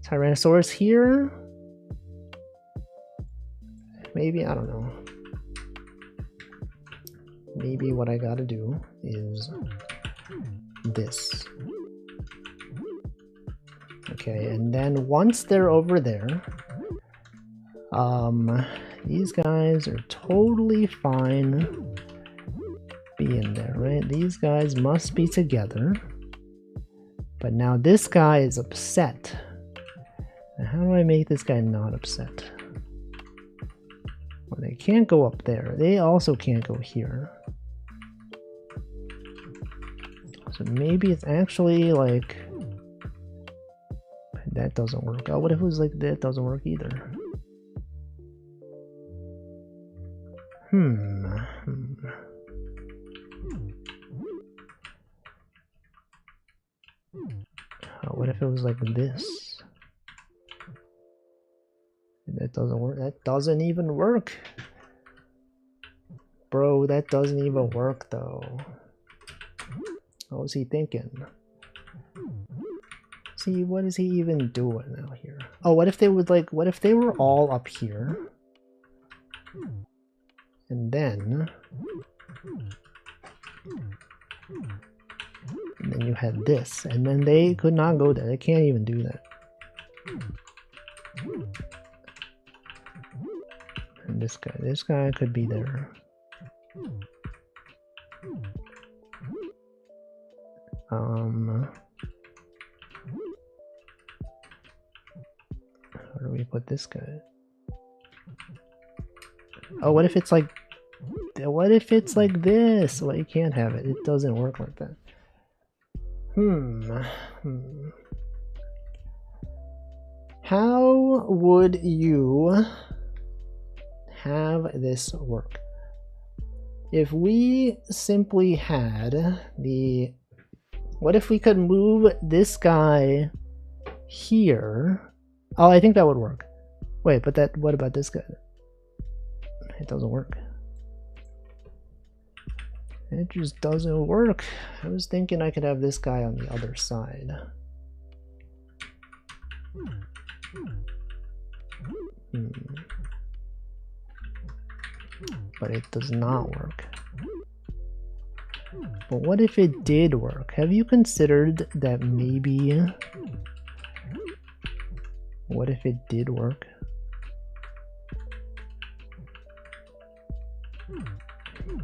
Tyrannosaurus here. Maybe, I don't know. Maybe what I gotta do is this. Okay, and then once they're over there, these guys are totally fine being there, right? These guys must be together. But now this guy is upset. Now how do I make this guy not upset? Well, they can't go up there. They also can't go here. So maybe it's actually like... That doesn't work. Oh, what if it was like that? Doesn't work either. What if it was like this? That doesn't work. That doesn't even work. Bro, that doesn't even work though. What was he thinking? See, what is he even doing now here? Oh, what if they would like, what if they were all up here? And then you had this, and then they could not go there. They can't even do that. And this guy could be there. Where do we put this guy? Oh, what if it's like, what if it's like this? Well, you can't have it. It doesn't work like that. How would you have this work? If we simply had the... What if we could move this guy here? Oh, I think that would work. Wait, but that, what about this guy? It doesn't work. It just doesn't work. I was thinking I could have this guy on the other side. But it does not work. But what if it did work? Have you considered that maybe... What if it did work?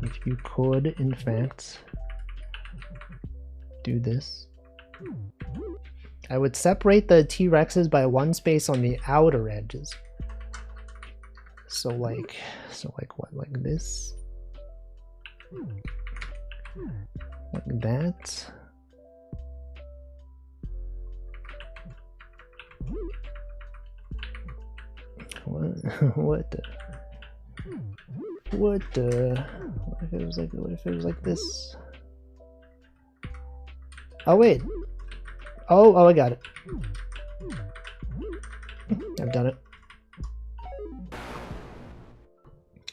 If you could, in fact, do this. I would separate the T-Rexes by one space on the outer edges. So like what? Like this? Like that? What the? What if it was like, what if it was like this? Oh wait. Oh, I got it. I've done it.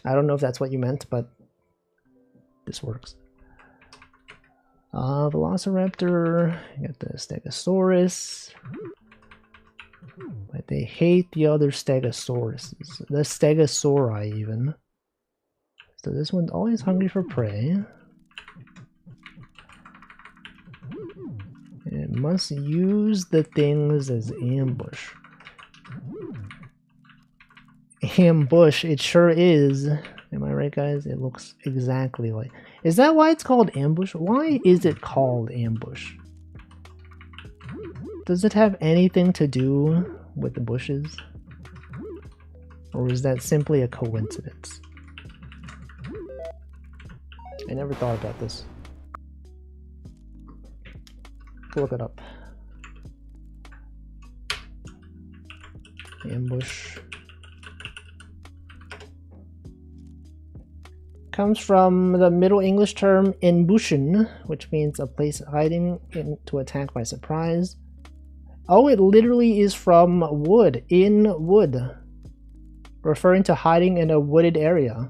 I don't know if that's what you meant, but this works. Velociraptor, you got the Stegosaurus. But they hate the other Stegosauruses. The Stegosauri even. So this one's always hungry for prey. And it must use the things as ambush. Ambush, it sure is. Am I right, guys? It looks exactly like... Is that why it's called ambush? Why is it called ambush? Does it have anything to do with the bushes? Or is that simply a coincidence? I never thought about this. Look it up. Ambush. Comes from the Middle English term embushen, which means a place hiding to attack by surprise. Oh, it literally is from wood, in wood. Referring to hiding in a wooded area.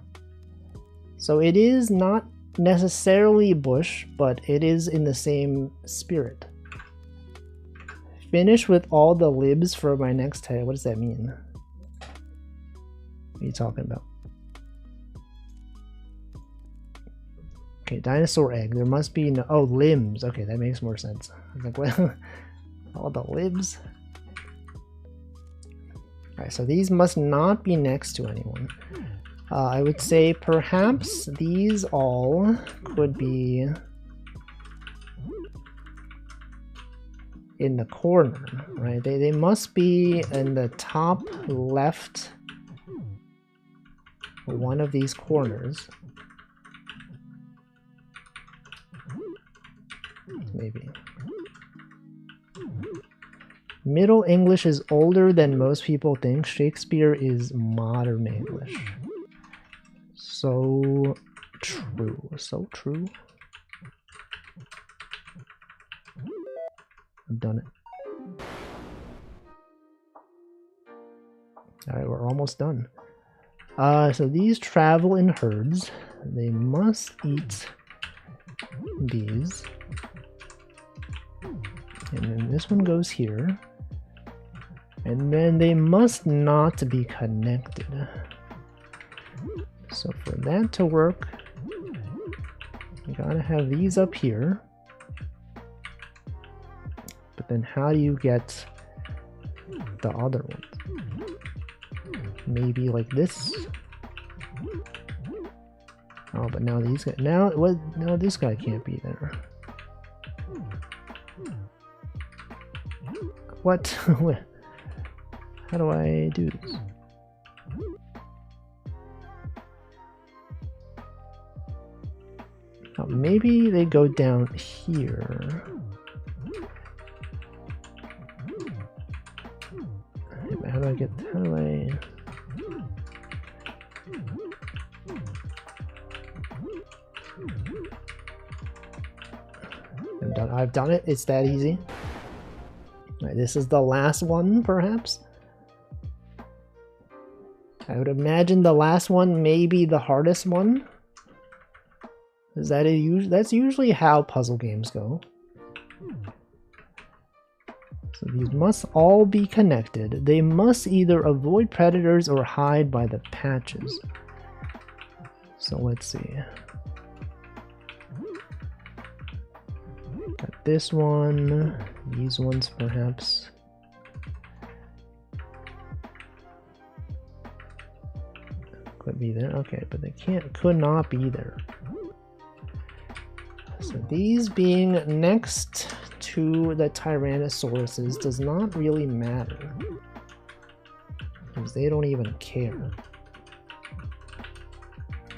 So it is not necessarily bush, but it is in the same spirit. Finish with all the libs for my next tag. What does that mean? What are you talking about? Okay, dinosaur egg. There must be no... Oh, limbs. Okay, that makes more sense. I was like, well, all the libs. Alright, so these must not be next to anyone. I would say perhaps these all could be in the corner, right? They must be in the top left one of these corners. Maybe. Middle English is older than most people think. Shakespeare is modern English. So true. So true. I've done it. Alright, we're almost done. So these travel in herds. They must eat these. And then this one goes here. And then they must not be connected. So for that to work, you gotta have these up here. But then how do you get the other ones? Maybe like this. Oh, but now these guys, now what? No, this guy can't be there. What? How do I do this? Oh, maybe they go down here. How do I get? How do I? I've done it. It's that easy. Right, this is the last one, perhaps. I would imagine the last one may be the hardest one. Is that that's usually how puzzle games go. So these must all be connected. They must either avoid predators or hide by the patches. So let's see. Got this one, these ones perhaps. Could be there, okay, but they could not be there. So these being next to the Tyrannosauruses does not really matter, because they don't even care.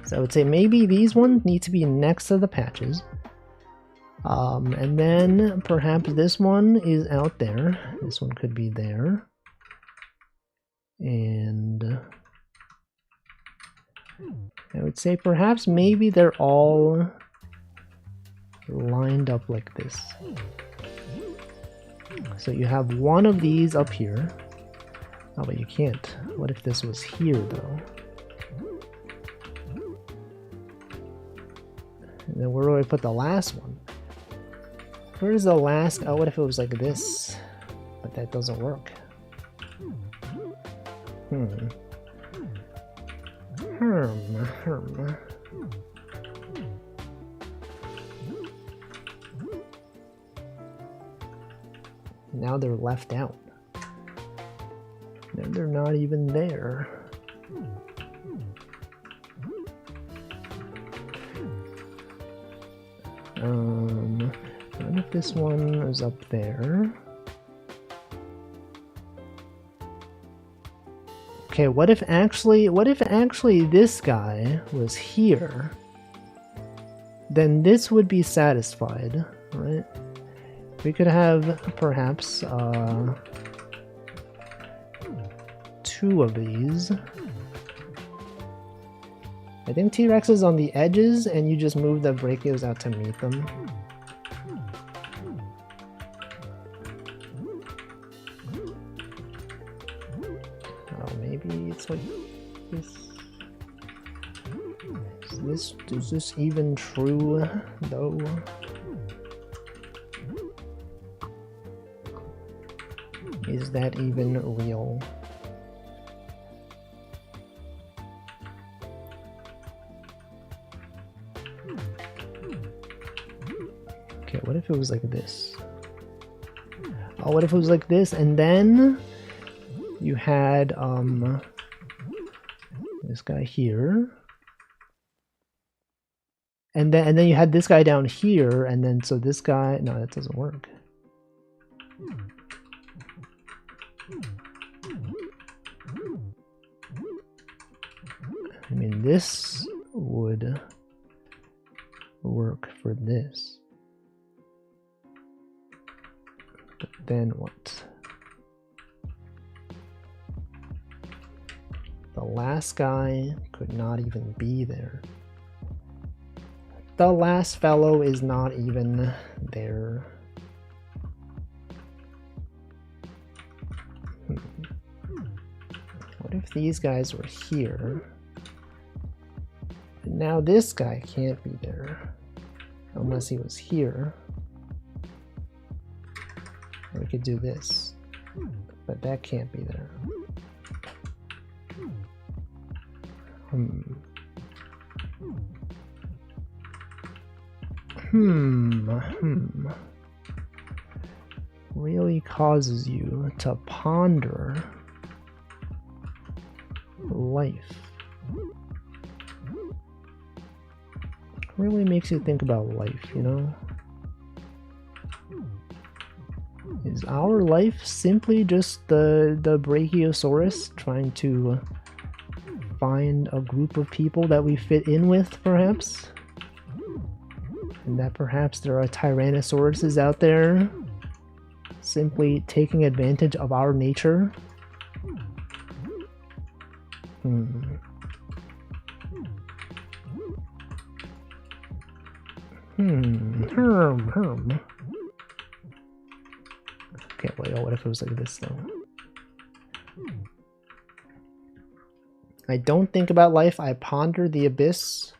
So I would say maybe these ones need to be next to the patches. And then perhaps this one is out there. This one could be there. And I would say perhaps maybe they're all lined up like this. So you have one of these up here. Oh, but you can't. What if this was here, though? And then where do I put the last one? Where's the last? Oh, what if it was like this? But that doesn't work. Now they're left out. They're not even there. What if this one is up there? Okay, what if actually this guy was here? Then this would be satisfied, right? We could have perhaps two of these. I think T-Rex is on the edges and you just move the brachios out to meet them. maybe it's like this. Is this even true though? Is that even real? Okay, what if it was like this? Oh, what if it was like this, and then you had this guy here, and then you had this guy down here, and then so this guy, no, that doesn't work. I mean, this would work for this. But then what? The last guy could not even be there. The last fellow is not even there. What if these guys were here? Now this guy can't be there unless he was here. We could do this, but that can't be there. Really causes you to ponder life. Really makes you think about life, you know? Is our life simply just the Brachiosaurus trying to find a group of people that we fit in with, perhaps? And that perhaps there are Tyrannosauruses out there simply taking advantage of our nature? Okay, wait, oh, what if it was like this, though? I don't think about life, I ponder the abyss.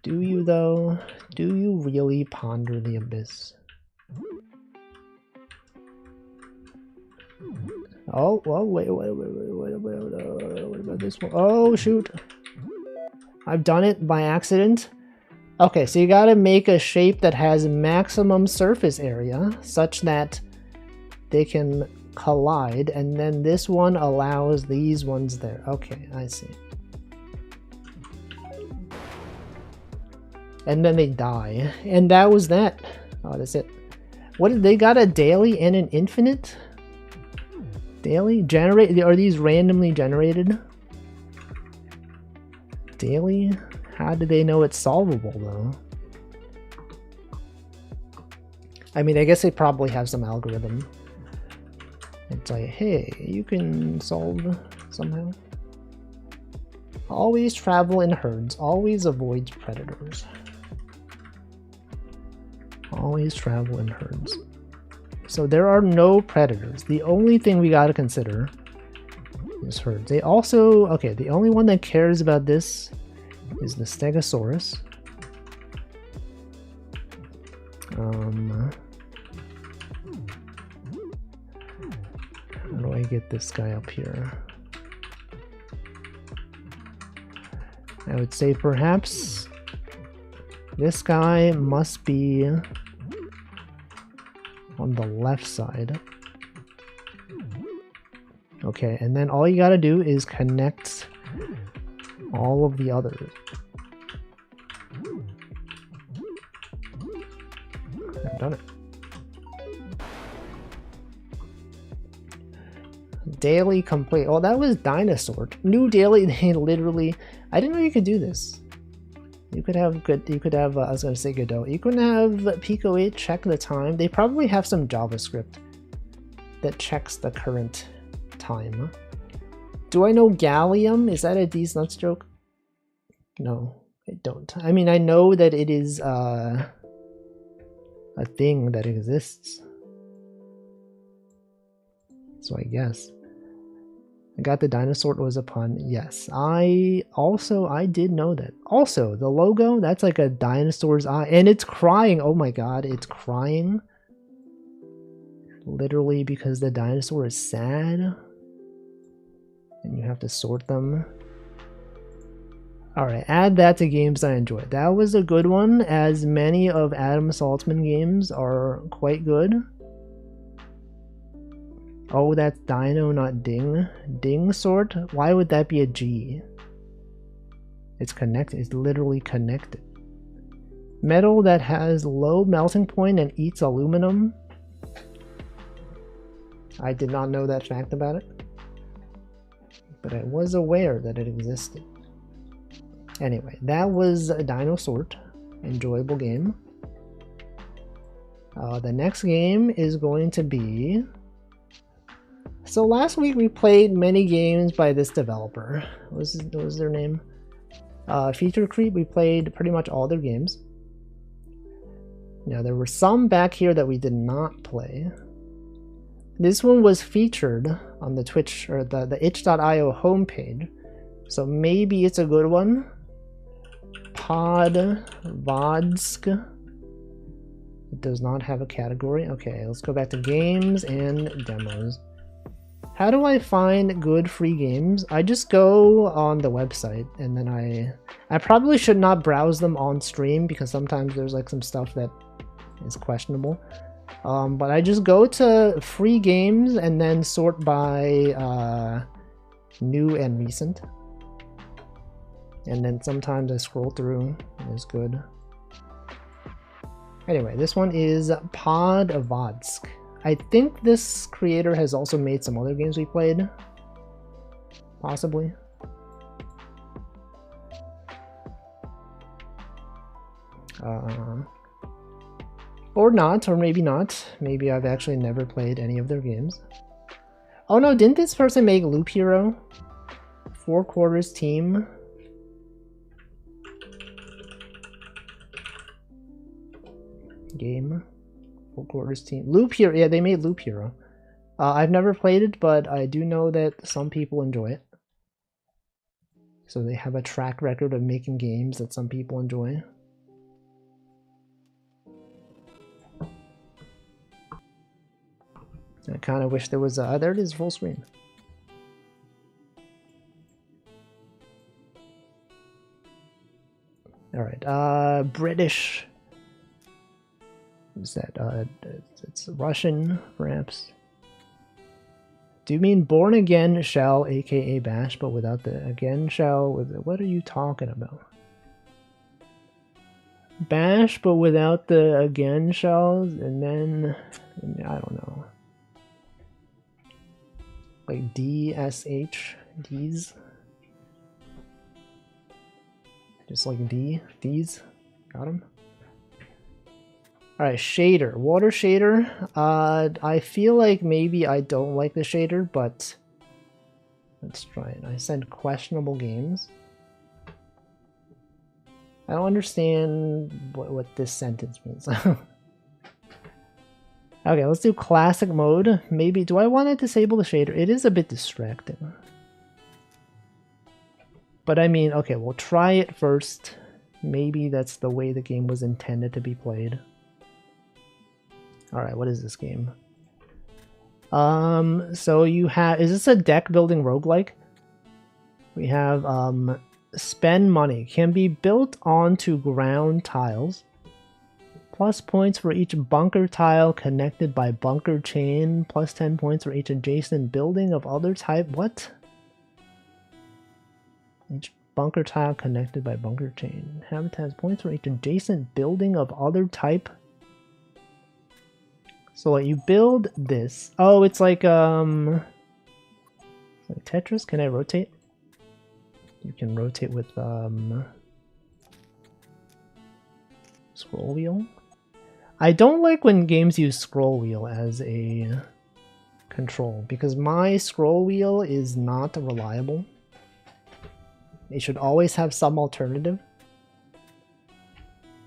Do you, though? Do you really ponder the abyss? Oh, well, wait, what about this one? Oh, shoot. I've done it by accident. Okay, so you gotta make a shape that has maximum surface area such that they can collide, and then this one allows these ones there. Okay, I see. And then they die. And that was that. Oh, that's it. What did they got, a daily and an infinite? Daily? Generate? Are these randomly generated? Daily? How do they know it's solvable, though? I mean, I guess they probably have some algorithm. It's like, hey, you can solve somehow. Always travel in herds. Always avoid predators. Always travel in herds. So there are no predators. The only thing we gotta consider is herds. They also, okay, the only one that cares about this is the Stegosaurus. How do I get this guy up here? I would say perhaps this guy must be on the left side. Okay, and then all you gotta do is connect all of the others. I've done it. Daily complete. Oh, that was dinosaur. New daily. They literally. I didn't know you could do this. You could have good. You could have. I was gonna say Godot. You can have Pico 8 check the time. They probably have some JavaScript that checks the current time. Do I know gallium? Is that a D's Nuts joke? No, I don't. I mean, I know that it is a thing that exists. So I guess. I got the dinosaur was a pun. Yes, I did know that. Also, the logo, that's like a dinosaur's eye. And it's crying. Oh my god, it's crying. Literally because the dinosaur is sad. And you have to sort them. Alright, add that to games I enjoy. That was a good one, as many of Adam Saltzman games are quite good. Oh, that's Dino, not Ding. Ding sort? Why would that be a G? It's connected. It's literally connected. Metal that has low melting point and eats aluminum. I did not know that fact about it, but I was aware that it existed. Anyway, that was a Dino Sort. Enjoyable game. The next game is going to be... So last week we played many games by this developer. What was their name? Feature Creep. We played pretty much all their games. Now there were some back here that we did not play. This one was featured on the Twitch or the itch.io homepage, so maybe it's a good one. Podvodsk. It does not have a category. Okay, let's go back to games and demos. How do I find good free games? I just go on the website and then I probably should not browse them on stream because sometimes there's like some stuff that is questionable. But I just go to free games and then sort by new and recent. And then sometimes I scroll through, and it's good. Anyway, this one is Podvodsk. I think this creator has also made some other games we played. Possibly. Or not, or maybe not. Maybe I've actually never played any of their games. Oh no, didn't this person make Loop Hero? 4 Quarters Team. Game. 4 Quarters Team. Loop Hero, yeah, they made Loop Hero. I've never played it, but I do know that some people enjoy it. So they have a track record of making games that some people enjoy. I kind of wish there was a... there it is, full screen. Alright, British. What's that? It's Russian, perhaps. Do you mean Born Again Shell, aka Bash, but without the again shell? What are you talking about? Bash, but without the again shells, and then... I don't know. Like DSH, D's, just like D's, got him. All right, shader, water shader. I feel like maybe I don't like the shader, but let's try it. I said questionable games. I don't understand what this sentence means. Okay, let's do classic mode. Maybe, do I want to disable the shader? It is a bit distracting. But I mean, okay, we'll try it first. Maybe that's the way the game was intended to be played. Alright, what is this game? So you have, is this a deck building roguelike? We have, spend money. Can be built onto ground tiles. Plus points for each bunker tile connected by bunker chain. Plus 10 points for each adjacent building of other type. What? Each bunker tile connected by bunker chain. Habitat points for each adjacent building of other type. So like you build this. Oh, it's like Tetris. Can I rotate? You can rotate with scroll wheel. I don't like when games use scroll wheel as a control because my scroll wheel is not reliable. It should always have some alternative.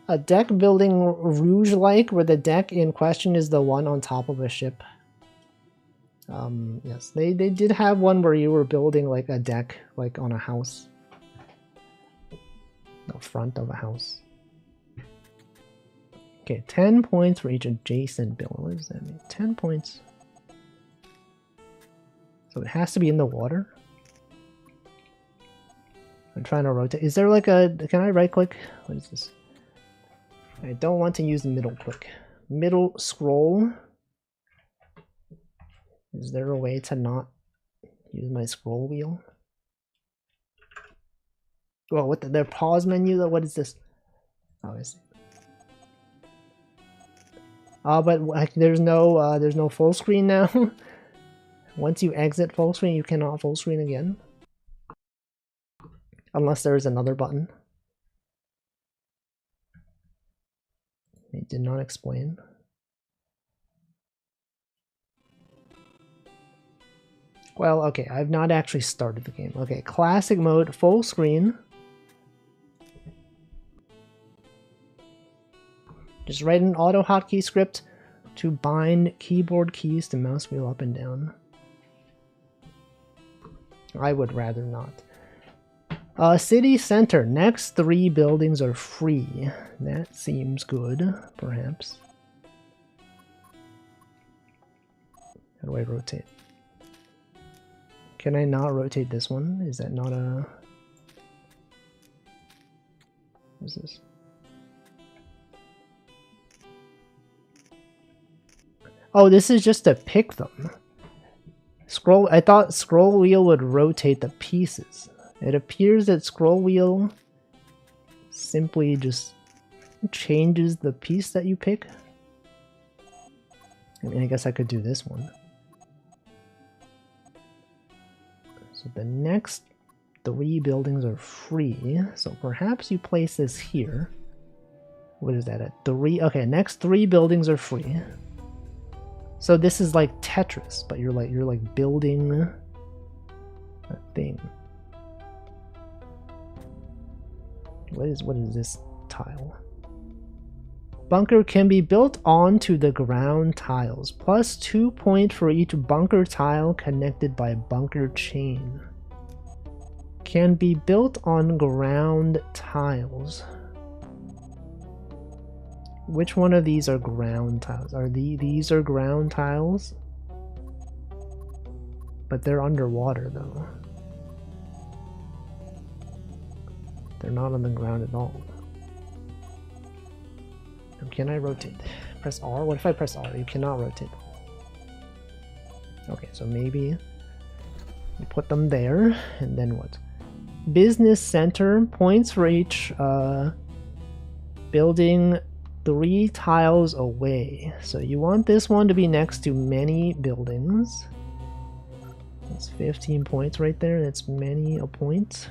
A deck building Rouge-like where the deck in question is the one on top of a ship. Yes, they did have one where you were building like a deck, like on a house. The front of a house. Okay, 10 points for each adjacent building. What does that mean? 10 points. So it has to be in the water? I'm trying to rotate. Is there like a... Can I right click? What is this? I don't want to use the middle click. Middle scroll. Is there a way to not use my scroll wheel? Well, what the pause menu? What is this? Oh, I see. But like, there's no full screen now. Once you exit full screen, you cannot full screen again. Unless there is another button. They did not explain. Well, okay, I've not actually started the game. Okay, classic mode, full screen. Just write an auto hotkey script to bind keyboard keys to mouse wheel up and down. I would rather not. City center. Next 3 buildings are free. That seems good, perhaps. How do I rotate? Can I not rotate this one? Is that not a... What is this? Oh, this is just to pick them. Scroll. I thought scroll wheel would rotate the pieces. It appears that scroll wheel simply just changes the piece that you pick. I mean, I guess I could do this one. So the next 3 buildings are free. So perhaps you place this here. What is that at 3? Okay, next 3 buildings are free. So this is like Tetris, but you're like building a thing. What is this tile? Bunker can be built onto the ground tiles. Plus 2 points for each bunker tile connected by bunker chain. Can be built on ground tiles. Which one of these are ground tiles? Are these are ground tiles? But they're underwater though. They're not on the ground at all. Can I rotate? Press R? What if I press R? You cannot rotate. Okay, so maybe we put them there, and then what? Business center, points for each building 3 tiles away. So you want this one to be next to many buildings. That's 15 points right there. That's many a point.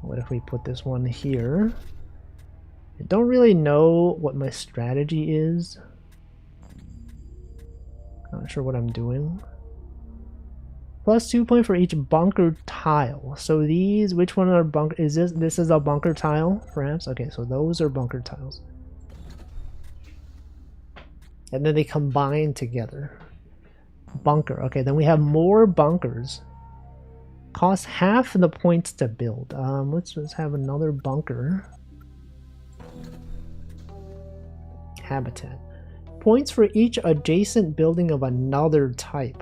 What if we put this one here? I don't really know what my strategy is. Not sure what I'm doing. Plus 2 points for each bunker tile. So these, which one are bunker? Is this is a bunker tile, perhaps? Okay, so those are bunker tiles. And then they combine together. Bunker. Okay, then we have more bunkers. Costs half the points to build. Let's have another bunker. Habitat. Points for each adjacent building of another type.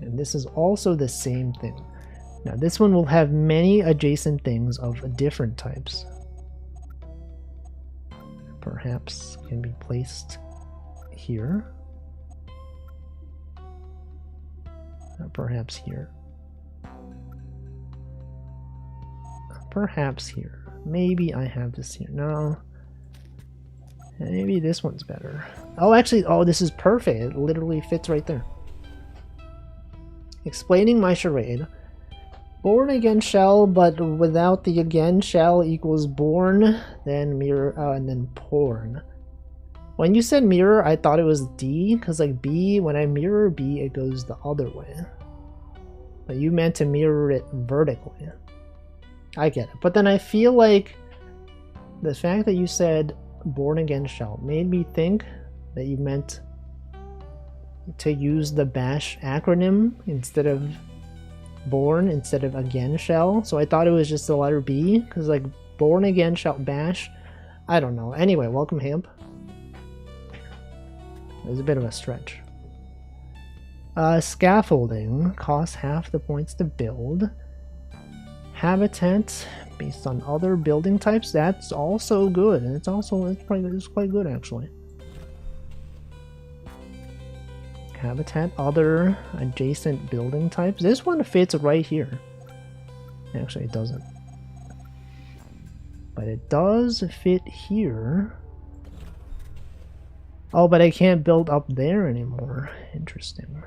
And this is also the same thing. Now this one will have many adjacent things of different types. Perhaps can be placed here. Perhaps here. Perhaps here. Maybe I have this here. No. Maybe this one's better. Oh, actually, oh, this is perfect. It literally fits right there. Explaining my charade. Born again shell, but without the again shell equals born, then mirror, and then porn. When you said mirror, I thought it was D, because like B, when I mirror B, it goes the other way. But you meant to mirror it vertically. I get it. But then I feel like the fact that you said Born Again Shell. Made me think that you meant to use the bash acronym instead of born instead of again shell. So I thought it was just the letter B, because like born again shell bash. I don't know. Anyway, welcome Hamp. It was a bit of a stretch. Scaffolding costs half the points to build. Habitat based on other building types. That's also good, and it's quite good actually. Habitat, other adjacent building types. This one fits right here. Actually, it doesn't. But it does fit here. Oh, but I can't build up there anymore. Interesting.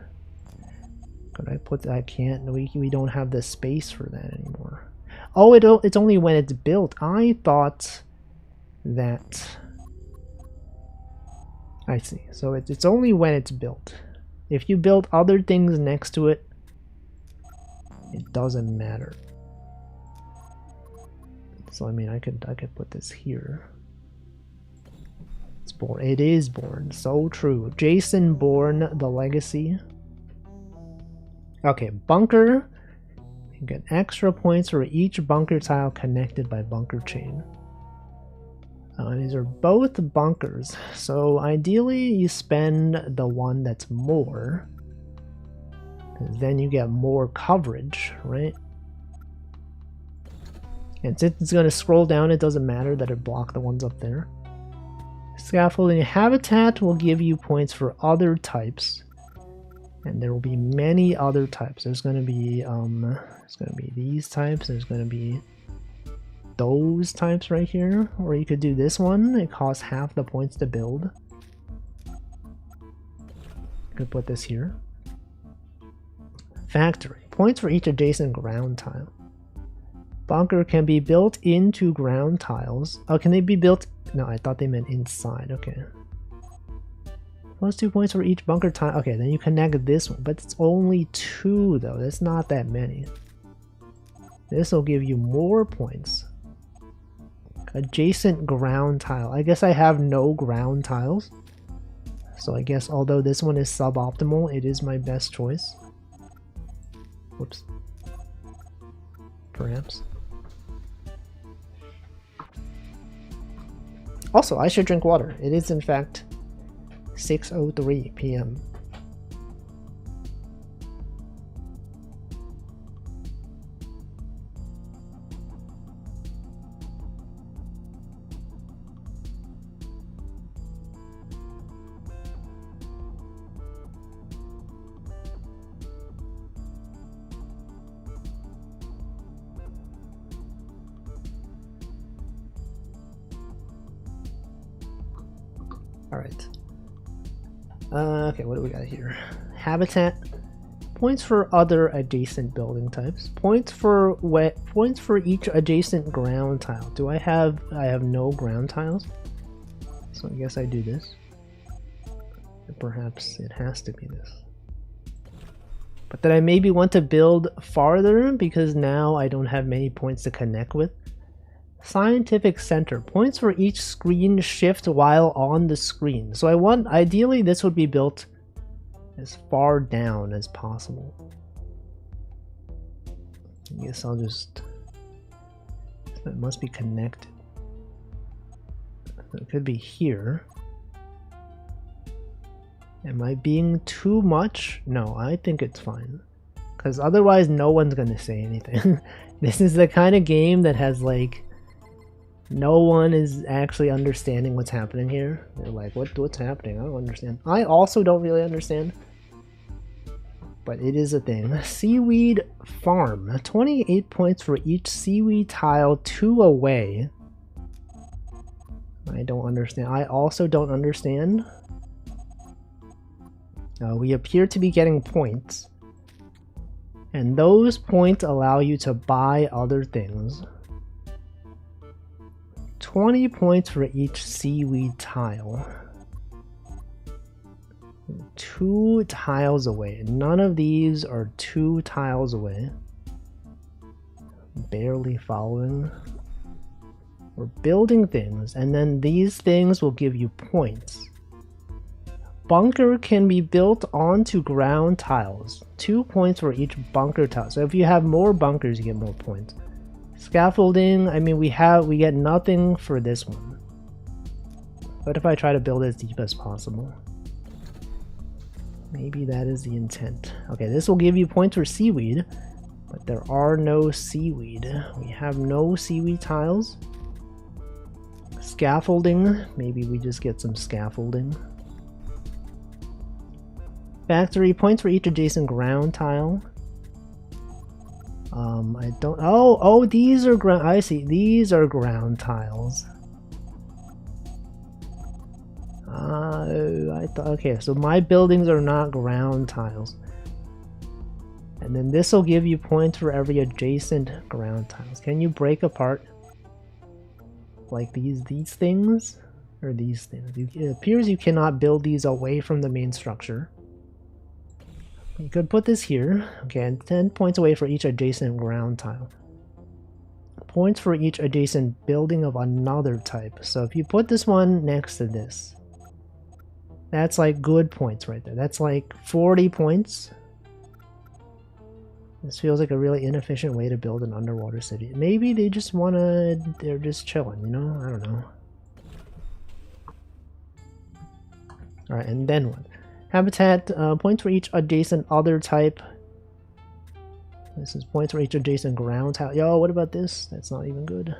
Could I put that? I can't. We don't have the space for that anymore. Oh, it's only when it's built. I thought that... I see. So it's only when it's built. If you build other things next to it, it doesn't matter. So I mean, I could put this here. It's born. It is born. So true. Jason Bourne, the legacy. Okay, bunker. You get extra points for each bunker tile connected by bunker chain. These are both bunkers, so ideally you spend the one that's more, because then you get more coverage, right? And since it's going to scroll down, it doesn't matter that it blocked the ones up there. Scaffolding habitat will give you points for other types, and there will be many other types. There's going to be these types. There's going to be those types right here, or you could do this one. It costs half the points to build. You could put this here. Factory. Points for each adjacent ground tile. Bunker can be built into ground tiles. Oh, can they be built? No, I thought they meant inside. Okay. Plus 2 points for each bunker tile. Okay, then you connect this one, but it's only 2 though. That's not that many. This will give you more points. Adjacent ground tile. I guess I have no ground tiles. So I guess although this one is suboptimal, it is my best choice. Whoops. Perhaps. Also, I should drink water. It is in fact 6:03 p.m. Alright. Okay, what do we got here? Habitat. Points for other adjacent building types. Points for each adjacent ground tile. Do I have no ground tiles? So I guess I do this. Perhaps it has to be this. But then I maybe want to build farther because now I don't have many points to connect with. Scientific Center. Points for each screen shift while on the screen. So ideally this would be built as far down as possible. I guess I'll just... It must be connected. It could be here. Am I being too much? No, I think it's fine. Because otherwise no one's gonna say anything. This is the kind of game that has like... No one is actually understanding what's happening here. They're like, what's happening? I don't understand. I also don't really understand. But it is a thing. Seaweed Farm. 28 points for each seaweed tile 2 away. I don't understand. I also don't understand. We appear to be getting points. And those points allow you to buy other things. 20 points for each seaweed tile. 2 tiles away. None of these are 2 tiles away. Barely following. We're building things, and then these things will give you points. Bunker can be built onto ground tiles. 2 points for each bunker tile. So if you have more bunkers, you get more points. Scaffolding, I mean, we get nothing for this one. What if I try to build it as deep as possible? Maybe that is the intent. Okay, this will give you points for seaweed, but there are no seaweed. We have no seaweed tiles. Scaffolding, maybe we just get some scaffolding. Factory, points for each adjacent ground tile. I don't, oh, these are ground, I see, these are ground tiles. I thought, okay, so my buildings are not ground tiles. And then this will give you points for every adjacent ground tiles. Can you break apart like these things? Or these things? It appears you cannot build these away from the main structure. You could put this here. Okay, and 10 points away for each adjacent ground tile. Points for each adjacent building of another type. So if you put this one next to this, that's like good points right there. That's like 40 points. This feels like a really inefficient way to build an underwater city. Maybe they just wanna, they're just chilling, you know? I don't know. Alright, and then what? Habitat, points for each adjacent other type. This is points for each adjacent ground tile. Yo, what about this? That's not even good.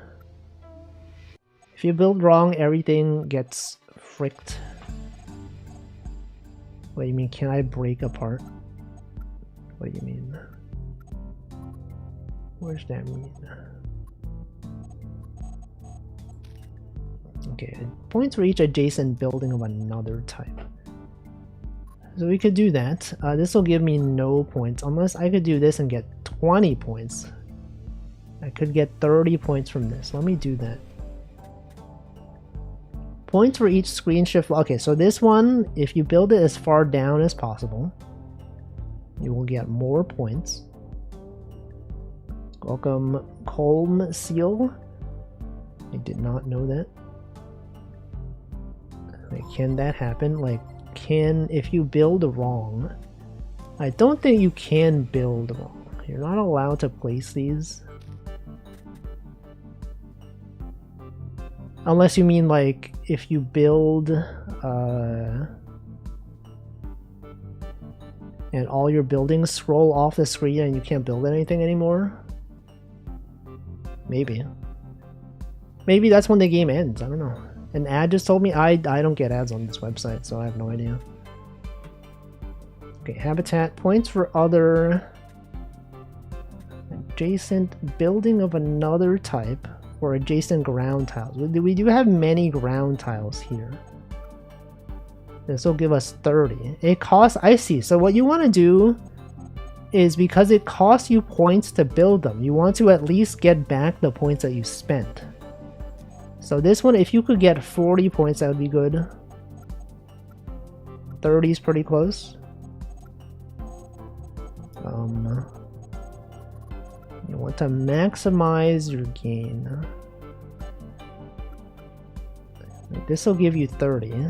If you build wrong, everything gets fricked. What do you mean? Can I break apart? What do you mean? What does that mean? Okay, points for each adjacent building of another type. So we could do that. This will give me no points, unless I could do this and get 20 points. I could get 30 points from this. Let me do that. Points for each screen shift. Okay, so this one, if you build it as far down as possible, you will get more points. Welcome, Colm Seal. I did not know that. Wait, can that happen? Like, if you build wrong, I don't think you can build wrong. You're not allowed to place these. Unless you mean like if you build and all your buildings scroll off the screen and you can't build anything anymore. Maybe. Maybe that's when the game ends. I don't know. An ad just told me I don't get ads on this website, so I have no idea. Okay, habitat, points for other adjacent building of another type or adjacent ground tiles. We do have many ground tiles here. This will give us 30. It costs, I see. So what you want to do is, because it costs you points to build them, you want to at least get back the points that you spent. So this one, if you could get 40 points, that would be good. 30 is pretty close. You want to maximize your gain. This will give you 30.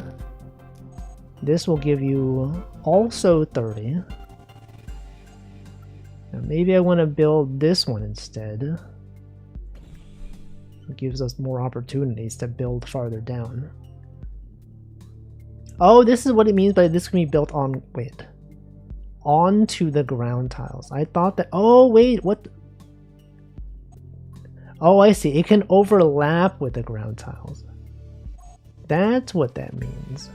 This will give you also 30. Now maybe I want to build this one instead. It gives us more opportunities to build farther down. Oh, this is what it means by this can be built on, wait, onto the ground tiles. I thought that, oh wait, what? Oh, I see, it can overlap with the ground tiles. That's what that means.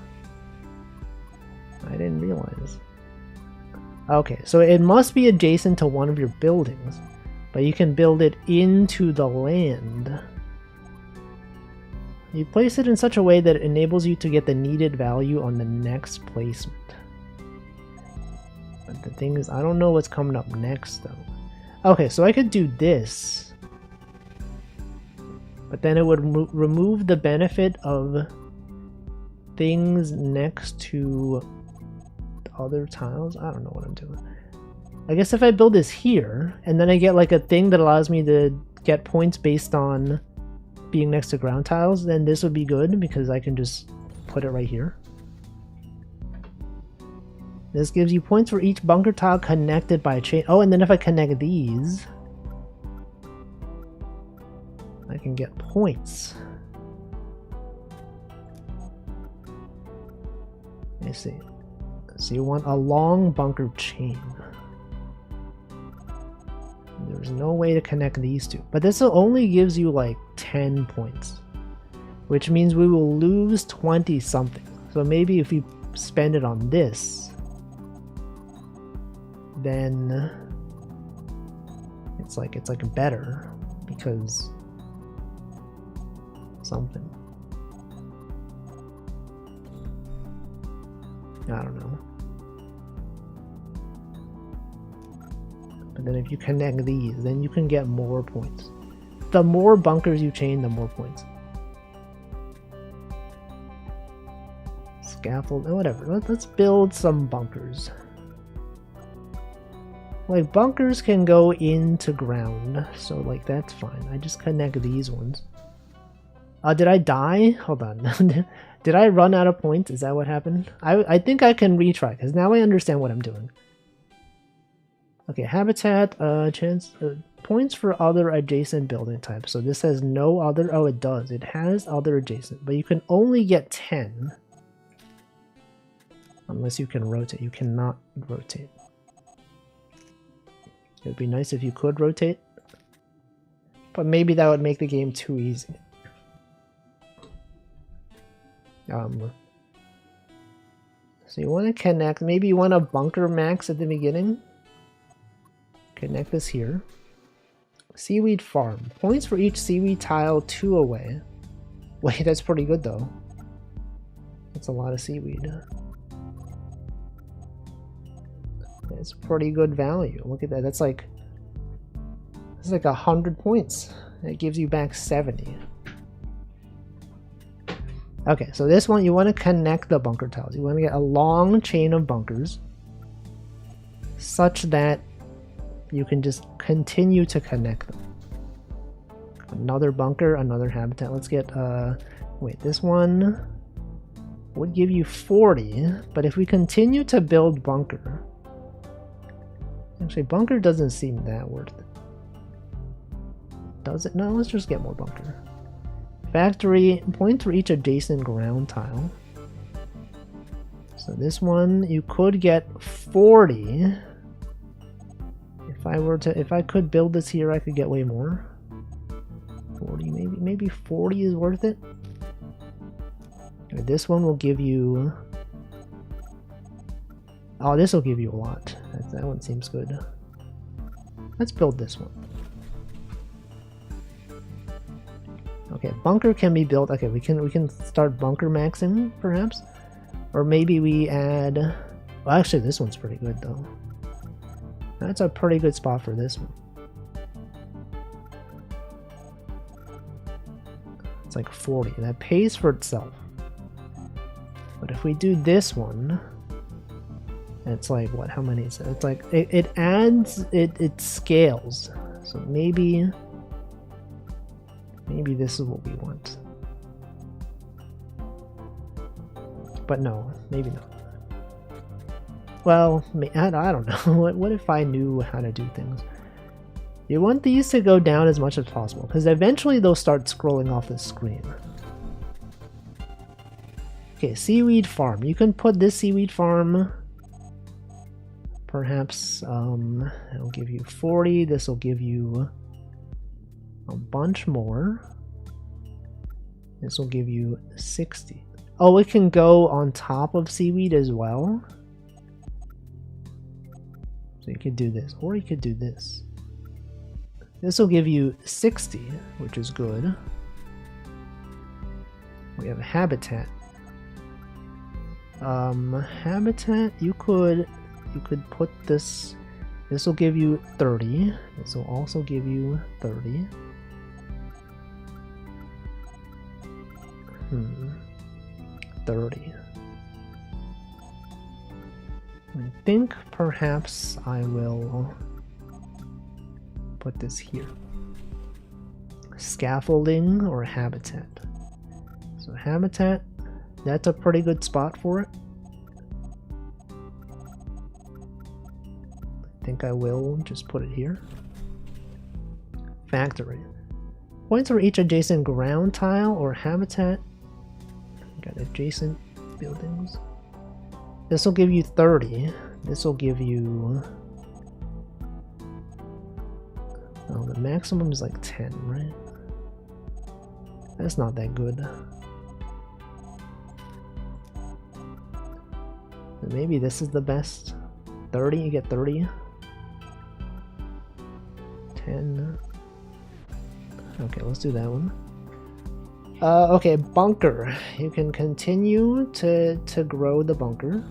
I didn't realize. Okay, so it must be adjacent to one of your buildings, but you can build it into the land. You place it in such a way that it enables you to get the needed value on the next placement. But the thing is, I don't know what's coming up next though. Okay, so I could do this, but then it would remove the benefit of things next to the other tiles. I don't know what I'm doing. I guess if I build this here, and then I get like a thing that allows me to get points based on being next to ground tiles, then this would be good because I can just put it right here. This gives you points for each bunker tile connected by a chain. Oh, and then if I connect these, I can get points. Let me see. So you want a long bunker chain. There's no way to connect these two. But this only gives you like 10 points. Which means we will lose 20 something. So maybe if we spend it on this, then it's like better because something. I don't know. But then if you connect these, then you can get more points. The more bunkers you chain, the more points. Scaffold, whatever. Let's build some bunkers. Like, bunkers can go into ground, so like that's fine. I just connect these ones. Did I die? Hold on. Did I run out of points? Is that what happened? I think I can retry, because now I understand what I'm doing. Okay, habitat, points for other adjacent building types. So this has no other, oh it does. It has other adjacent, but you can only get 10. Unless you can rotate. You cannot rotate. It would be nice if you could rotate. But maybe that would make the game too easy. So you want to connect, maybe you want a bunker max at the beginning. Connect this here. Seaweed farm. Points for each seaweed tile 2 away. Wait, that's pretty good though. That's a lot of seaweed. It's pretty good value. Look at that. That's like 100 points. It gives you back 70. Okay, so this one you want to connect the bunker tiles. You want to get a long chain of bunkers such that you can just continue to connect them. Another bunker, another habitat. Let's get wait, this one would give you 40, but if we continue to build bunker, actually bunker doesn't seem that worth it. Does it? No, let's just get more bunker. Factory, points for each adjacent ground tile. So this one you could get 40. If I could build this here, I could get way more. 40, maybe 40 is worth it. Okay, this one will give you. Oh, this will give you a lot. That one seems good. Let's build this one. Okay, bunker can be built. Okay, we can start bunker maxing perhaps, or maybe we add. Well, actually, this one's pretty good though. That's a pretty good spot for this one. It's like 40. That pays for itself. But if we do this one, it's like what? How many is it? It's like it adds it scales. So maybe this is what we want. But no, maybe not. Well, I don't know. What if I knew how to do things? You want these to go down as much as possible, because eventually they'll start scrolling off the screen. Okay, seaweed farm. You can put this seaweed farm. Perhaps it'll give you 40. This will give you a bunch more. This will give you 60. Oh, it can go on top of seaweed as well. So you could do this, or you could do this. This will give you 60, which is good. We have a habitat. Habitat, you could put this. This will give you 30. This will also give you 30. 30. I think perhaps I will put this here. scaffolding or habitat. So habitat, that's a pretty good spot for it. I think I will just put it here. Factory. Points for each adjacent ground tile or habitat. Got adjacent buildings. This will give you 30. This will give you... Oh, the maximum is like 10, right? That's not that good. Maybe this is the best. 30, you get 30. 10. Okay, let's do that one. Okay, bunker. You can continue to grow the bunker.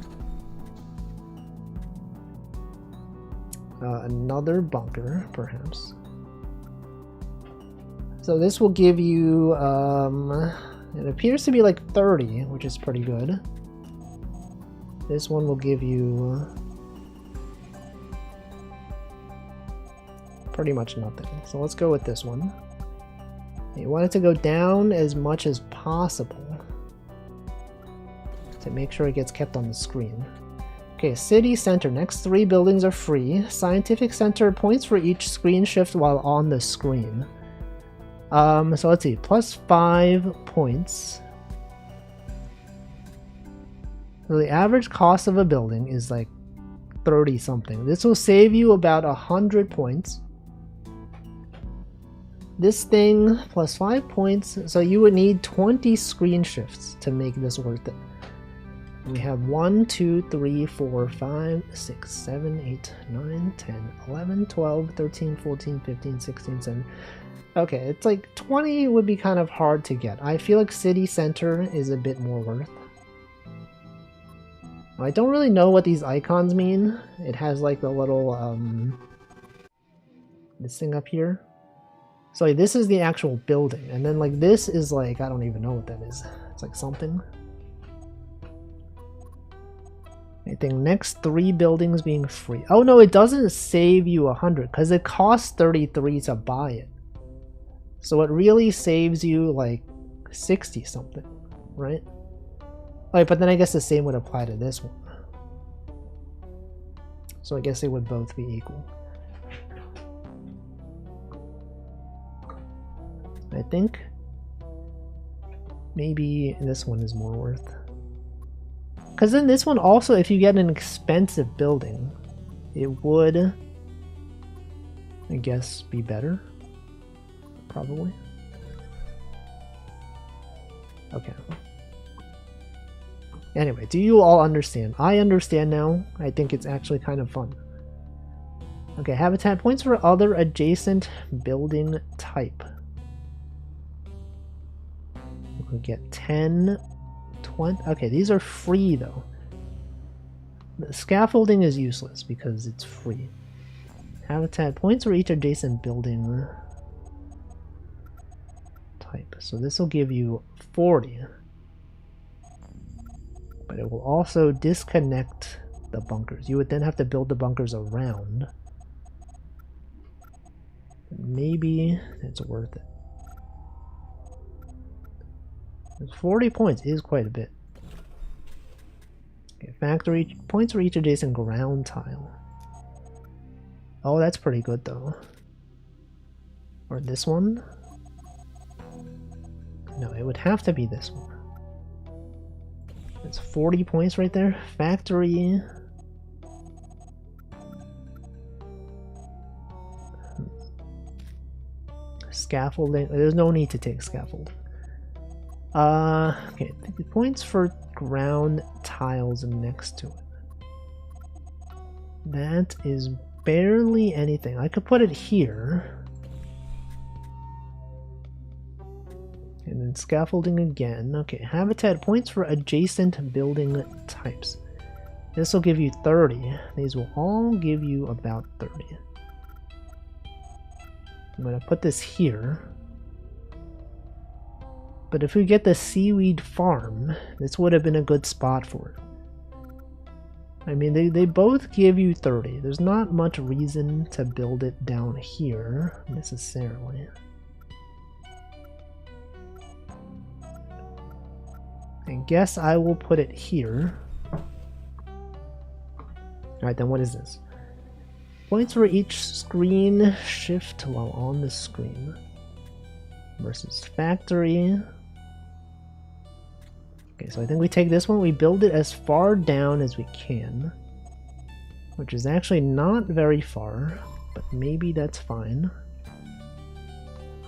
Another bunker, perhaps. So this will give you, it appears to be like 30, which is pretty good. This one will give you pretty much nothing. So let's go with this one. You want it to go down as much as possible to make sure it gets kept on the screen. Okay, city center. Next 3 buildings are free. Scientific center, points for each screen shift while on the screen. So let's see, plus 5 points. So the average cost of a building is like 30 something. This will save you about 100 points. This thing plus 5 points, so you would need 20 screen shifts to make this worth it. We have 1, 2, 3, 4, 5, 6, 7, 8, 9, 10, 11, 12, 13, 14, 15, 16, 17. Okay, it's like 20 would be kind of hard to get. I feel like city center is a bit more worth. I don't really know what these icons mean. It has like the little, this thing up here. So this is the actual building, and then like this is like, I don't even know what that is. It's like something. I think next 3 buildings being free. Oh no, it doesn't save you 100 because it costs 33 to buy it. So it really saves you like 60 something, right? Alright, but then I guess the same would apply to this one. So I guess they would both be equal. I think maybe this one is more worth. Because then this one also, if you get an expensive building, it would, I guess, be better. Probably. Okay. Anyway, do you all understand? I understand now. I think it's actually kind of fun. Okay, habitat points for other adjacent building type. We'll get 10, 20. Okay, these are free though. The scaffolding is useless because it's free. Habitat points for each adjacent building type. So this will give you 40. But it will also disconnect the bunkers. You would then have to build the bunkers around. Maybe it's worth it. 40 points is quite a bit. Okay, factory points for each adjacent ground tile. Oh, that's pretty good though. Or this one? No, it would have to be this one. It's 40 points right there. Factory. Scaffolding. There's no need to take scaffolding. Okay, points for ground tiles next to it. That is barely anything. I could put it here. And then scaffolding again. Okay, habitat points for adjacent building types. This will give you 30. These will all give you about 30. I'm going to put this here. But if we get the seaweed farm, this would have been a good spot for it. I mean, they both give you 30. There's not much reason to build it down here, necessarily. I guess I will put it here. Alright, then what is this? Points for each screen. Shift while on the screen. Versus factory. Okay, so I think we take this one, we build it as far down as we can. Which is actually not very far, but maybe that's fine.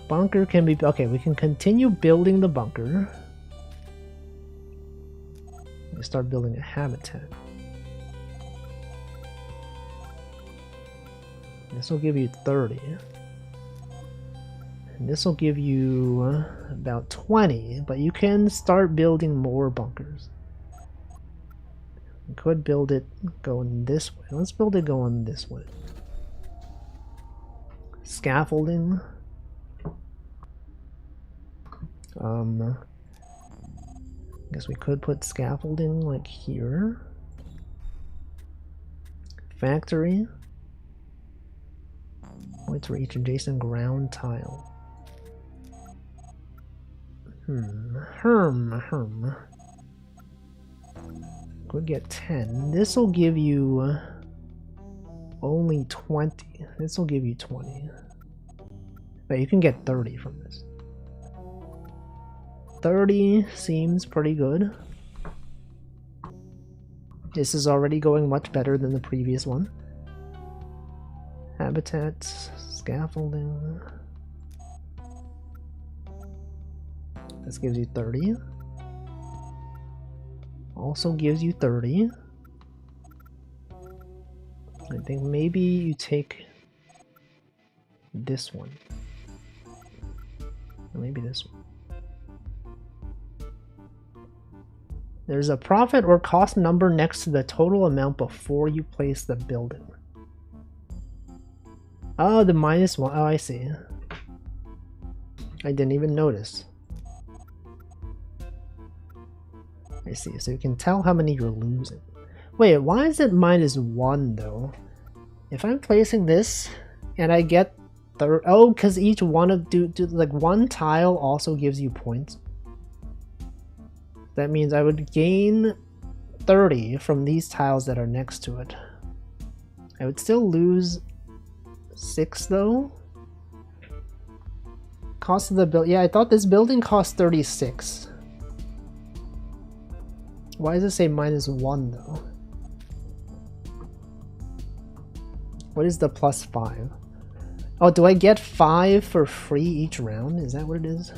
Bunker can be... okay, we can continue building the bunker. We start building a habitat. This will give you 30. And this will give you about 20, but you can start building more bunkers. We could build it going this way. Let's build it going this way. Scaffolding. I guess we could put scaffolding like here. Factory. Points for each adjacent ground tile. Could get 10. This will give you only 20. This will give you 20. But you can get 30 from this. 30 seems pretty good. This is already going much better than the previous one. Habitats, scaffolding. This gives you 30. Also gives you 30. I think maybe you take this one. Or maybe this one. There's a profit or cost number next to the total amount before you place the building. Oh, the -1. Oh, I see. I didn't even notice. I see. So you can tell how many you're losing. Wait, why is it -1 though? If I'm placing this and I get oh, because each one of like one tile also gives you points. That means I would gain 30 from these tiles that are next to it. I would still lose 6 though. Cost of the build. Yeah, I thought this building cost 36. Why does it say -1 though? What is the +5? Oh, do I get 5 for free each round? Is that what it is?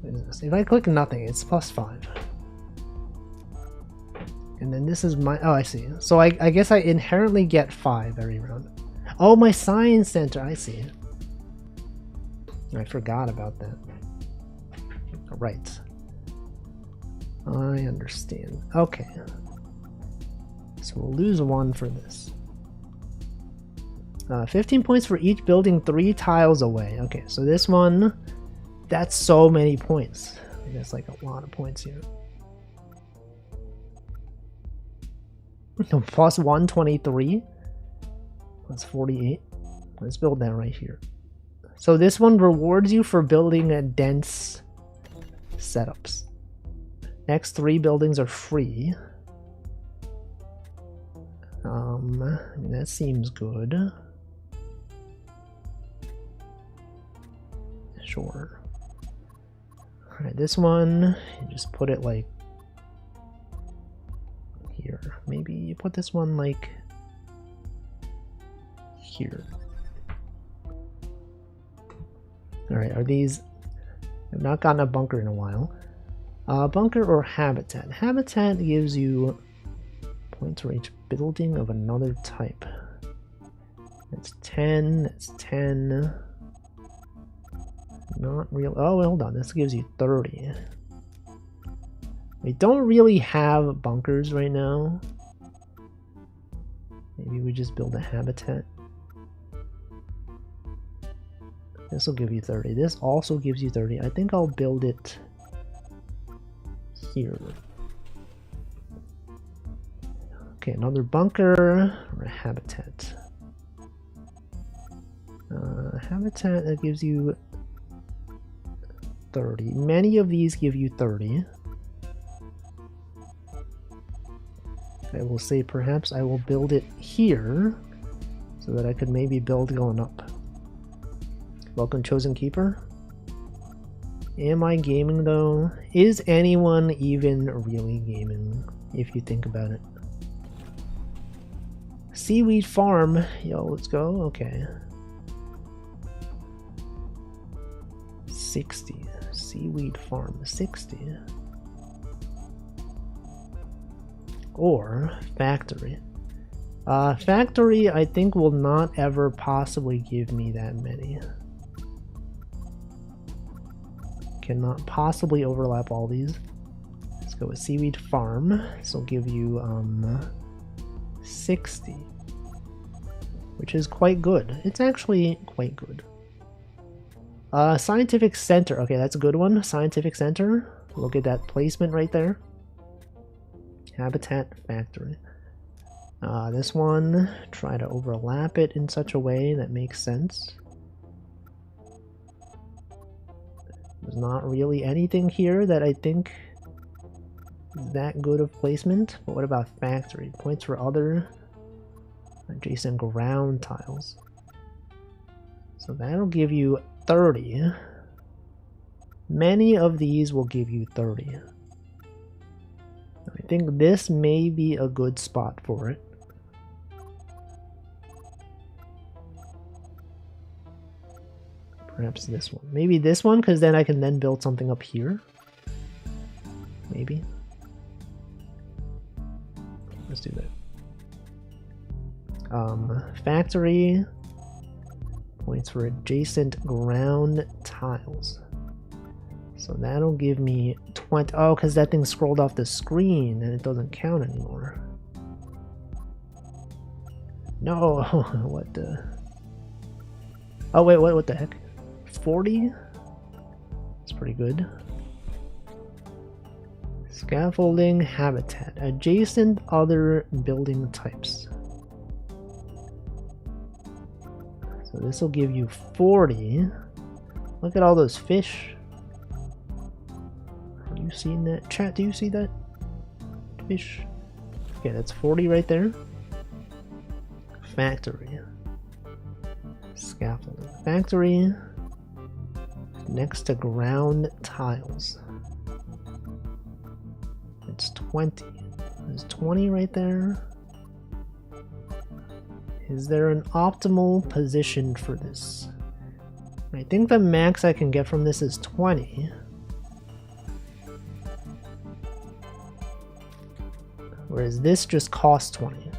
What is this? If I click nothing, it's +5. And then this is my... oh, I see. So I guess I inherently get 5 every round. Oh, my science center. I see. I forgot about that. Right. I understand. Okay. So we'll lose 1 for this. 15 points for each building 3 tiles away. Okay, so this one, that's so many points. That's like a lot of points here. Plus 123. That's 48. Let's build that right here. So this one rewards you for building a dense setups. Next 3 buildings are free. That seems good. Sure. Alright, this one, you just put it like here. Maybe you put this one like here. Alright, are these... I've not gotten a bunker in a while. Bunker or habitat? Habitat gives you points for each building of another type. That's 10, that's 10. Not real. Oh, hold on, this gives you 30. We don't really have bunkers right now. Maybe we just build a habitat. This will give you 30. This also gives you 30. I think I'll build it here. Okay, another bunker or a habitat. Habitat that gives you 30. Many of these give you 30. I will say perhaps I will build it here so that I could maybe build going up. Welcome, Chosen Keeper. Am I gaming though? Is anyone even really gaming if you think about it? Seaweed farm. Yo, let's go. Okay. 60. Seaweed farm. 60. Or factory. Factory I think will not ever possibly give me that many. Cannot possibly overlap all these. Let's go with seaweed farm. This will give you 60, which is quite good. It's actually quite good. Scientific center. Okay, that's a good one. Scientific center. Look at that placement right there. Habitat factory. This one, try to overlap it in such a way that makes sense. There's not really anything here that I think is that good of placement. But what about factory? Points for other adjacent ground tiles. So that'll give you 30. Many of these will give you 30. I think this may be a good spot for it. Perhaps this one. Maybe this one, because then I can then build something up here. Maybe. Let's do that. Factory. Points for adjacent ground tiles. So that'll give me 20. Oh, because that thing scrolled off the screen and it doesn't count anymore. No, what the... Oh wait, what the heck? 40? That's pretty good. Scaffolding habitat. Adjacent other building types. So this will give you 40. Look at all those fish. Are you seeing that? Chat, do you see that? Fish. Okay, that's 40 right there. Factory. Scaffolding. Factory. Next to ground tiles. It's 20. There's 20 right there. Is there an optimal position for this? I think the max I can get from this is 20. Whereas this just costs 20.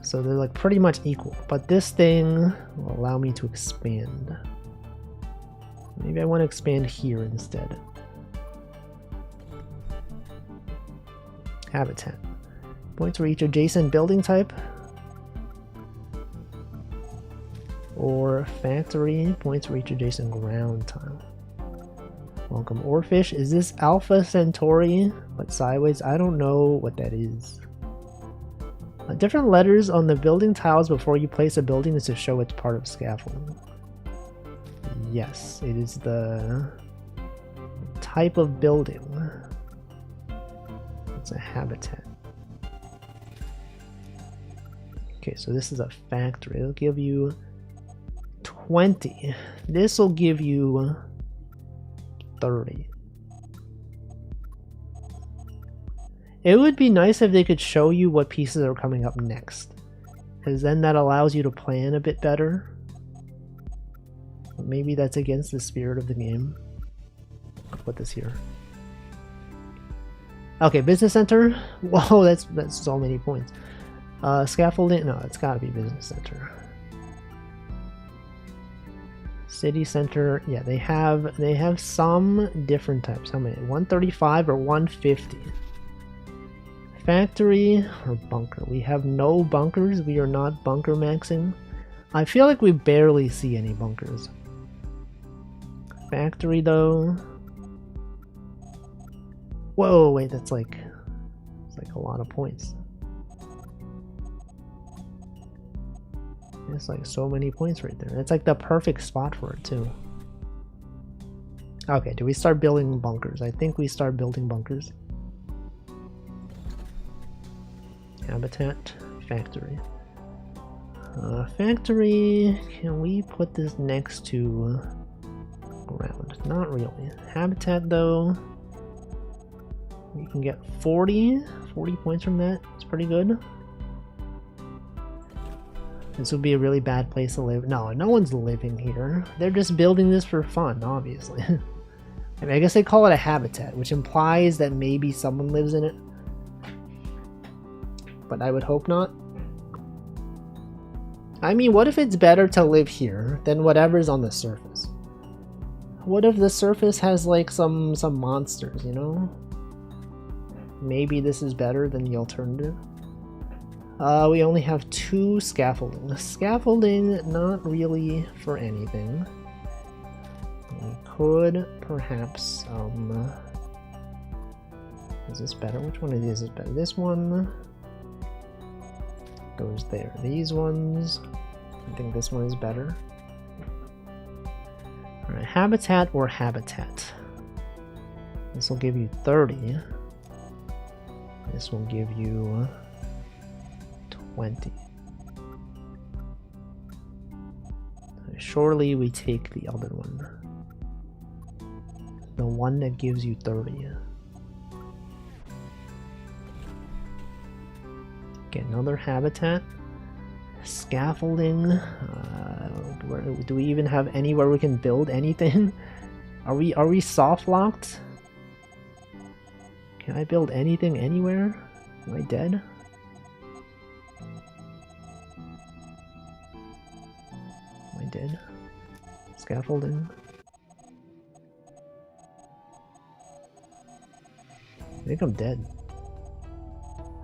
So they're like pretty much equal. But this thing will allow me to expand. Maybe I want to expand here instead. Habitat. Points for each adjacent building type. Or factory. Points for each adjacent ground tile. Welcome, Oarfish. Is this Alpha Centauri, but sideways? I don't know what that is. Different letters on the building tiles before you place a building is to show it's part of scaffolding. Yes, it is the type of building. It's a habitat. Okay, so this is a factory. It'll give you 20. This will give you 30. It would be nice if they could show you what pieces are coming up next, because then that allows you to plan a bit better. But maybe that's against the spirit of the game. I'll put this here. Okay, business center. Whoa, that's so many points. Scaffolding. No, it's got to be business center. City center. Yeah, they have some different types. How many? 135 or 150. Factory or bunker. We have no bunkers. We are not bunker maxing. I feel like we barely see any bunkers. Factory though. Whoa, wait, that's like, it's like a lot of points. It's like so many points right there. It's like the perfect spot for it too. Okay, do we start building bunkers? I think we start building bunkers. Habitat, factory. Factory, can we put this next to ground? Not really. Habitat though, we can get 40 points from that. It's pretty good. This would be a really bad place to live. No, no one's living here. They're just building this for fun, obviously. I mean, I guess they call it a habitat, which implies that maybe someone lives in it. But I would hope not. I mean, what if it's better to live here than whatever's on the surface? What if the surface has like some monsters, you know? Maybe this is better than the alternative. We only have 2 scaffolding. Scaffolding, not really for anything. We could perhaps, is this better? Which one of these is better? This one goes there. These ones, I think this one is better. Alright, habitat or habitat. This will give you 30. This will give you 20. Surely we take the other one. The one that gives you 30. Get another habitat. Scaffolding. Do we even have anywhere we can build anything? Are we soft locked? Can I build anything anywhere? Am I dead? Am I dead? Scaffolding. I think I'm dead.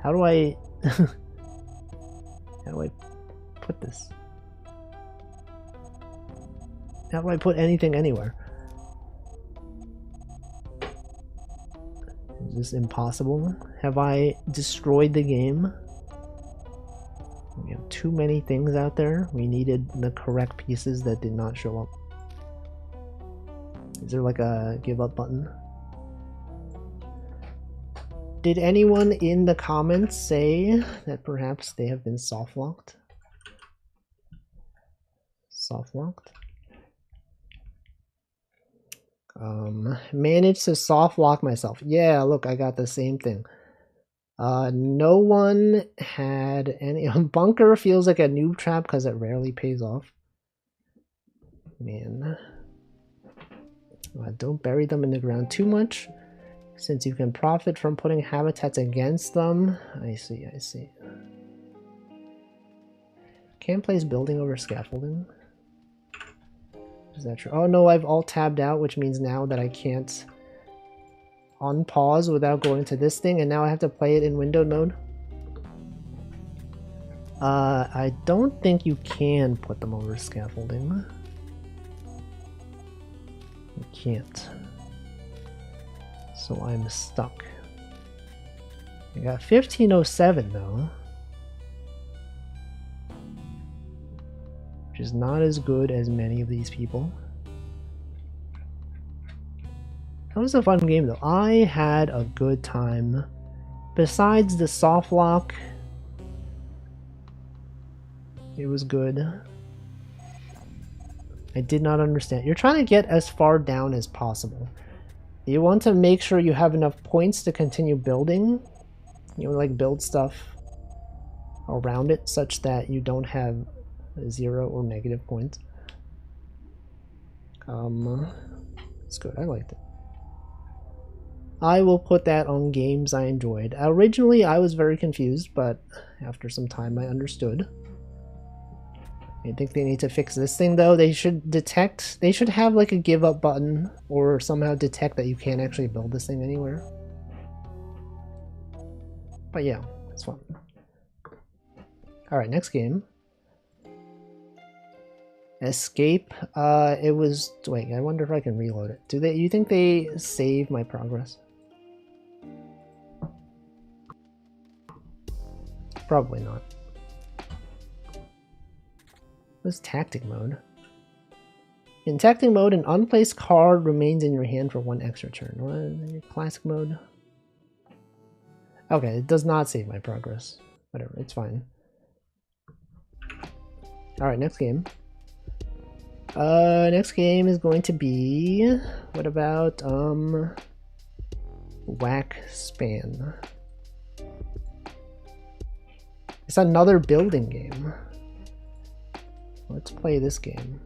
How do I how do I put this? How do I put anything anywhere? Is this impossible? Have I destroyed the game? We have too many things out there. We needed the correct pieces that did not show up. Is there like a give up button? Did anyone in the comments say that perhaps they have been soft locked? Soft locked? Managed to soft lock myself. Yeah, look, I got the same thing. No one had any. Bunker feels like a noob trap because it rarely pays off. Man. Don't bury them in the ground too much, since you can profit from putting habitats against them. I see, I see. Can't place building over scaffolding. Is that true? Oh no, I've alt-tabbed out, which means now that I can't unpause without going to this thing, and now I have to play it in window mode. I don't think you can put them over scaffolding. You can't. So I'm stuck. I got 1507 though, which is not as good as many of these people. That was a fun game though. I had a good time. Besides the soft lock, it was good. I did not understand. You're trying to get as far down as possible. You want to make sure you have enough points to continue building. You know, like build stuff around it such that you don't have 0 or negative points. It's good. I liked it. I will put that on games I enjoyed. Originally, I was very confused, but after some time, I understood. I think they need to fix this thing though. They should detect, they should have like a give up button or somehow detect that you can't actually build this thing anywhere. But yeah, it's fun. Alright, next game. Escape. It was, wait, I wonder if I can reload it. Do you think they save my progress? Probably not. What's tactic mode? In tactic mode, an unplaced card remains in your hand for 1 extra turn. What? Classic mode? Okay, it does not save my progress. Whatever, it's fine. Alright, next game. Next game is going to be... What about, Whack Span. It's another building game. Let's play this game.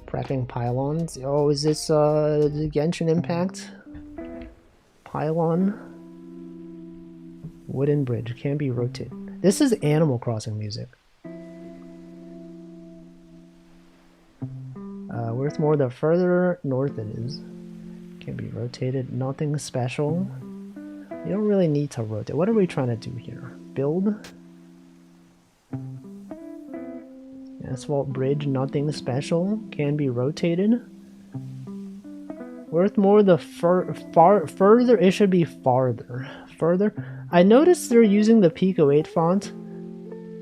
Prepping pylons. Oh, is this the Genshin Impact? Pylon. Wooden bridge. Can be rotated. This is Animal Crossing music. Worth more the further north it is. Can be rotated. Nothing special. You don't really need to rotate. What are we trying to do here? Build? Asphalt bridge, nothing special. Can be rotated. Worth more the further. It should be farther. Further. I noticed they're using the Pico 8 font,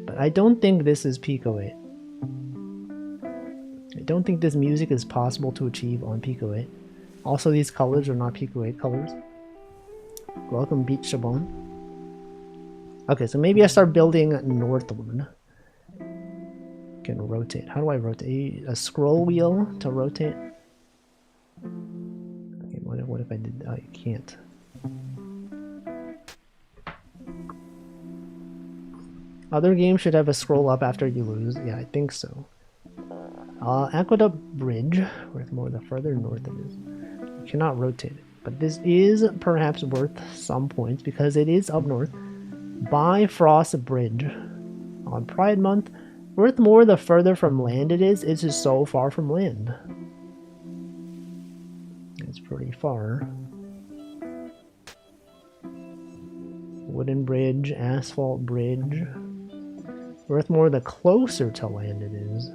but I don't think this is Pico 8. I don't think this music is possible to achieve on Pico 8. Also, these colors are not Pico 8 colors. Welcome, Beach Shabon. Okay, so maybe I start building northward. Can rotate. How do I rotate? A scroll wheel to rotate? Okay, what if I did? I can't. Other games should have a scroll up after you lose. Yeah, I think so. Aqueduct Bridge, worth more the further north it is. You cannot rotate it. But this is perhaps worth some points because it is up north. Bifrost Bridge. On Pride Month, worth more the further from land it is. It's just so far from land. It's pretty far. Wooden bridge, asphalt bridge. Worth more the closer to land it is.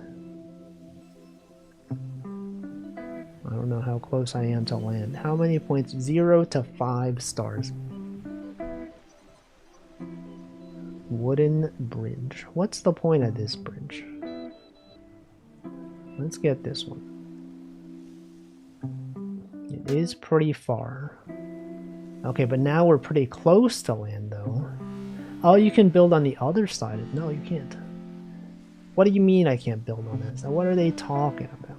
I don't know how close I am to land. How many points? 0 to 5 stars. Wooden bridge. What's the point of this bridge? Let's get this one. It is pretty far. Okay, but now we're pretty close to land, though. Oh, you can build on the other side. No, you can't. What do you mean I can't build on this? Now, what are they talking about?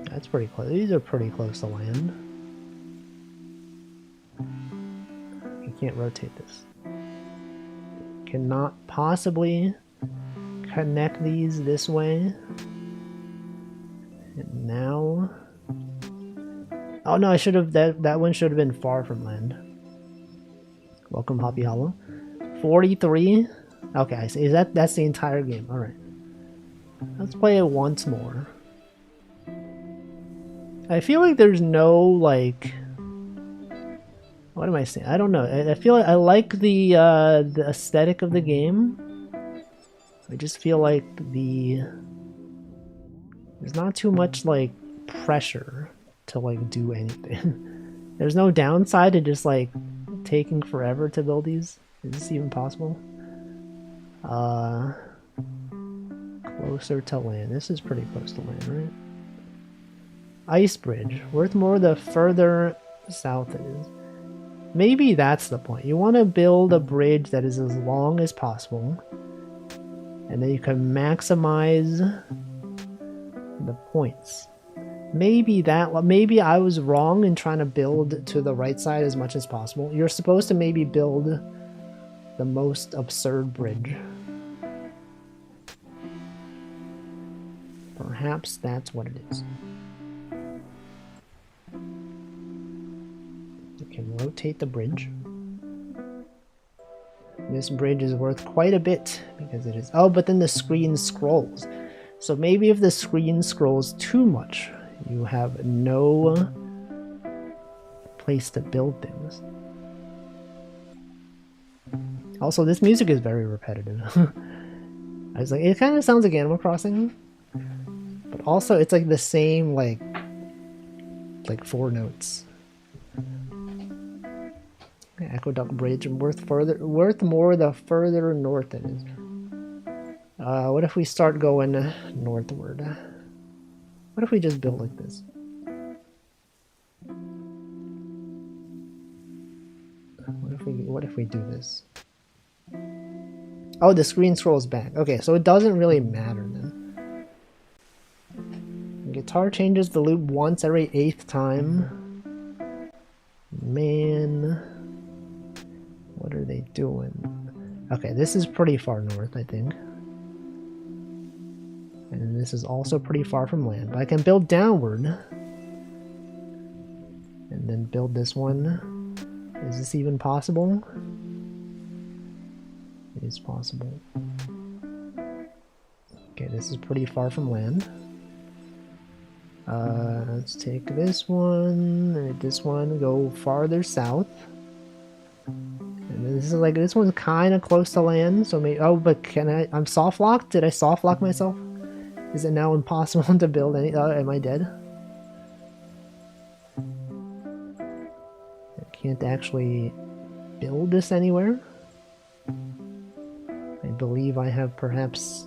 That's pretty close. These are pretty close to land. You can't rotate this. Cannot possibly connect these this way. And now... Oh no, I should have... That one should have been far from land. Welcome, Hoppy Hollow. 43? Okay, I see. That's the entire game. Alright. Let's play it once more. I feel like there's no, like... What am I saying? I don't know. I feel like I like the aesthetic of the game. I just feel like there's not too much, like, pressure to, like, do anything. There's no downside to just, like, taking forever to build these. Is this even possible? Closer to land. This is pretty close to land, right? Ice bridge. Worth more the further south it is. Maybe that's the point. You want to build a bridge that is as long as possible. And then you can maximize the points. Maybe I was wrong in trying to build to the right side as much as possible. You're supposed to maybe build the most absurd bridge. Perhaps that's what it is. You can rotate the bridge. This bridge is worth quite a bit because it is... Oh, but then the screen scrolls. So maybe if the screen scrolls too much, you have no place to build things. Also, this music is very repetitive. I was like, it kind of sounds like Animal Crossing. But also, it's like the same, like 4 notes. Aqueduct Bridge, worth more the further north it is. What if we start going northward? What if we just build like this? What if we do this? Oh, the screen scrolls back. Okay, so it doesn't really matter then. Guitar changes the loop once every 8th time. Man, what are they doing? Okay, this is pretty far north, I think. And this is also pretty far from land. But I can build downward. And then build this one. Is this even possible? It is possible. Okay, this is pretty far from land. Let's take this one, go farther south. And this is like, this one's kind of close to land, so maybe, oh, but I'm soft locked? Did I soft lock myself? Is it now impossible to build any, am I dead? I can't actually build this anywhere. I believe I have perhaps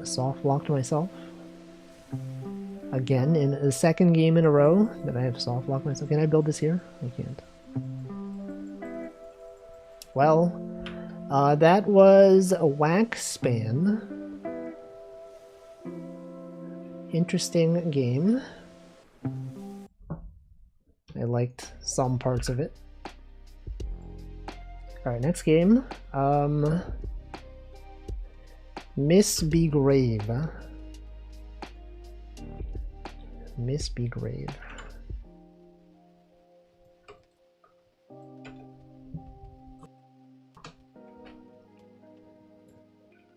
soft locked myself. Again, in the second game in a row that I have soft locked myself. Can I build this here? I can't. Well, that was a Waxspan. Interesting game. I liked some parts of it. Alright, next game. Miss Begrave. Miss Begrave.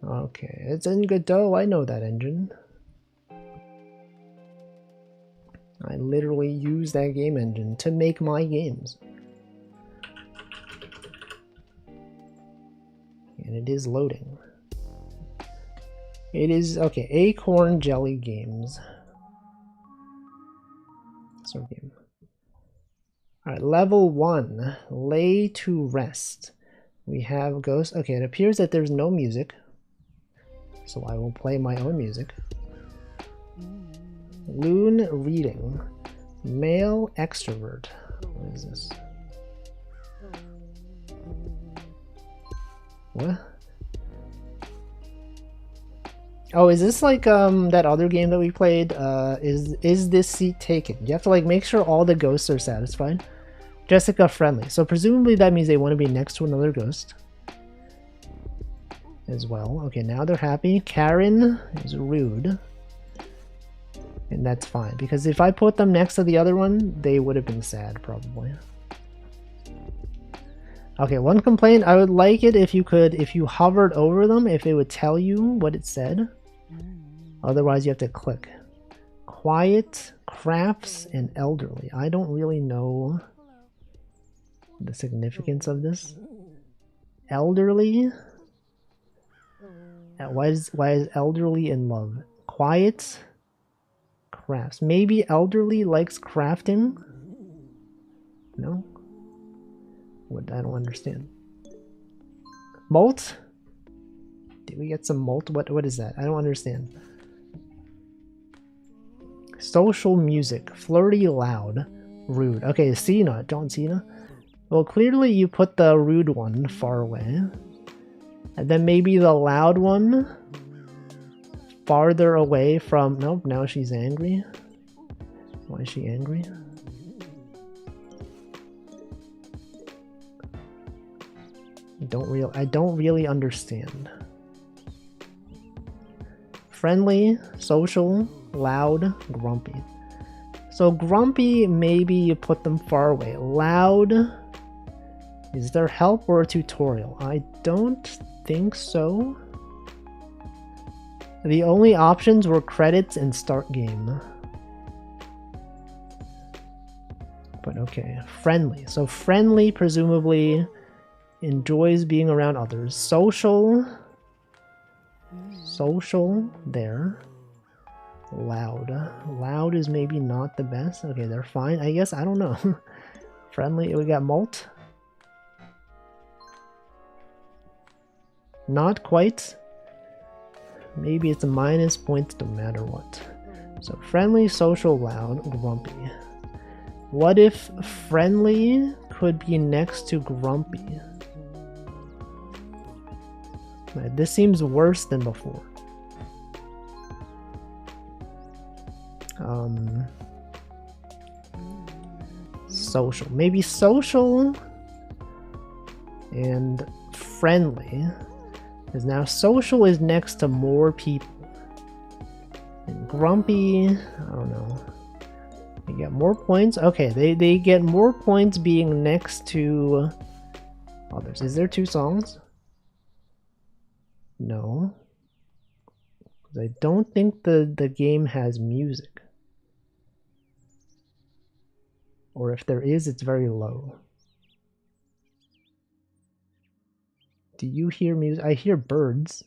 Okay, it's in Godot. I know that engine. I literally use that game engine to make my games. And it is loading. It is, okay, Acorn Jelly Games. Sort game. Alright, level 1. Lay to Rest. We have Ghost. Okay, it appears that there's no music. So I will play my own music. Loon Reading. Male Extrovert. What is this? What? Oh, is this like that other game that we played? Is this seat taken? You have to like make sure all the ghosts are satisfied. Jessica friendly. So presumably that means they want to be next to another ghost as well. Okay, now they're happy. Karen is rude. And that's fine, because if I put them next to the other one, they would have been sad, probably. Okay, one complaint, I would like it if you could, if you hovered over them, if it would tell you what it said. Otherwise, you have to click. Quiet, crafts, and elderly. I don't really know the significance of this. Elderly? Why is elderly in love? Quiet, crafts. Maybe elderly likes crafting? No? What? I don't understand. Malt? Did we get some malt? What is that? I don't understand. Social music. Flirty, loud, rude. Okay, Cena. John Cena. Well, clearly you put the rude one far away. And then maybe the loud one farther away from... Nope, now she's angry. Why is she angry? I don't really understand. Friendly, social, loud, grumpy. So grumpy, maybe you put them far away. Loud, is there help or a tutorial? I don't think so. The only options were credits and start game. But okay, friendly. So friendly, presumably enjoys being around others. Social, there. Loud is maybe not the best. Okay, they're fine, I guess. I don't know. Friendly, we got malt. Not quite. Maybe it's a minus points no matter what. So friendly, social, loud, grumpy. What if friendly could be next to grumpy? This seems worse than before. Social. Maybe social and friendly. Because now social is next to more people. And grumpy, I don't know. They get more points. Okay, they get more points being next to others. Is there 2 songs? No. I don't think the game has music. Or if there is, it's very low. Do you hear music? I hear birds.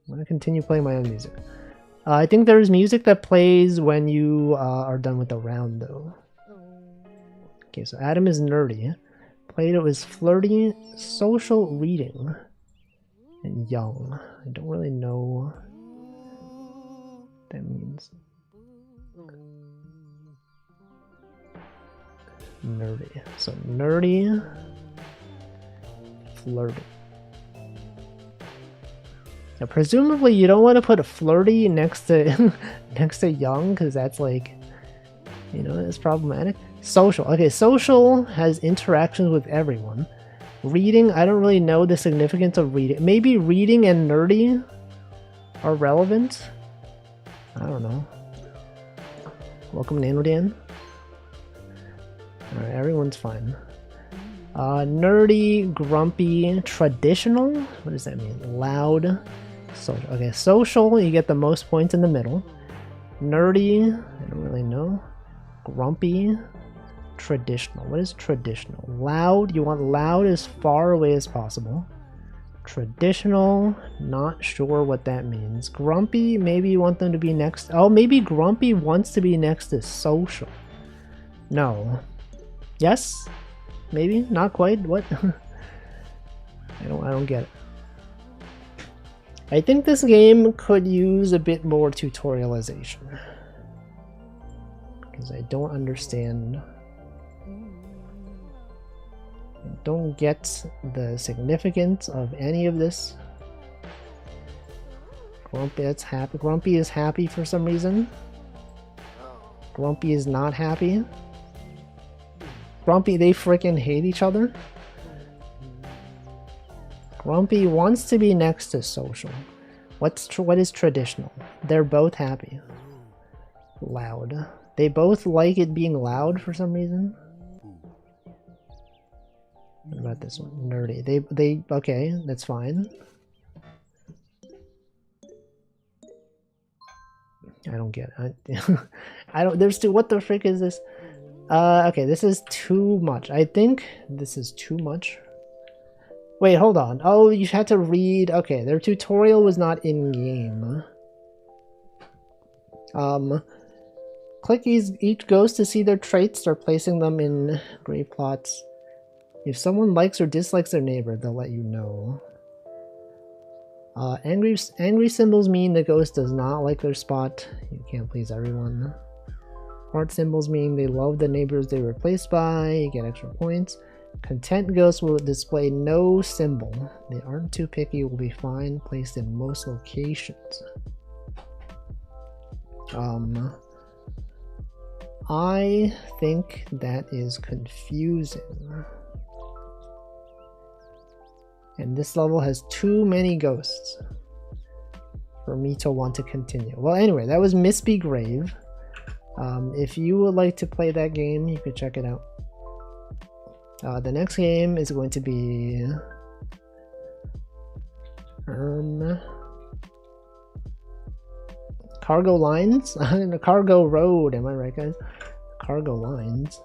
I'm gonna continue playing my own music. I think there is music that plays when you are done with the round, though. Okay, so Adam is nerdy. Plato is flirty, social, reading, and young. I don't really know what that means. Nerdy. So nerdy, flirty. Now, presumably you don't want to put a flirty next to next to young, because that's like, you know, it's problematic. Social. Okay, social has interactions with everyone. Reading, I don't really know the significance of reading. Maybe reading and nerdy are relevant. I don't know. Welcome, Nanodan. Alright, everyone's fine. Nerdy, grumpy, traditional? What does that mean? Loud, social. Okay, social, you get the most points in the middle. Nerdy, I don't really know. Grumpy, traditional. What is traditional? Loud, you want loud as far away as possible. Traditional, not sure what that means. Grumpy, maybe you want them to be next. Oh, maybe grumpy wants to be next to social. No. Yes? Maybe? Not quite? What? I don't get it. I think this game could use a bit more tutorialization. Because I don't understand. I don't get the significance of any of this. Grumpy, that's happy. Grumpy is happy for some reason. Grumpy is not happy. Grumpy, they freaking hate each other. Grumpy wants to be next to social. What is traditional? They're both happy. Loud. They both like it being loud for some reason. What about this one? Nerdy. They okay, that's fine. I don't get it. I don't. There's two. What the frick is this? Okay, this is too much. I think this is too much. Wait, hold on. Oh, you had to read. Okay, their tutorial was not in game. Click each ghost to see their traits. Start placing them in grave plots. If someone likes or dislikes their neighbor, they'll let you know. Angry symbols mean the ghost does not like their spot. You can't please everyone. Heart symbols mean they love the neighbors they were replaced by. You get extra points. Content ghosts will display no symbol. They aren't too picky, will be fine, placed in most locations. I think that is confusing. And this level has too many ghosts for me to want to continue. Well, anyway, that was Misty Grave. If you would like to play that game, you could check it out. The next game is going to be Cargo Lines? The Cargo Road, am I right, guys? Cargo Lines.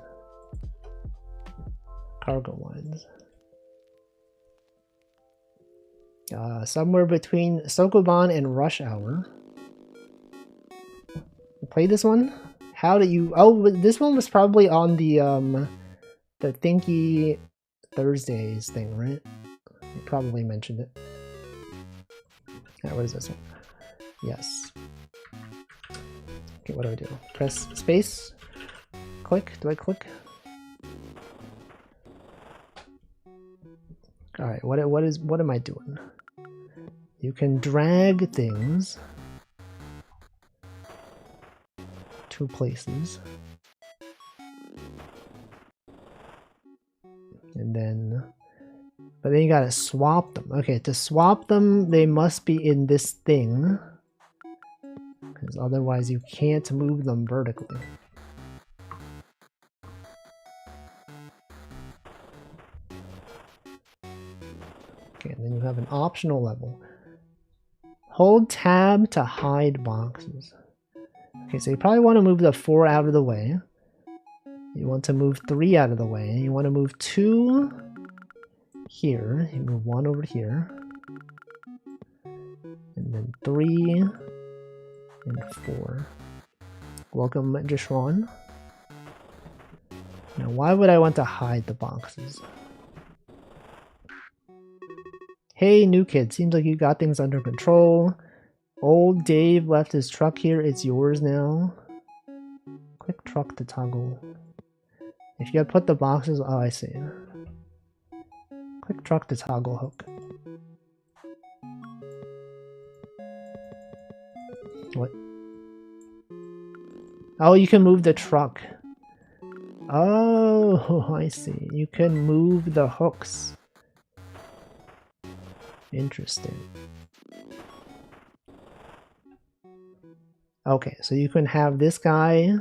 Cargo Lines. Somewhere between Sokoban and Rush Hour. Play this one? How do you... Oh, this one was probably on the thingy Thursday's thing, right? You probably mentioned it. Yeah, what is this one? Yes. Okay, what do I do? Press space? Click? Do I click? Alright, what am I doing? You can drag things to places. And then, but then you gotta swap them. Okay, to swap them, they must be in this thing, because otherwise you can't move them vertically. Okay, and then you have an optional level. Hold tab to hide boxes. Okay, so you probably want to move the 4 out of the way. You want to move 3 out of the way. You want to move 2 here. You move 1 over here. And then 3 and 4. Welcome, Jishwan. Now, why would I want to hide the boxes? Hey, new kid. Seems like you got things under control. Old Dave left his truck here. It's yours now. Click truck to toggle. If you had put the boxes... Oh, I see. Click truck to toggle hook. What? Oh, you can move the truck. Oh, I see. You can move the hooks. Interesting. Okay, so you can have this guy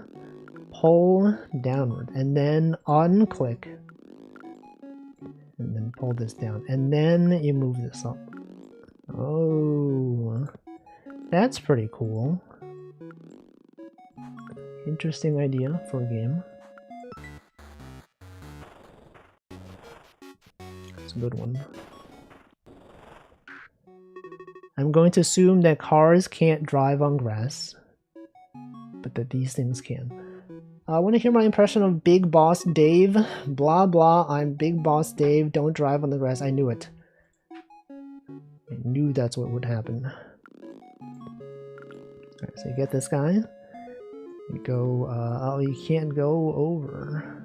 pull downward and then unclick and then pull this down and then you move this up. Oh, that's pretty cool. Interesting idea for a game. It's a good one. I'm going to assume that cars can't drive on grass, but that these things can. I want to hear my impression of Big Boss Dave. Blah blah, I'm Big Boss Dave, don't drive on the grass. I knew it. I knew that's what would happen. Alright, so you get this guy. You go, oh, you can't go over.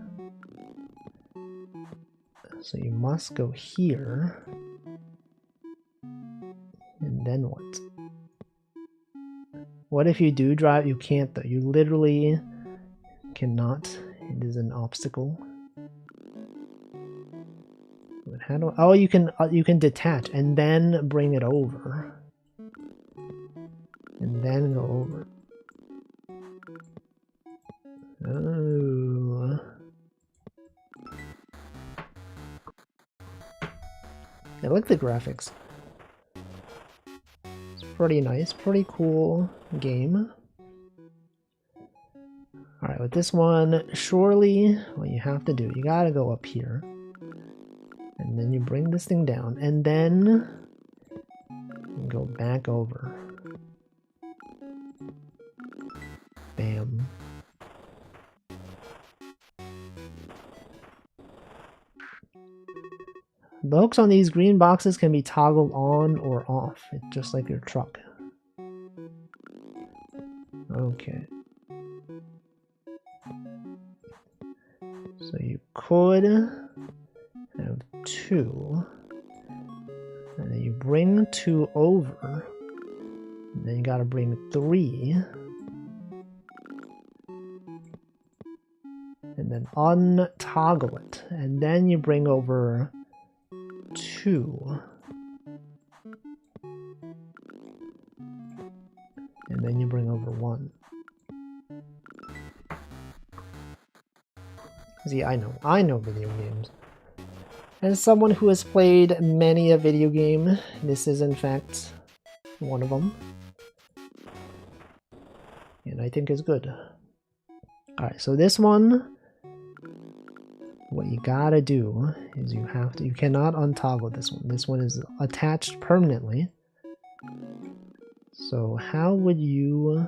So you must go here. And then what? What if you do drive? You can't though. You literally cannot. It is an obstacle. But how do? Oh, you can detach and then bring it over, and then go over. Oh. I like the graphics. Pretty nice, pretty cool game. Alright, with this one, surely what you have to do, you gotta go up here. And then you bring this thing down, and then you go back over. Bam. The hooks on these green boxes can be toggled on or off. It's just like your truck. Okay. So you could have 2. And then you bring 2 over. And then you gotta bring 3. And then untoggle it. And then you bring over 2. And then you bring over 1. See, I know video games. As someone who has played many a video game, this is in fact one of them. And I think is good. Alright, so this one, what you gotta do is you cannot untoggle this one. This one is attached permanently. So how would you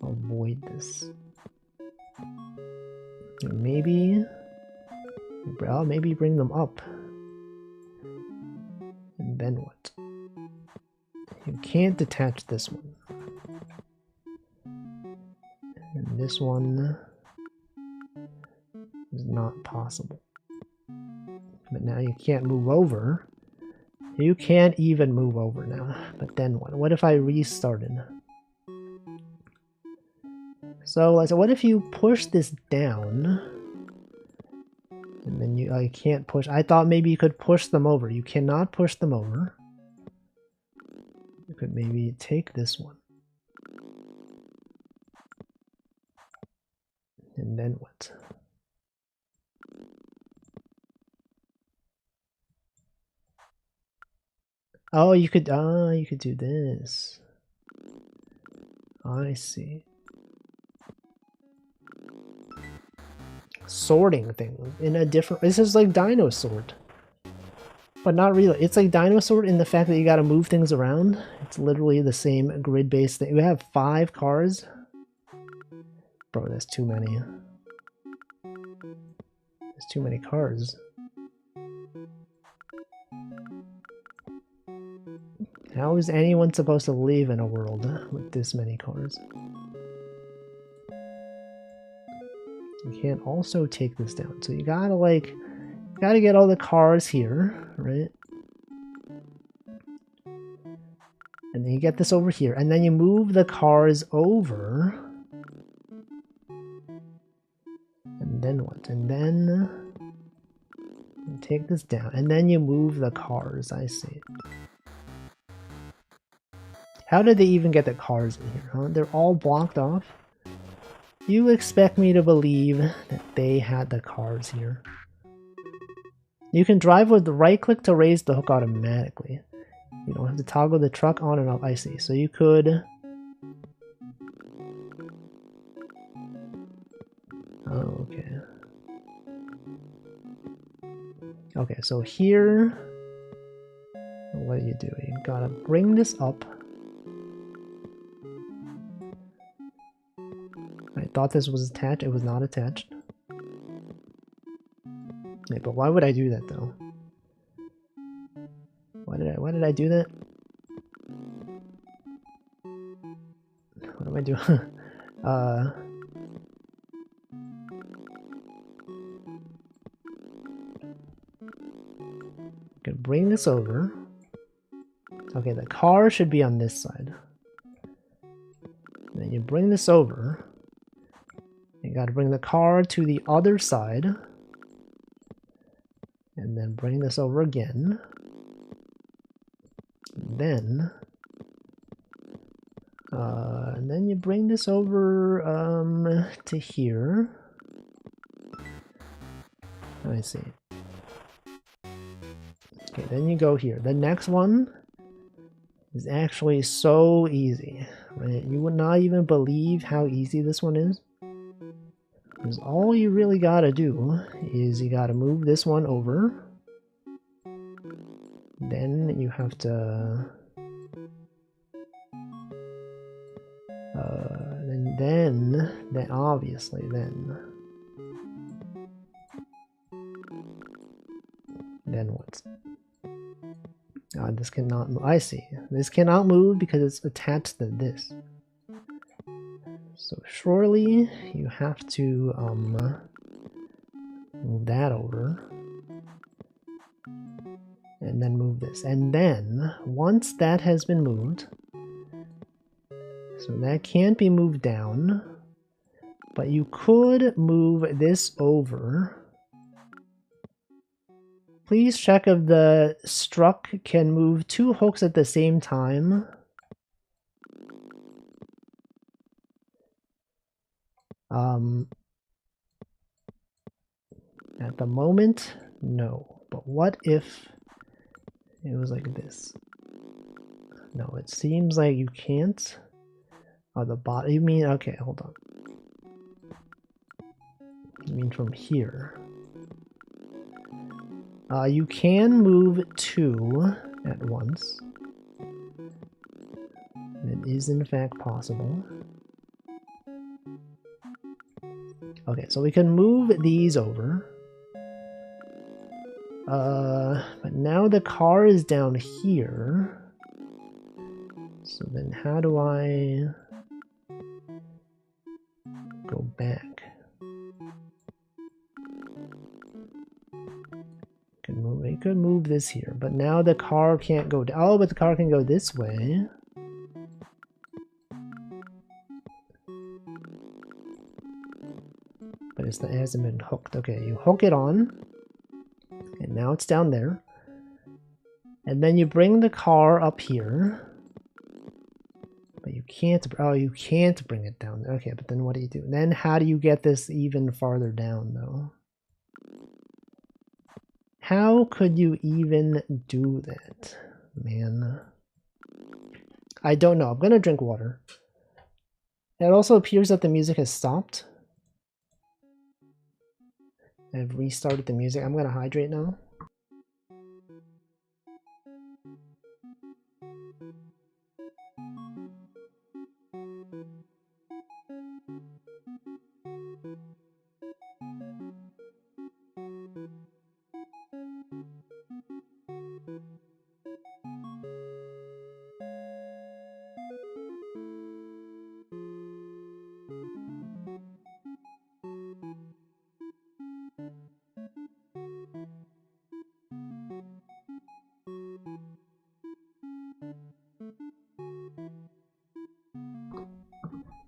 avoid this? Maybe Well, maybe bring them up. And then what? You can't detach this one. And this one is not possible. But now you can't move over. You can't even move over now. But then what? What if I restarted? So what if you push this down? And then you can't push. I thought maybe you could push them over. You cannot push them over. You could maybe take this one. And then what? Oh, you could do this. I see. Sorting things in a different. This is like Dino Sword, but not really. It's like Dino Sword in the fact that you got to move things around. It's literally the same grid-based thing. We have 5 cars. Bro, that's too many. There's too many cars. How is anyone supposed to live in a world with this many cars? You can't also take this down. So you gotta get all the cars here, right? And then you get this over here. And then you move the cars over. And then what? And then you take this down. And then you move the cars. I see. How did they even get the cars in here, huh? They're all blocked off? You expect me to believe that they had the cars here. You can drive with the right click to raise the hook automatically. You don't have to toggle the truck on and off. I see. So you could... Oh, okay. Okay, so here... What do? You gotta bring this up. I thought this was attached. It was not attached. Wait, but why would I do that though? Why did I do that? What am I doing? Gonna bring this over. Okay, the car should be on this side. Then you bring this over. You gotta bring the car to the other side. And then bring this over again. And then you bring this over to here. I see. Okay, then you go here. The next one is actually so easy, right? You would not even believe how easy this one is. Because all you really gotta do is you gotta move this one over. Then you have to... then obviously, then what? This cannot move. I see. This cannot move because it's attached to this. So surely you have to move that over. And then move this. And then, once that has been moved, so that can't be moved down, but you could move this over. Please check if the struck can move 2 hooks at the same time. At the moment, no. But what if it was like this? No, it seems like you can't. Oh, the bottom. You mean, okay, hold on. You mean from here. You can move 2 at once. It is in fact possible. Okay, so we can move these over. But now the car is down here. So then how do I go back? I could move this here, but now the car can't go down. Oh, but the car can go this way. But it hasn't been hooked. Okay, you hook it on. And now it's down there. And then you bring the car up here. But you can't, oh, you can't bring it down. Okay, but then what do you do? Then how do you get this even farther down, though? How could you even do that, man? I don't know. I'm gonna drink water. It also appears that the music has stopped. I've restarted the music. I'm gonna hydrate now.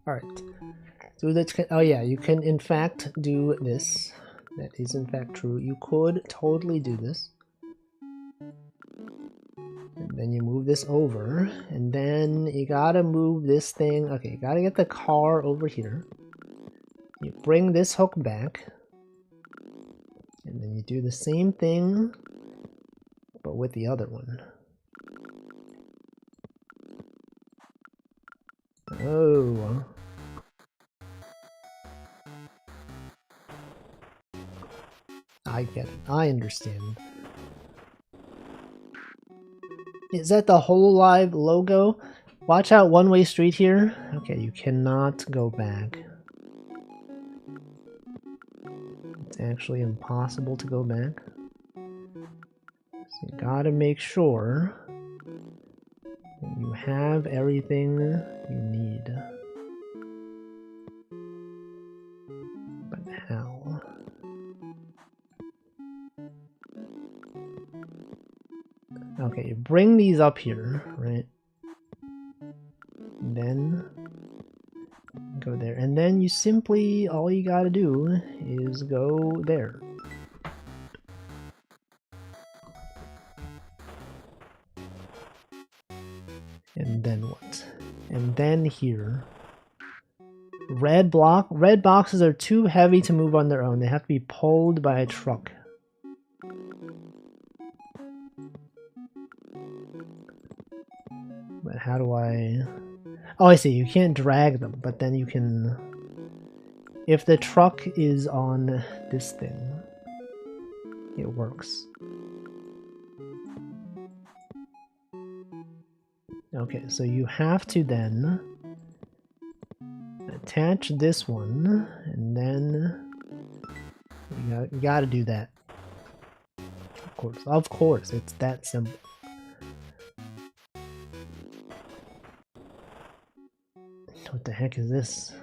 Alright. So that's, oh yeah, you can in fact do this. That is in fact true. You could totally do this. And then you move this over. And then you gotta move this thing. Okay, you gotta get the car over here. You bring this hook back. And then you do the same thing, but with the other one. Oh. I get it. I understand. Is that the Hololive logo? Watch out, one-way street here. Okay, you cannot go back. It's actually impossible to go back. So you gotta make sure that you have everything you need. But how? Okay, you bring these up here, right? And then go there. And then you simply, all you gotta do is go there. And then what? And then here. Red boxes are too heavy to move on their own. They have to be pulled by a truck. But how do I... Oh, I see. You can't drag them, but then you can... If the truck is on this thing, it works. Okay, so you have to then attach this one, and then you gotta do that. Of course, it's that simple. What the heck is this?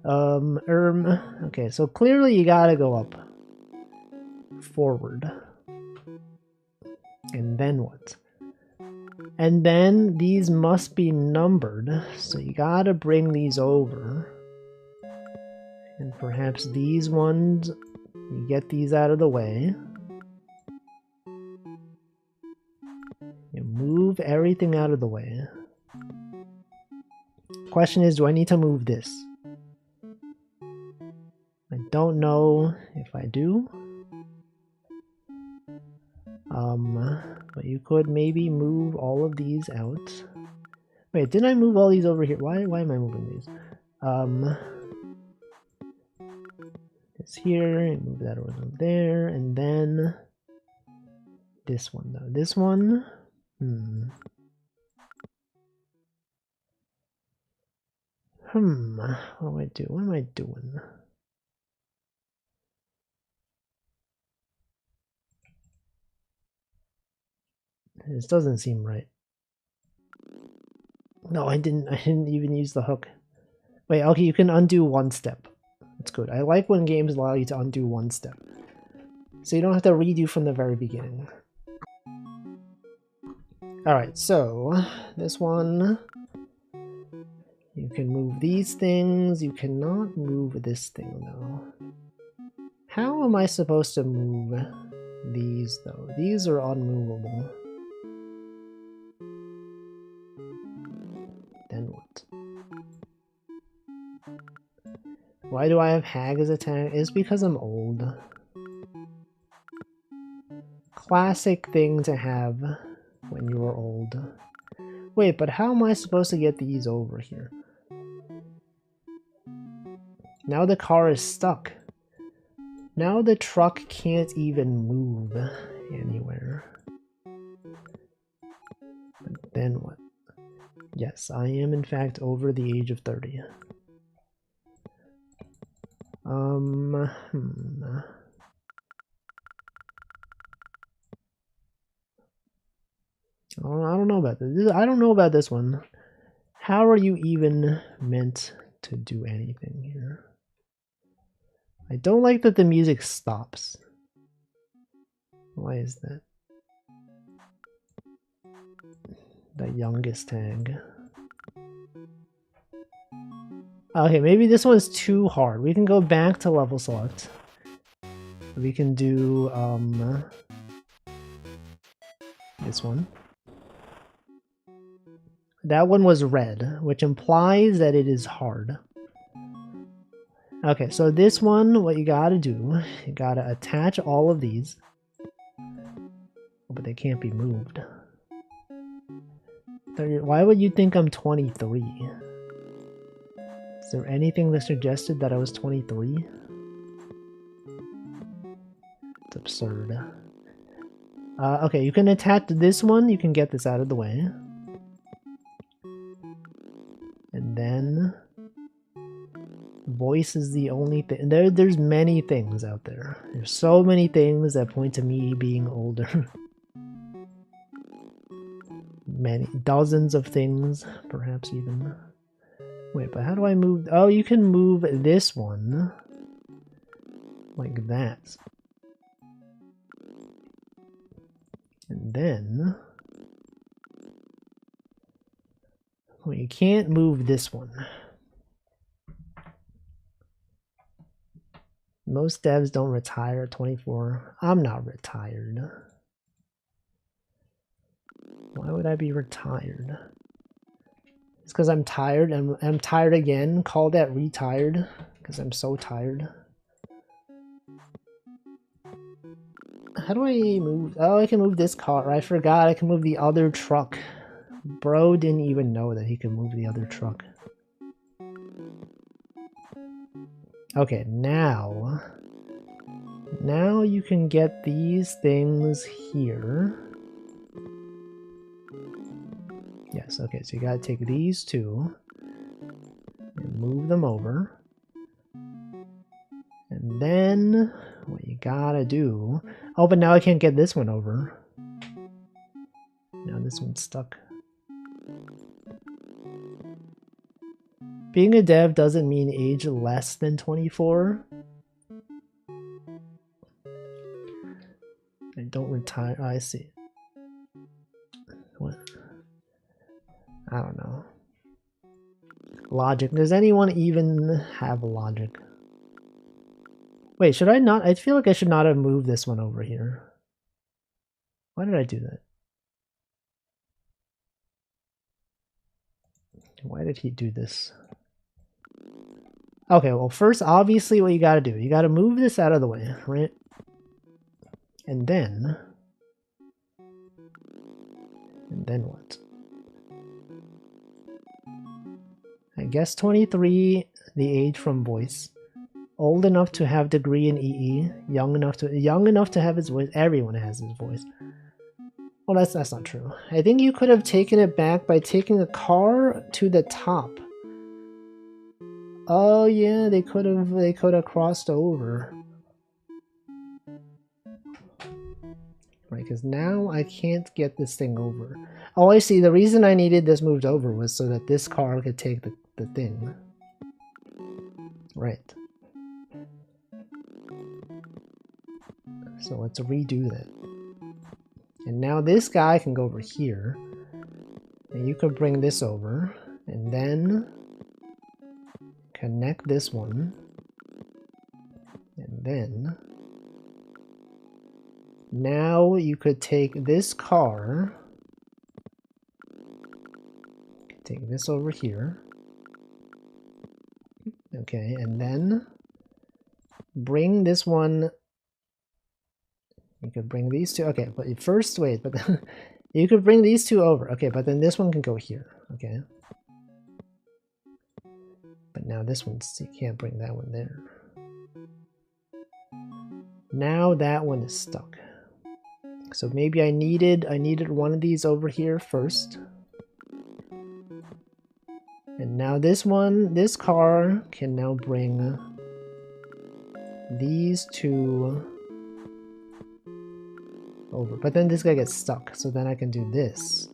Okay, so clearly you gotta go up. Forward. And then what? And then these must be numbered, so you gotta bring these over. And perhaps these ones, you get these out of the way. You move everything out of the way. Question is, do I need to move this? I don't know if I do. But you could maybe move all of these out. Wait, didn't I move all these over here? Why am I moving these? It's here, and move that over there, and then this one though. This one, what do I do? What am I doing? This doesn't seem right. No, I didn't even use the hook. Wait, okay, you can undo one step. That's good. I like when games allow you to undo one step. So you don't have to redo from the very beginning. Alright, so this one, you can move these things. You cannot move this thing though. How am I supposed to move these though? These are unmovable. Then what? Why do I have Hag as a tag? It's because I'm old. Classic thing to have when you are old. Wait, but how am I supposed to get these over here? Now the car is stuck. Now the truck can't even move anywhere. But then what? Yes, I am in fact over the age of 30. I don't know about this. I don't know about this one. How are you even meant to do anything here? I don't like that the music stops. Why is that? The youngest tag. Okay, maybe this one's too hard. We can go back to level select. We can do this one. That one was red, which implies that it is hard. Okay, so this one, what you gotta do, you gotta attach all of these. But they can't be moved. Why would you think I'm 23? Is there anything that suggested that I was 23? It's absurd. Okay, you can attach this one. You can get this out of the way. And then voice is the only thing. There's many things out there. There's so many things that point to me being older. Many dozens of things, perhaps even. Wait, but how do I move? Oh, you can move this one like that. And then well, you can't move this one. Most devs don't retire at 24. I'm not retired. Why would I be retired? It's because I'm tired. I'm tired again. Call that retired because I'm so tired. How do I move? Oh, I can move this car. I forgot I can move the other truck. Bro didn't even know that he could move the other truck. Okay, now you can get these things here. Yes, okay, so you gotta take these two and move them over. And then what you gotta do... Oh, but now I can't get this one over. Now this one's stuck. Being a dev doesn't mean age less than 24. I don't retire. Oh, I see. What? I don't know. Logic. Does anyone even have logic? Wait, should I not? I feel like I should not have moved this one over here. Why did I do that? Why did he do this? Okay, well, first, obviously, what you gotta do, you gotta move this out of the way, right? And then what? I guess 23, the age from voice. Old enough to have degree in EE, young enough to have his voice. Everyone has his voice. Well, that's not true. I think you could have taken it back by taking a car to the top. Oh yeah, they could have crossed over. Right, because now I can't get this thing over. Oh, I see. The reason I needed this moved over was so that this car could take the thing. Right. So let's redo that. And now this guy can go over here. And you could bring this over. And then connect this one. And then now you could take this car. Take this over here. Okay, and then bring this one. You could bring these two. Okay, but first wait, but then you could bring these two over. Okay, but then this one can go here. Okay. But now this one, you can't bring that one there. Now that one is stuck. So maybe I needed one of these over here first. And now this one, this car can now bring these two over. But then this guy gets stuck, so then I can do this.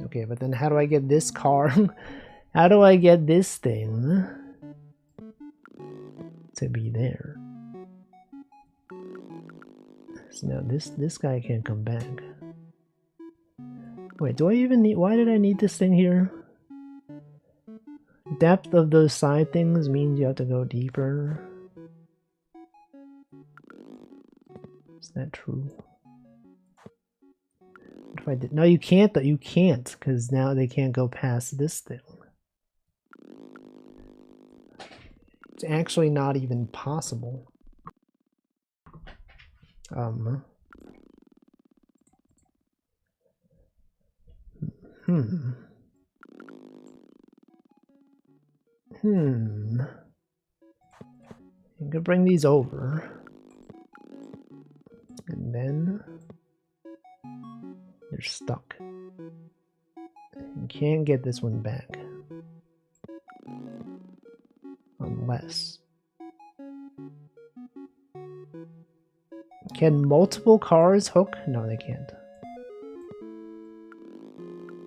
Okay, but then how do I get this car? How do I get this thing to be there? So now this guy can't come back. Wait, do I even need... Why did I need this thing here? Depth of those side things means you have to go deeper. Is that true? What if I did... No, you can't though. You can't, because now they can't go past this thing. It's actually not even possible. You could bring these over. And then they're stuck. You can't get this one back. Unless... Can multiple cars hook? No, they can't.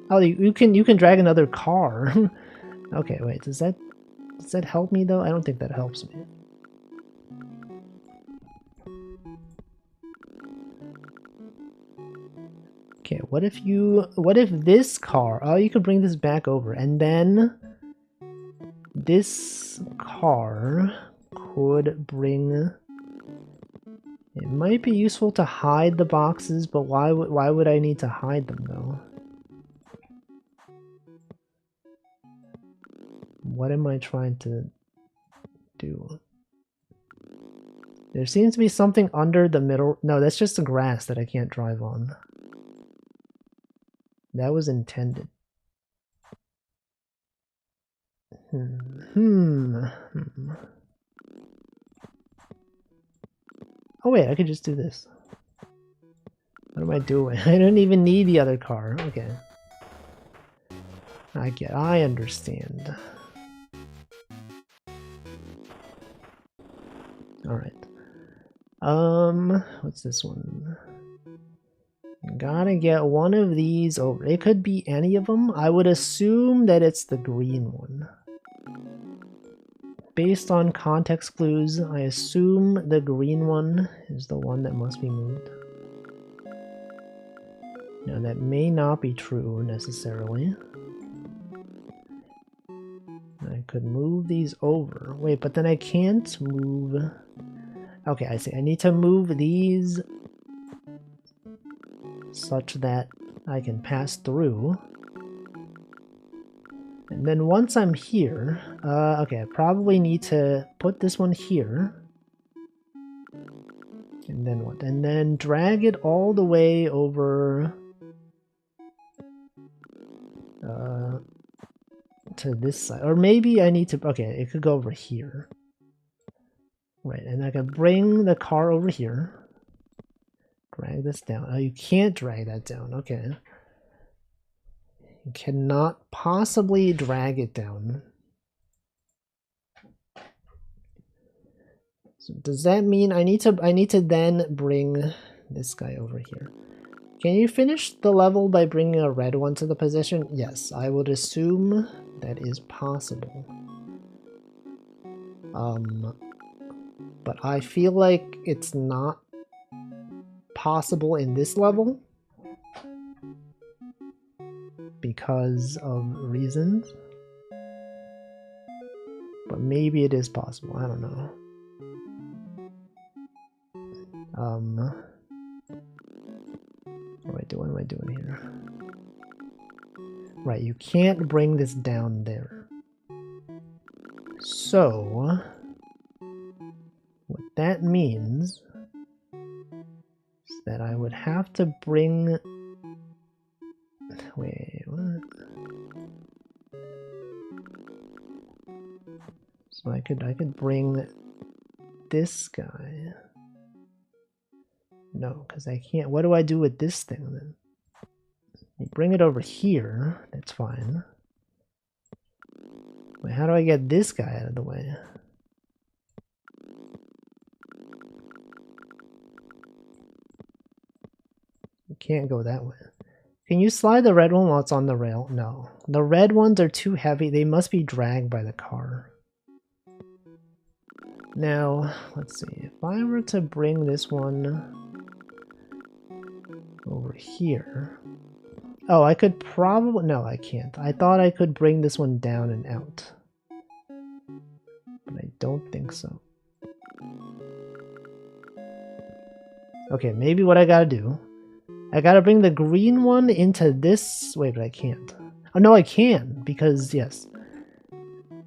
Oh, you can drag another car. Okay, wait, does that help me though? I don't think that helps me. Okay, what if this car, oh, you could bring this back over, and then this car could bring... It might be useful to hide the boxes, but why would I need to hide them though? What am I trying to do? There seems to be something under the middle. No, that's just the grass that I can't drive on. That was intended. Oh wait, I could just do this. What am I doing? I don't even need the other car. Okay. I understand. Alright. What's this one? Gotta get one of these over. It could be any of them. I would assume that it's the green one. Based on context clues, I assume the green one is the one that must be moved. Now that may not be true necessarily. I could move these over. Wait, but then I can't move... Okay, I see. I need to move these such that I can pass through. And then once I'm here, okay, I probably need to put this one here. And then what? And then drag it all the way over to this side. Or maybe I need to, okay, it could go over here. Right, and I can bring the car over here. Drag this down. Oh, you can't drag that down. Okay. You cannot possibly drag it down. So does that mean I need to then bring this guy over here? Can you finish the level by bringing a red one to the position? Yes, I would assume that is possible. But I feel like it's not possible in this level because of reasons. But maybe it is possible, I don't know. What am I doing here? Right, you can't bring this down there. So, what that means is that I would have to bring... Wait, what? So I could bring this guy. No, because I can't. What do I do with this thing then? You bring it over here. That's fine. Wait, how do I get this guy out of the way? You can't go that way. Can you slide the red one while it's on the rail? No. The red ones are too heavy. They must be dragged by the car. Now, let's see. If I were to bring this one over here... Oh, I could probably... No, I can't. I thought I could bring this one down and out. But I don't think so. Okay, maybe what I gotta do... I gotta bring the green one into this... Wait, but I can't. Oh, no, I can, because, yes.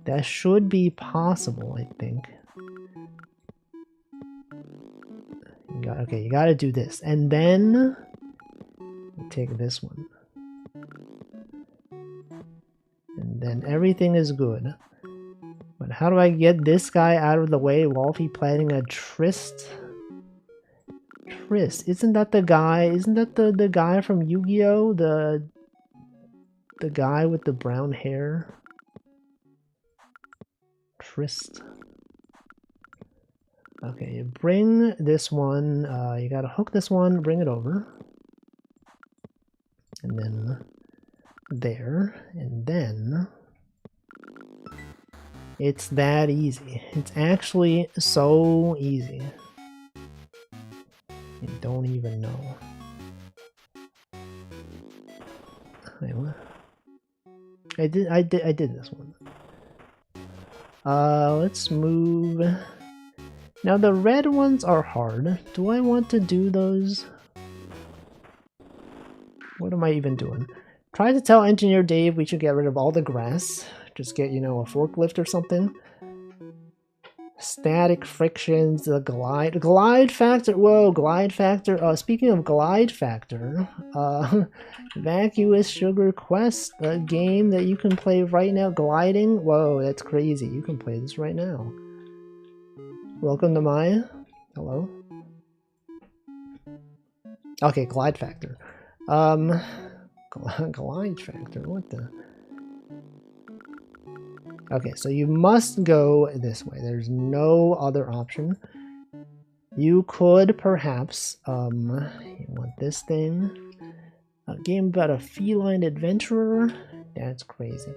That should be possible, I think. Okay, you gotta do this. And then... take this one. And then everything is good. But how do I get this guy out of the way? Wolfie planning a tryst? Tryst, isn't that the guy? Isn't that the guy from Yu-Gi-Oh? The guy with the brown hair? Tryst. Okay, you bring this one. You gotta hook this one, bring it over. And then there, and then it's that easy. It's actually so easy. You don't even know. Wait, what? I did this one. Let's move. Now the red ones are hard. Do I want to do those? What am I even doing? Try to tell Engineer Dave we should get rid of all the grass. Just get, you know, a forklift or something. Static frictions, the glide factor. Whoa, glide factor. Speaking of glide factor, Vacuous Sugar Quest, a game that you can play right now. Gliding. Whoa, that's crazy. You can play this right now. Welcome to my. Hello. Okay, glide factor. Glide factor, what the? Okay, so you must go this way. There's no other option. You could perhaps, you want this thing? A game about a feline adventurer? That's crazy.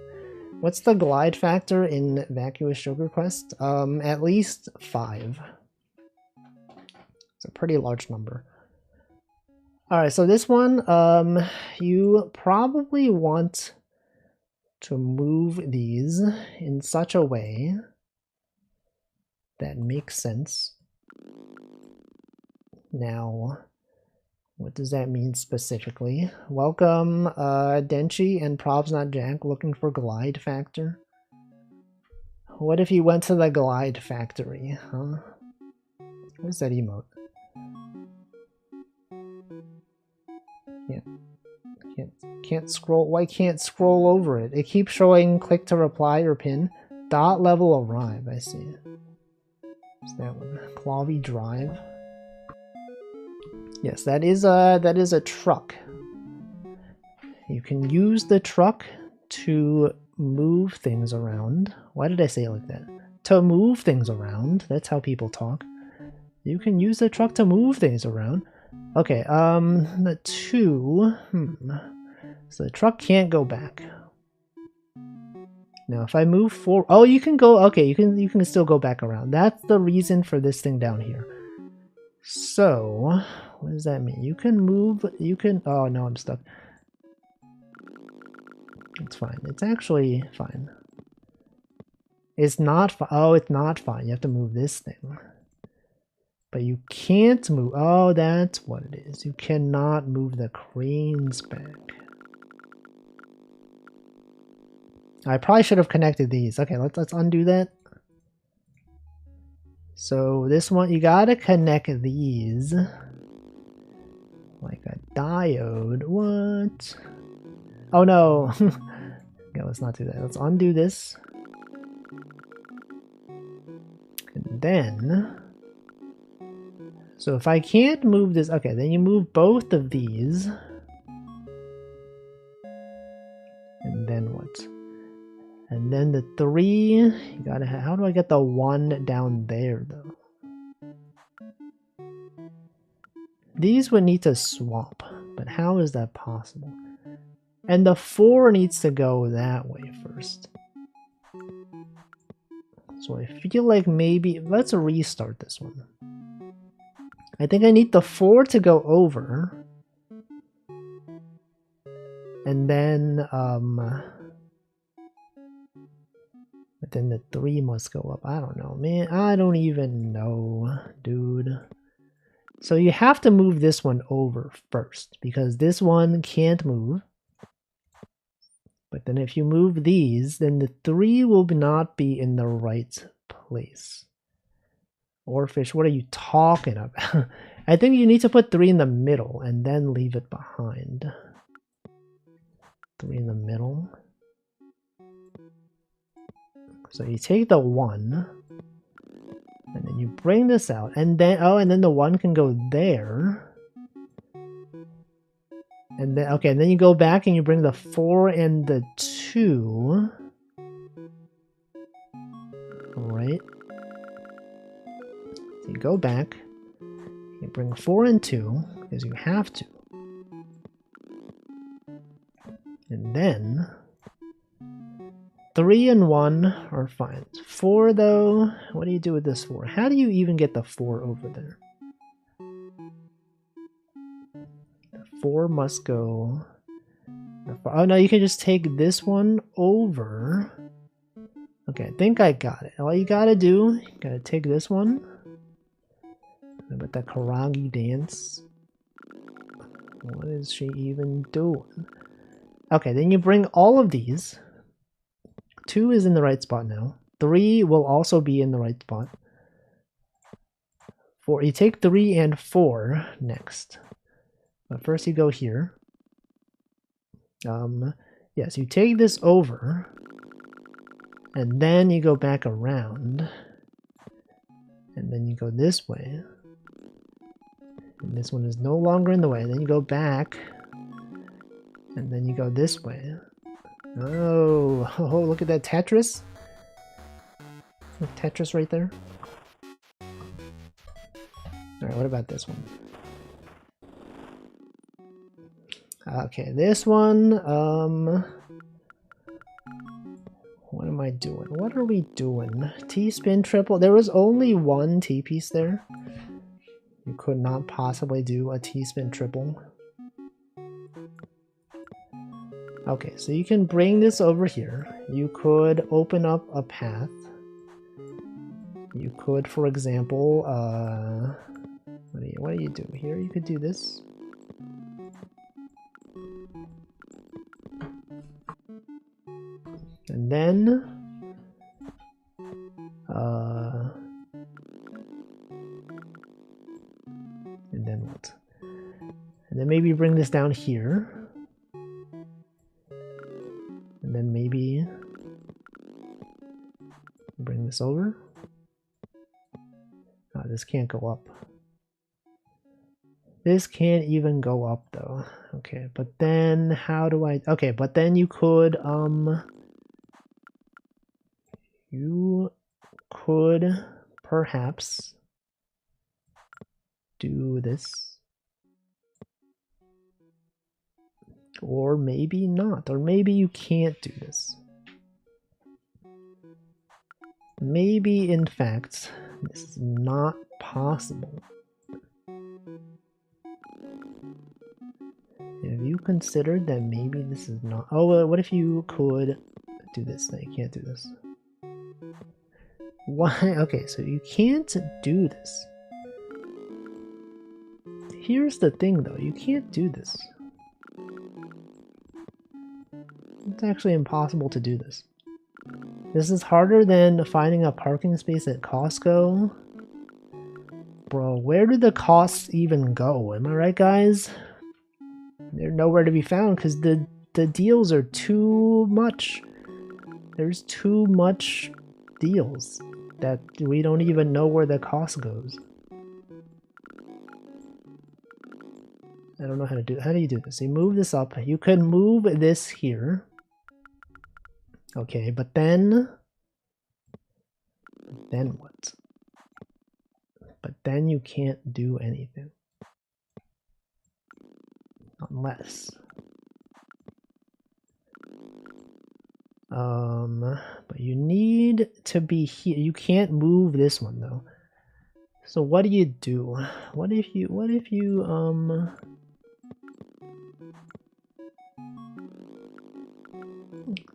What's the glide factor in Vacuous Sugar Quest? At least 5. It's a pretty large number. Alright, so this one, you probably want to move these in such a way that makes sense. Now, what does that mean specifically? Welcome, Denchi and Probs Not Jack looking for glide factor. What if you went to the glide factory, huh? What's that emote? Can't scroll. Why can't scroll over it? It keeps showing click to reply or pin. Dot level arrive. I see. What's that one? Clavy drive. Yes, that is a truck. You can use the truck to move things around. Why did I say it like that? to move things around. That's how people talk. You can use the truck to move things around. Okay, the 2. So the truck can't go back. Now if I move forward, oh, you can go, okay, you can still go back around. That's the reason for this thing down here. So, what does that mean? You can move, you can, oh no, I'm stuck. It's fine. It's actually fine. It's not fine. Oh, it's not fine. You have to move this thing. But you can't move, oh, that's what it is. You cannot move the cranes back. I probably should have connected these. Okay, let's undo that. So this one, you gotta connect these like a diode. What? Oh no. Okay, let's not do that. Let's undo this. And then, so if I can't move this, okay, then you move both of these. And then what? And then the 3, you gotta have, how do I get the 1 down there though? These would need to swap, but how is that possible? And the 4 needs to go that way first. So I feel like maybe, let's restart this one. I think I need the 4 to go over. And then, but then the 3 must go up. I don't know, man. I don't even know, dude. So you have to move this one over first because this one can't move. But then if you move these, then the 3 will not be in the right place. Orphish, what are you talking about? I think you need to put 3 in the middle and then leave it behind. 3 in the middle. So you take the 1, and then you bring this out, and then, oh, and then the 1 can go there. And then, okay, and then you go back and you bring the 4 and the 2. Alright. So you go back, you bring 4 and 2, because you have to. And then 3 and 1 are fine. 4 though, what do you do with this 4? How do you even get the 4 over there? The 4 must go... Oh no, you can just take this one over. Okay, I think I got it. All you gotta do, you gotta take this one. With the Karagi dance. What is she even doing? Okay, then you bring all of these. 2 is in the right spot now. 3 will also be in the right spot. 4, you take 3 and 4 next. But first you go here. Yes, you take this over. And then you go back around. And then you go this way. And this one is no longer in the way. Then you go back. And then you go this way. Oh, look at that Tetris. Tetris right there. Alright, what about this one? Okay, this one, what am I doing? What are we doing? T-spin triple? There was only one T-piece there. You could not possibly do a T-spin triple. Okay, so you can bring this over here. You could open up a path. You could, for example, what do you do here? You could do this. And then, and then what? And then maybe bring this down here. And then maybe bring this over. Oh, this can't go up. This can't even go up though. Okay, but then how do I... Okay, but then you could, you could perhaps do this. Or maybe not. Or maybe you can't do this. Maybe, in fact, this is not possible. Have you considered that maybe this is not... Oh, what if you could do this? No, you can't do this. Why? Okay, so you can't do this. Here's the thing, though. You can't do this. It's actually impossible to do this. This is harder than finding a parking space at Costco. Bro, where do the costs even go? Am I right, guys? They're nowhere to be found because the deals are too much. There's too much deals that we don't even know where the cost goes. I don't know how to do. How do you do this? You move this up. You could move this here. Okay, but then what? But then you can't do anything. Unless. But you need to be here. You can't move this one though. So what do you do? What if you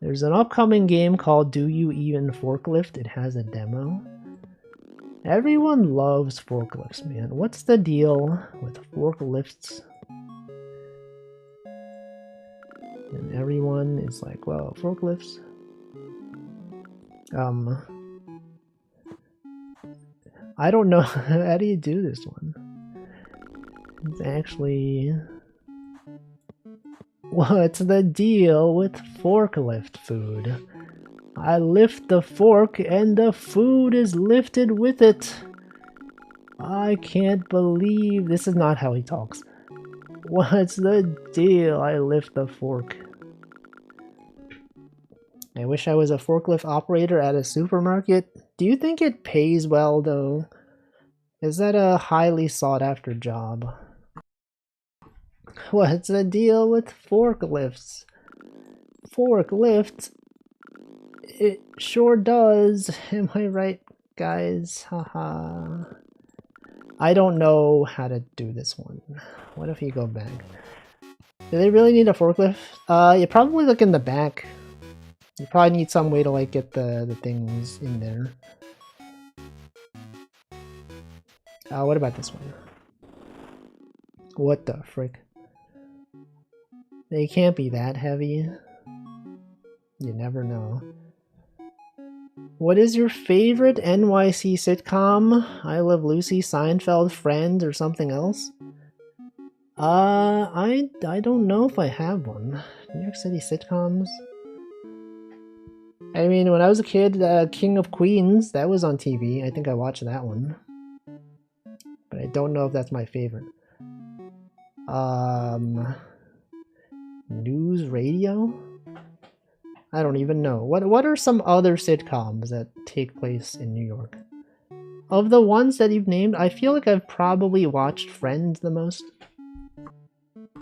there's an upcoming game called Do You Even Forklift? It has a demo. Everyone loves forklifts, man. What's the deal with forklifts? And everyone is like, well, forklifts. I don't know. How do you do this one? It's actually... What's the deal with forklift food? I lift the fork and the food is lifted with it. I can't believe this is not how he talks. What's the deal? I lift the fork. I wish I was a forklift operator at a supermarket. Do you think it pays well though? Is that a highly sought after job? What's the deal with forklifts? Forklift? It sure does. Am I right, guys? Haha. I don't know how to do this one. What if you go back? Do they really need a forklift? You probably look in the back. You probably need some way to like get the things in there. What about this one? What the frick? They can't be that heavy. You never know. What is your favorite NYC sitcom? I Love Lucy, Seinfeld, Friends, or something else? I don't know if I have one. New York City sitcoms? I mean, when I was a kid, King of Queens, that was on TV. I think I watched that one. But I don't know if that's my favorite. News radio? I don't even know. What are some other sitcoms that take place in New York? Of the ones that you've named, I feel like I've probably watched Friends the most.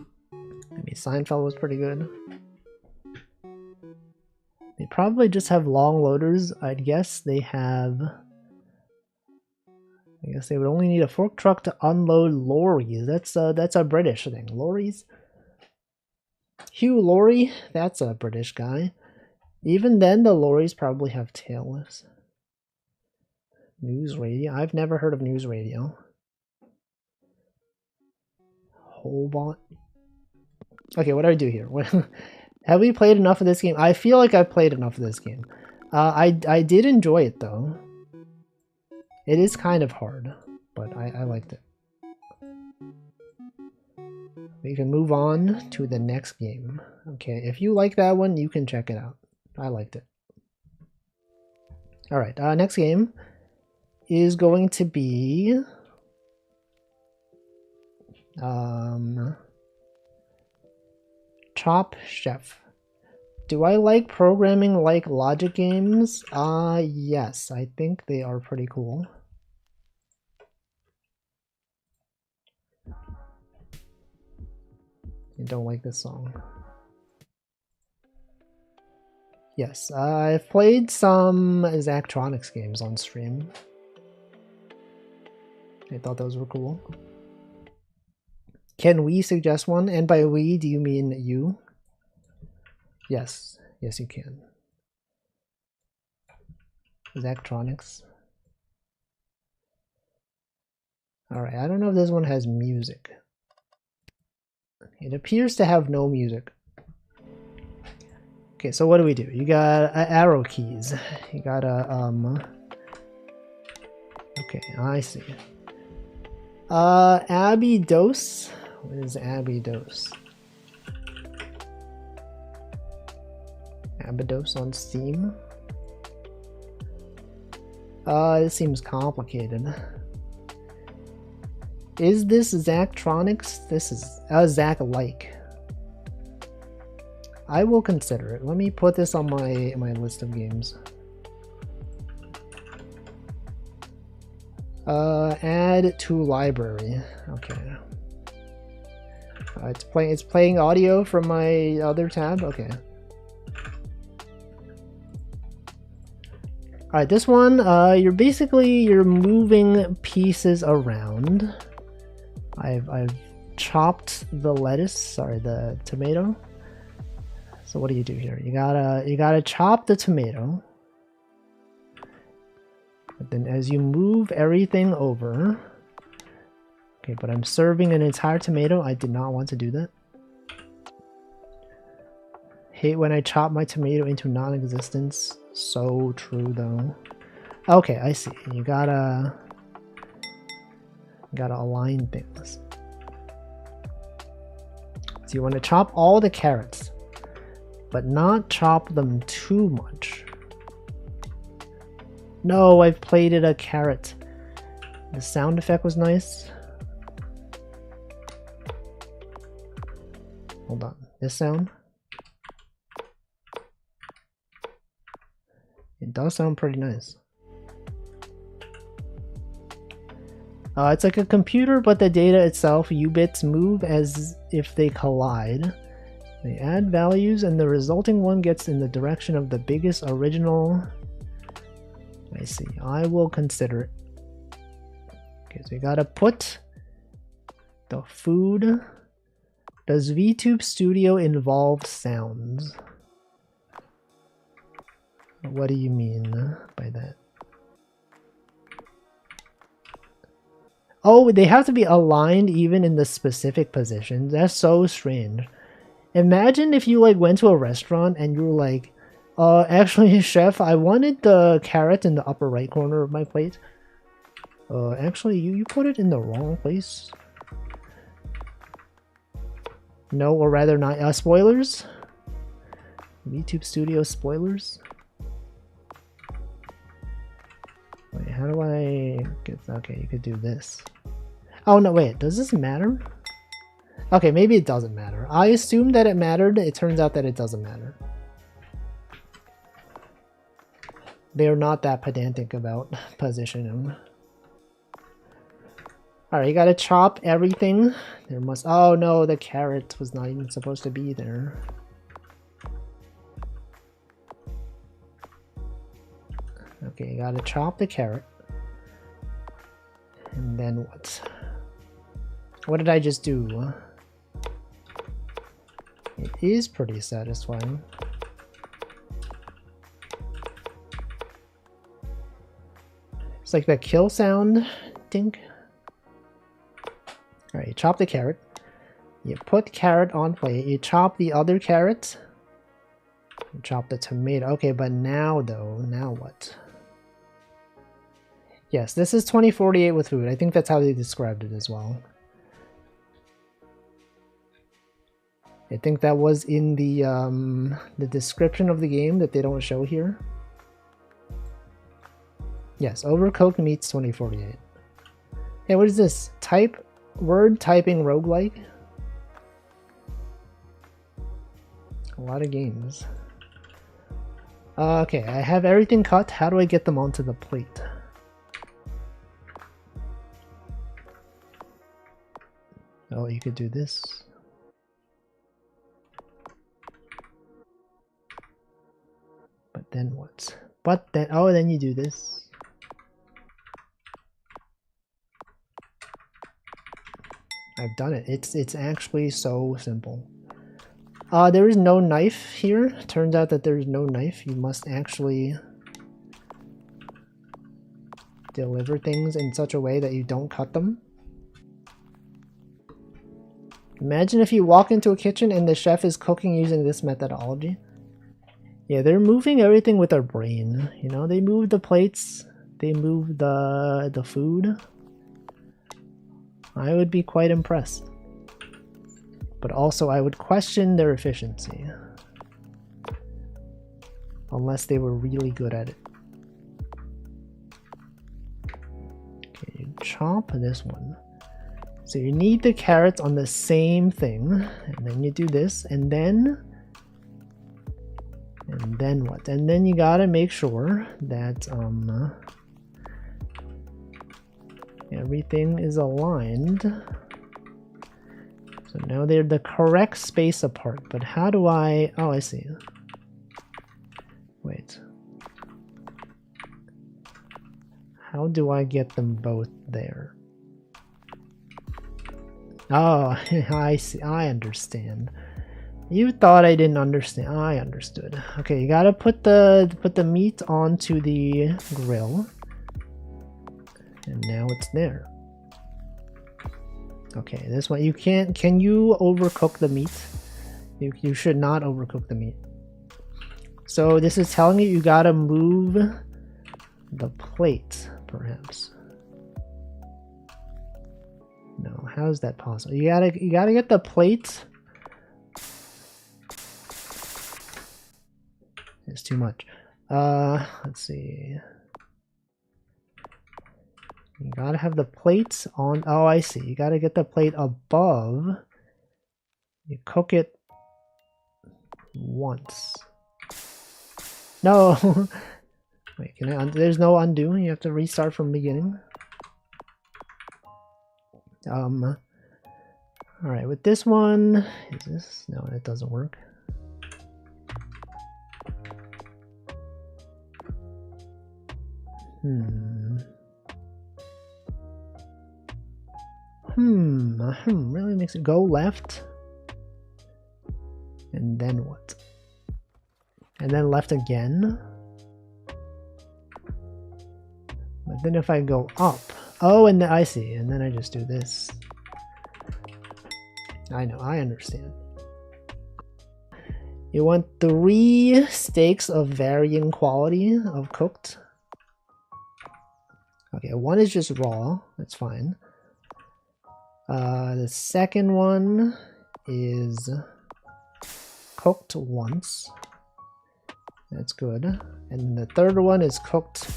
I mean, Seinfeld was pretty good. They probably just have long loaders. I'd guess they have... I guess they would only need a fork truck to unload lorries. That's a British thing. Lorries? Hugh Laurie? That's a British guy. Even then, the lorries probably have tail lifts. News radio? I've never heard of news radio. Hobart? Okay, what do I do here? Have we played enough of this game? I feel like I've played enough of this game. I did enjoy it, though. It is kind of hard, but I liked it. We can move on to the next game. Okay, if you like that one, you can check it out. I liked it. Alright, next game is going to be... Top Chef Do I like programming like logic games? Yes, I think they are pretty cool. I don't like this song. Yes, I've played some Zachtronics games on stream. I thought those were cool. Can we suggest one? And by we, do you mean you? Yes, yes you can. Zachtronics. Alright, I don't know if this one has music. It appears to have no music. Okay, so what do we do? You got arrow keys. You got okay, I see. Abydos. What is Abydos? Abydos on Steam. It seems complicated. Is this Zachtronics? This is Zach-like. I will consider it. Let me put this on my list of games. Add to library. Okay. It's playing audio from my other tab. Okay. Alright, this one, you're moving pieces around. I've chopped the lettuce, sorry, the tomato. So what do you do here? You gotta chop the tomato. But then as you move everything over, okay, but I'm serving an entire tomato. I did not want to do that. Hate when I chop my tomato into non-existence. So true though. Okay, I see. You gotta align things. So you want to chop all the carrots, but not chop them too much. No, I've plated a carrot. The sound effect was nice. Hold on, this sound. It does sound pretty nice. It's like a computer, but the data itself, U-bits, move as if they collide. They add values and the resulting one gets in the direction of the biggest original. I see. I will consider it. Okay, so we gotta put the food. Does VTube Studio involve sounds? What do you mean by that? Oh, they have to be aligned even in the specific positions. That's so strange. Imagine if you like went to a restaurant and you were like, actually, chef, I wanted the carrot in the upper right corner of my plate. Actually, you put it in the wrong place. No, or rather not. Spoilers? VTube Studio spoilers? Wait, how do I get... Okay, you could do this. Oh, no, wait. Does this matter? Okay, maybe it doesn't matter. I assumed that it mattered. It turns out that it doesn't matter. They're not that pedantic about positioning. Alright, you gotta chop everything. There must... Oh, no, the carrot was not even supposed to be there. Okay, you gotta chop the carrot. And then what? What did I just do? It is pretty satisfying. It's like the kill sound, dink. Alright, you chop the carrot. You put carrot on plate. You chop the other carrot. You chop the tomato. Okay, but now though, now what? Yes, this is 2048 with food. I think that's how they described it as well. I think that was in the description of the game that they don't show here. Yes, Overcooked meets 2048. Hey, what is this? Word typing roguelike? A lot of games. Okay, I have everything cut. How do I get them onto the plate? Oh, you could do this. But then what? But then, oh, then you do this. I've done it. It's actually so simple. There is no knife here. Turns out that there's no knife. You must actually deliver things in such a way that you don't cut them. Imagine if you walk into a kitchen and the chef is cooking using this methodology. Yeah, they're moving everything with their brain. You know, they move the plates, they move the food. I would be quite impressed. But also I would question their efficiency. Unless they were really good at it. Okay, you chop this one. So you need the carrots on the same thing, and then you do this, and then what? And then you gotta make sure that everything is aligned. So now they're the correct space apart, but how do I... Oh, I see. Wait. How do I get them both there? Oh, I see. I understand. You thought I didn't understand. I understood. Okay, you gotta put the meat onto the grill. And now it's there. Okay, this one you can't. Can you overcook the meat? You should not overcook the meat. So this is telling you gotta move the plate, perhaps. No, how is that possible? You gotta get the plate. It's too much. Let's see. You gotta have the plates on. Oh, I see. You gotta get the plate above. You cook it once. No. Wait, can I? There's no undo. You have to restart from the beginning. All right. With this one, is this? No, it doesn't work. Really makes it go left. And then what? And then left again. But then if I go up, oh, and then I see, and then I just do this. I know, I understand. You want 3 steaks of varying quality of cooked. Okay, one is just raw, that's fine. The second one is cooked once. That's good. And the third one is cooked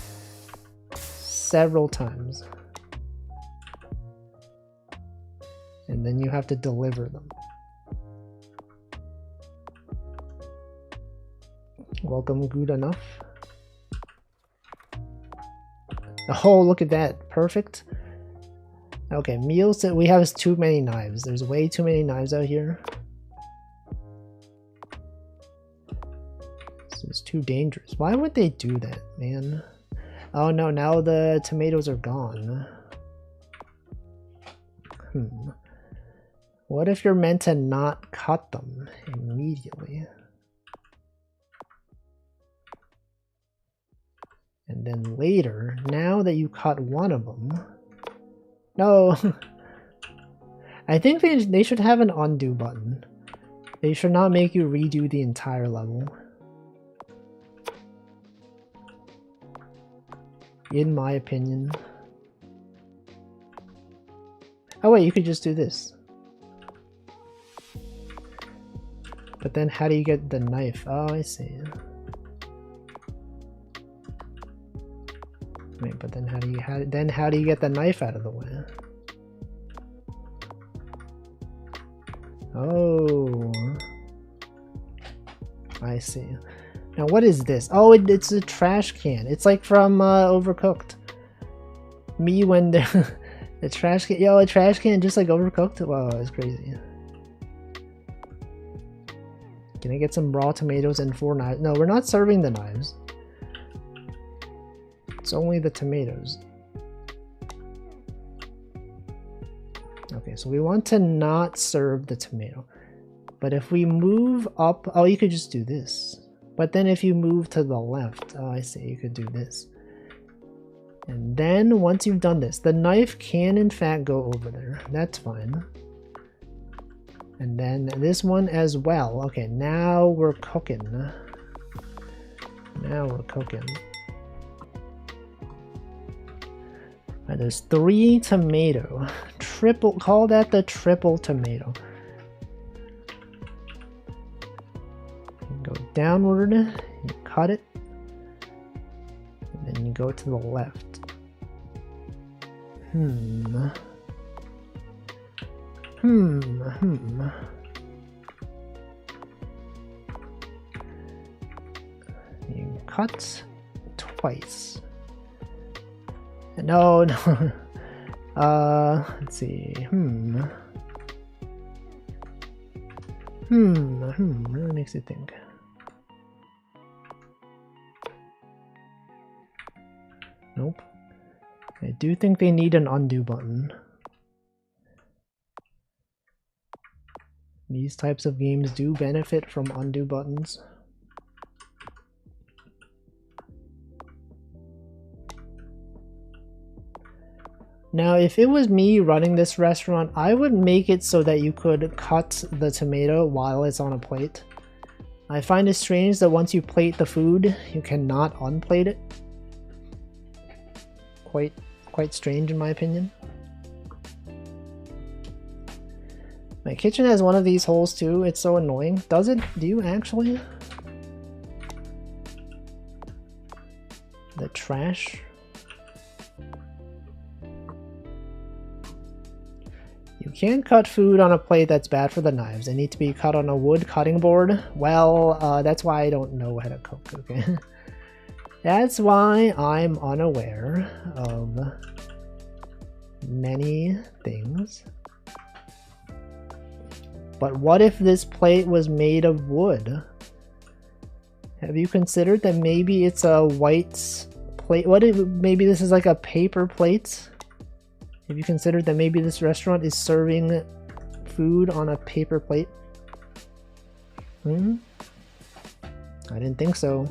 several times. And then you have to deliver them. Welcome, good enough. Oh, look at that. Perfect. Okay, meals that we have is too many knives. There's way too many knives out here. This is too dangerous. Why would they do that, man? Oh no, now the tomatoes are gone. What if you're meant to not cut them immediately? And then later, now that you cut one of them... No! I think they should have an undo button. They should not make you redo the entire level. In my opinion. Oh wait, you could just do this. But then how do you get the knife? Oh, I see. Wait, but then how do you get the knife out of the way? Oh, I see. Now what is this? Oh, it's a trash can. It's like from Overcooked. Me when the trash can, yo, a trash can just like Overcooked? Wow, that's crazy. Can I get some raw tomatoes and 4 knives? No, we're not serving the knives. It's only the tomatoes. Okay, so we want to not serve the tomato. But if we move up, oh, you could just do this. But then if you move to the left, oh, I see, you could do this. And then once you've done this, the knife can in fact go over there. That's fine. And then this one as well. Okay, now we're cooking. Now we're cooking. Right, there's 3 tomato. Triple, call that the triple tomato. You go downward, you cut it, and then you go to the left. You cut twice. No, no. Let's see. Really makes you think. Nope. I do think they need an undo button. These types of games do benefit from undo buttons. Now, if it was me running this restaurant, I would make it so that you could cut the tomato while it's on a plate. I find it strange that once you plate the food, you cannot unplate it. Quite strange in my opinion. My kitchen has one of these holes too. It's so annoying. Does it? Do you actually? The trash? You can't cut food on a plate that's bad for the knives. They need to be cut on a wood cutting board. Well, that's why I don't know how to cook, okay? That's why I'm unaware of many things. But what if this plate was made of wood? Have you considered that maybe it's a white plate? What if maybe this is like a paper plate? Have you considered that maybe this restaurant is serving food on a paper plate? I didn't think so.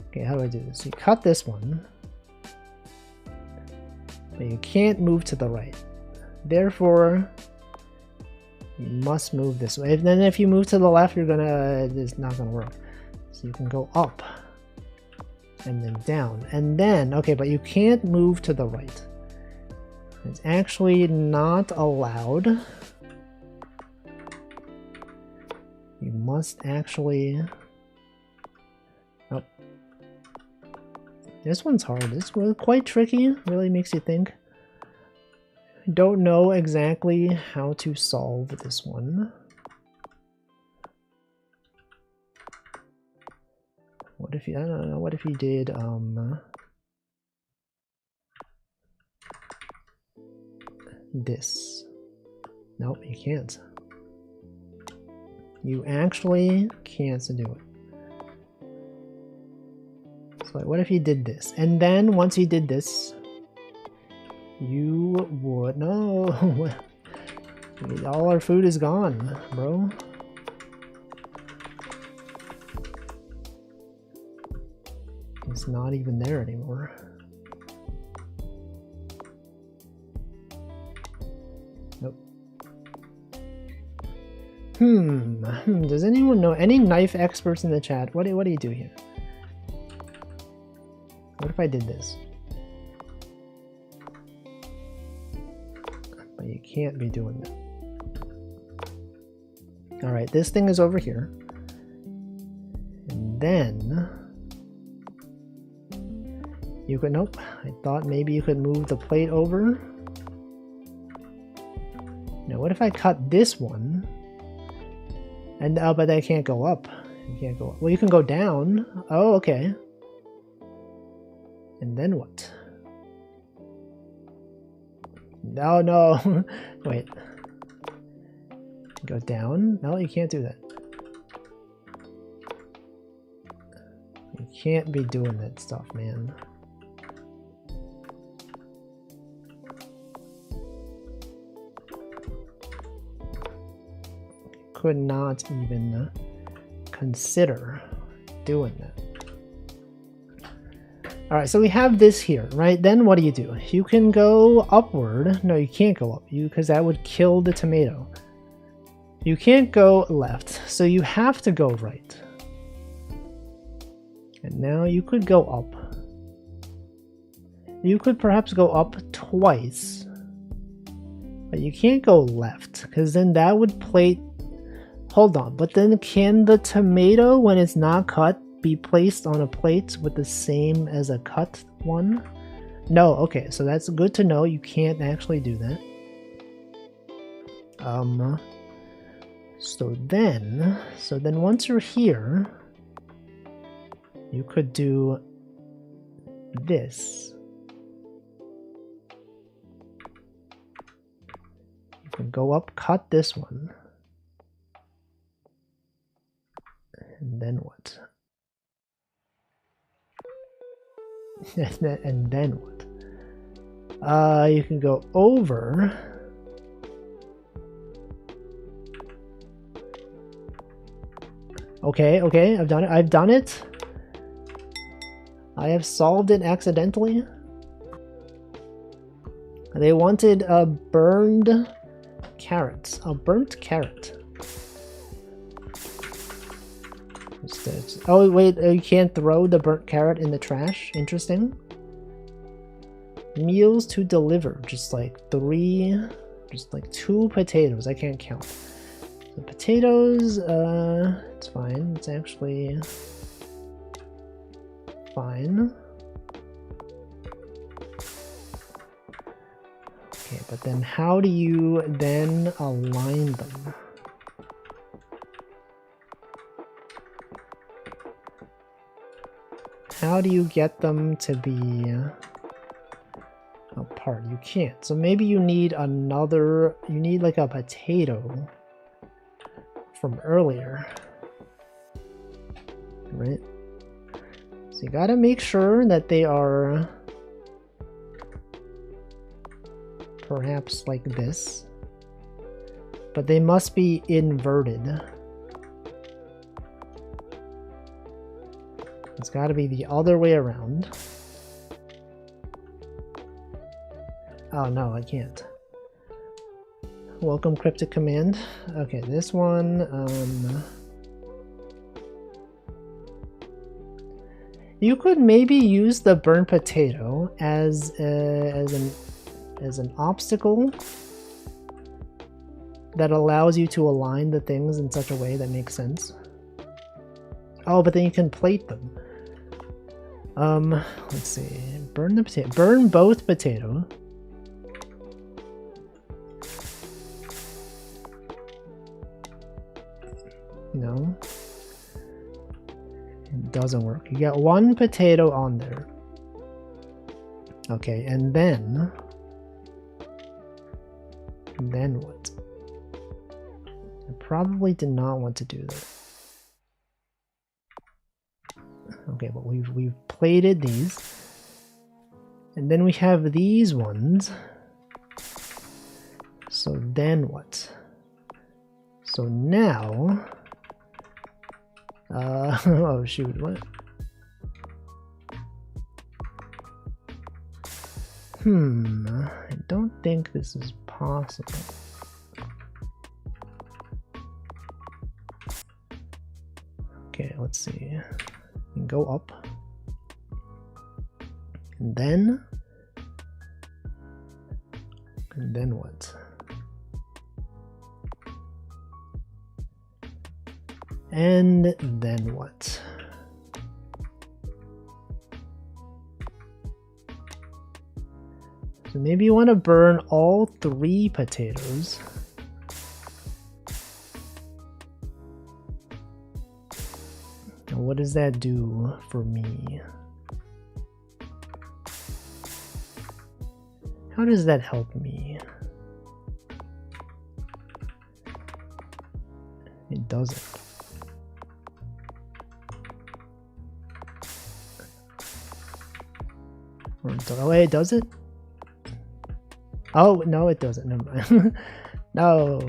Okay, how do I do this? You cut this one, but you can't move to the right. Therefore, you must move this way. And then if you move to the left, it's not gonna work. So you can go up and then down and then, okay, but you can't move to the right. It's actually not allowed. You must actually, oh. This one's hard. This was quite tricky. Really makes you think. Don't know exactly how to solve this one. What if you, I don't know, what if you did this? Nope, you can't. You actually can't do it. So what if you did this? And then once you did this, you would, no, all our food is gone, bro. It's not even there anymore. Nope. Does anyone know, any knife experts in the chat? What do you do here? What if I did this? But you can't be doing that. Alright, this thing is over here. And then you could, nope, I thought maybe you could move the plate over. Now what if I cut this one? And but I can't go up. You can't go up. Well, you can go down. Oh, okay. And then what? No, no. Wait. Go down? No, you can't do that. You can't be doing that stuff, man. Could not even consider doing that. Alright, so we have this here, right? Then what do? You can go upward. No, you can't go up, because that would kill the tomato. You can't go left, so you have to go right. And now you could go up. You could perhaps go up twice. But you can't go left, because then that would plate... Hold on, but then can the tomato, when it's not cut, be placed on a plate with the same as a cut one? No, okay, so that's good to know. You can't actually do that. So then once you're here, you could do this. You can go up, cut this one. And then what? And then what? You can go over. Okay, okay, I've done it. I've done it. I have solved it accidentally. They wanted a burned carrot. A burnt carrot. Oh wait, you can't throw the burnt carrot in the trash? Interesting. Meals to deliver. Just like 2 potatoes. I can't count. The potatoes, it's fine. It's actually fine. Okay, but then how do you then align them? How do you get them to be apart? You can't. So maybe you need another, you need like a potato from earlier, right? So you gotta make sure that they are perhaps like this, but they must be inverted. It's got to be the other way around. Oh no, I can't. Welcome cryptic command. Okay, this one, you could maybe use the burnt potato as an obstacle that allows you to align the things in such a way that makes sense. Oh, but then you can plate them. Let's see. Burn the potato. Burn both potato. No. It doesn't work. You got 1 potato on there. Okay, and then what? I probably did not want to do that. Okay, but we've plated these, and then we have these ones. So then what? So now, oh shoot, what? I don't think this is possible. Okay, let's see. And go up, and then what? And then what? So maybe you want to burn all 3 potatoes. Now what does that do for me? How does that help me? It doesn't. Oh wait, does it? Oh no, it doesn't. Never mind. No.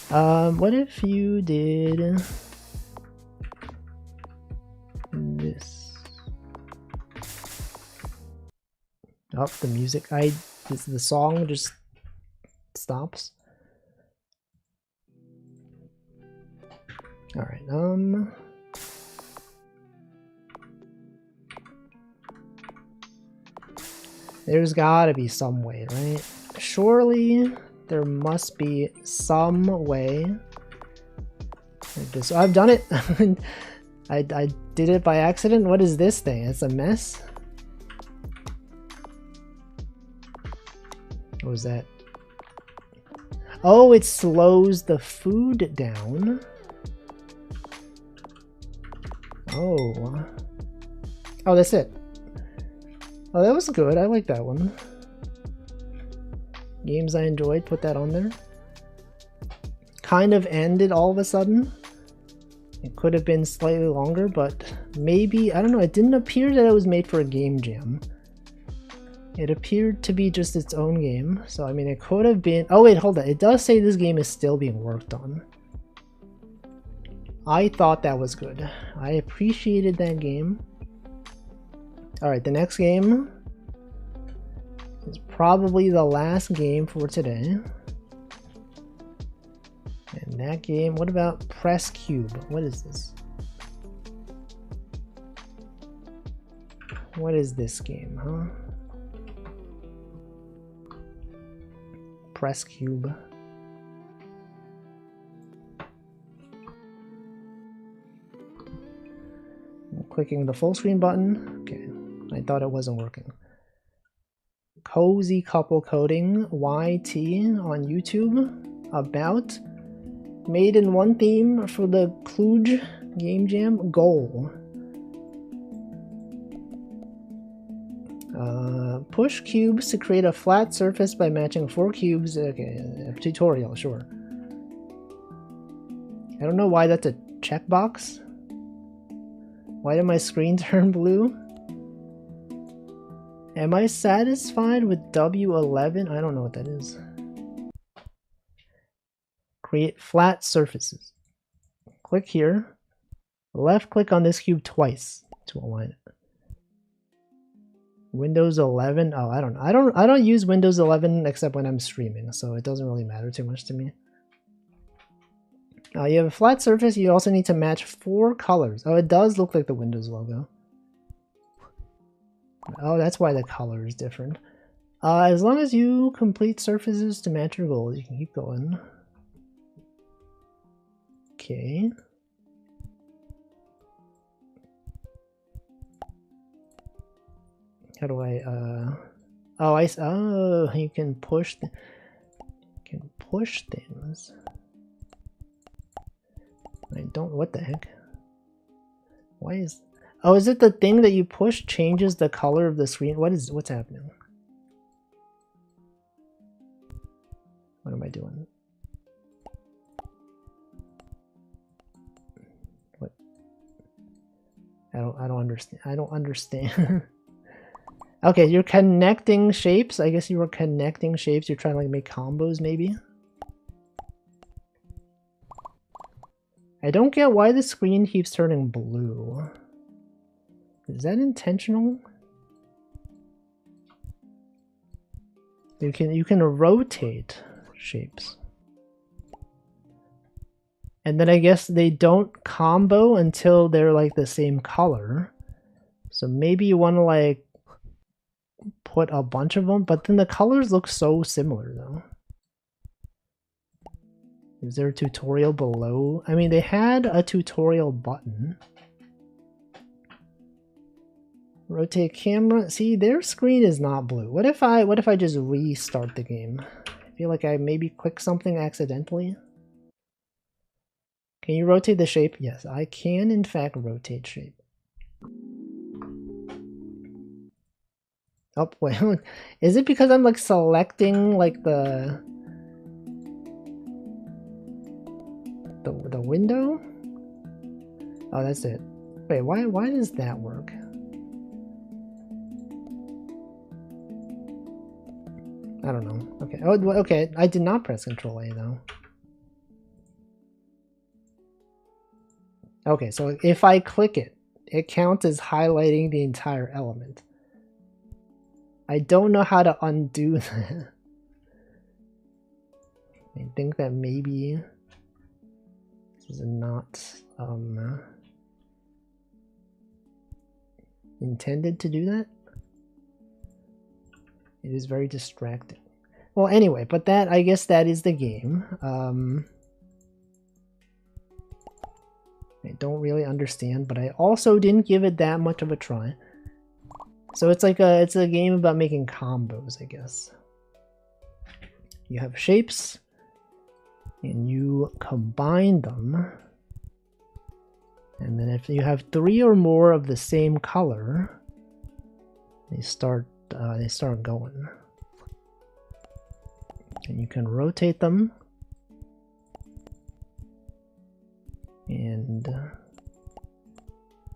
What if you did this? Oh, the music. The song just stops. All right. There's gotta be some way, right? Surely there must be some way. Like this. Oh, I've done it. I did it by accident. What is this thing? It's a mess. What was that? Oh, it slows the food down. Oh. Oh, that's it. Oh, that was good. I like that one. Games I enjoyed, put that on there. Kind of ended all of a sudden. It could have been slightly longer, but maybe, I don't know, it didn't appear that it was made for a game jam. It appeared to be just its own game, so I mean it could have been... Oh wait, hold on, it does say this game is still being worked on. I thought that was good. I appreciated that game. Alright, the next game is probably the last game for today. And that game, what about Press Cube? What is this? What is this game, huh? Press Cube. I'm clicking the full screen button. Okay, I thought it wasn't working. Cozy Couple Coding YT on YouTube. About made in one theme for the Cluj Game Jam goal. Push cubes to create a flat surface by matching 4 cubes. Okay, tutorial, sure. I don't know why that's a checkbox. Why did my screen turn blue? Am I satisfied with W11? I don't know what that is. Create flat surfaces. Click here. Left click on this cube twice to align it. Windows 11. Oh, I don't know. I don't use Windows 11 except when I'm streaming, so it doesn't really matter too much to me. You have a flat surface. You also need to match 4 colors. Oh, it does look like the Windows logo. Oh, that's why the color is different. As long as you complete surfaces to match your goals, you can keep going. Okay. How do I, oh, oh, you can push, things. I don't, what the heck? Why is, oh, is it the thing that you push changes the color of the screen? What's happening? What am I doing? What? I don't understand. I don't understand. Okay, you're connecting shapes. I guess you were connecting shapes. You're trying to like make combos maybe. I don't get why the screen keeps turning blue. Is that intentional? You can rotate shapes. And then I guess they don't combo until they're like the same color. So maybe you want to like put a bunch of them, but then the colors look so similar though. Is there a tutorial below? I mean, they had a tutorial button. Rotate camera. See, their screen is not blue. What if I just restart the game? I feel like I maybe clicked something accidentally. Can you rotate the shape? Yes, I can in fact rotate shape. Oh, wait, is it because I'm like selecting like the window? Oh, that's it. Wait, why does that work? I don't know. Okay. Oh, okay. I did not press Control A though. Okay, so if I click it, it counts as highlighting the entire element. I don't know how to undo that. I think that maybe this is not intended to do that. It is very distracting. Well, anyway, but that, I guess that is the game. I don't really understand, but I also didn't give it that much of a try. So it's like it's a game about making combos, I guess. You have shapes, and you combine them. And then if you have 3 or more of the same color, they start going. And you can rotate them. And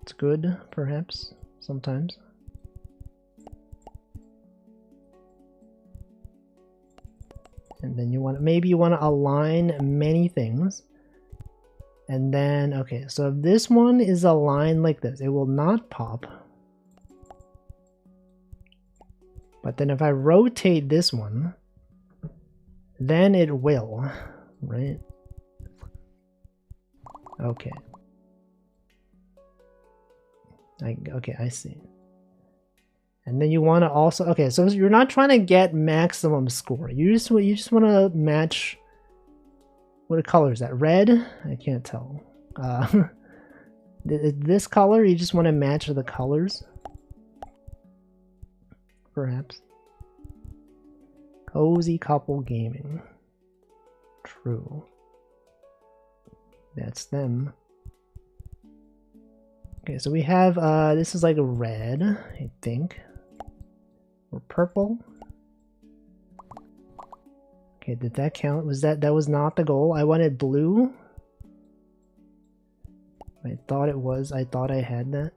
it's good, perhaps, sometimes. And then maybe you want to align many things. And then, okay, so if this one is aligned like this, it will not pop. But then if I rotate this one, then it will, right? Okay. Okay, I see. And then you want to also, okay, so you're not trying to get maximum score. You just want to match. What color is that? Red? I can't tell. This color, you just want to match the colors. Perhaps. Cozy couple gaming. True. That's them. Okay, so we have, this is like a red, I think. Or purple. Okay, did that count? That was not the goal? I wanted blue. I thought it was. I thought I had that.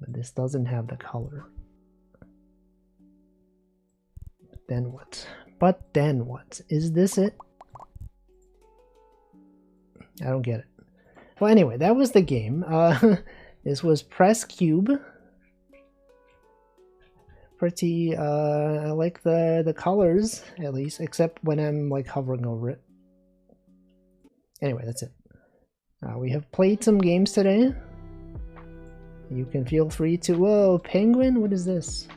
But this doesn't have the color. Then what? But then what? Is this it? I don't get it. Well, anyway, that was the game. This was Press Cube. Pretty, I like the colors, at least, except when I'm like hovering over it. Anyway, that's it. We have played some games today. You can feel free to... Whoa, penguin? What is this?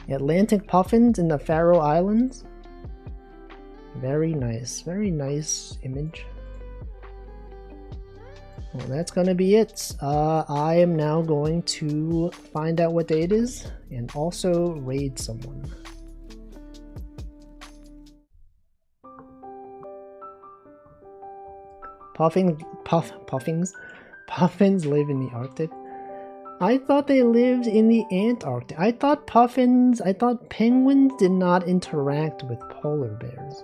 Atlantic puffins in the Faroe Islands. Very nice image. Well, that's gonna be it. I am now going to find out what day it is and also raid someone. Puffins live in the Arctic. I thought they lived in the Antarctic. I thought penguins did not interact with polar bears.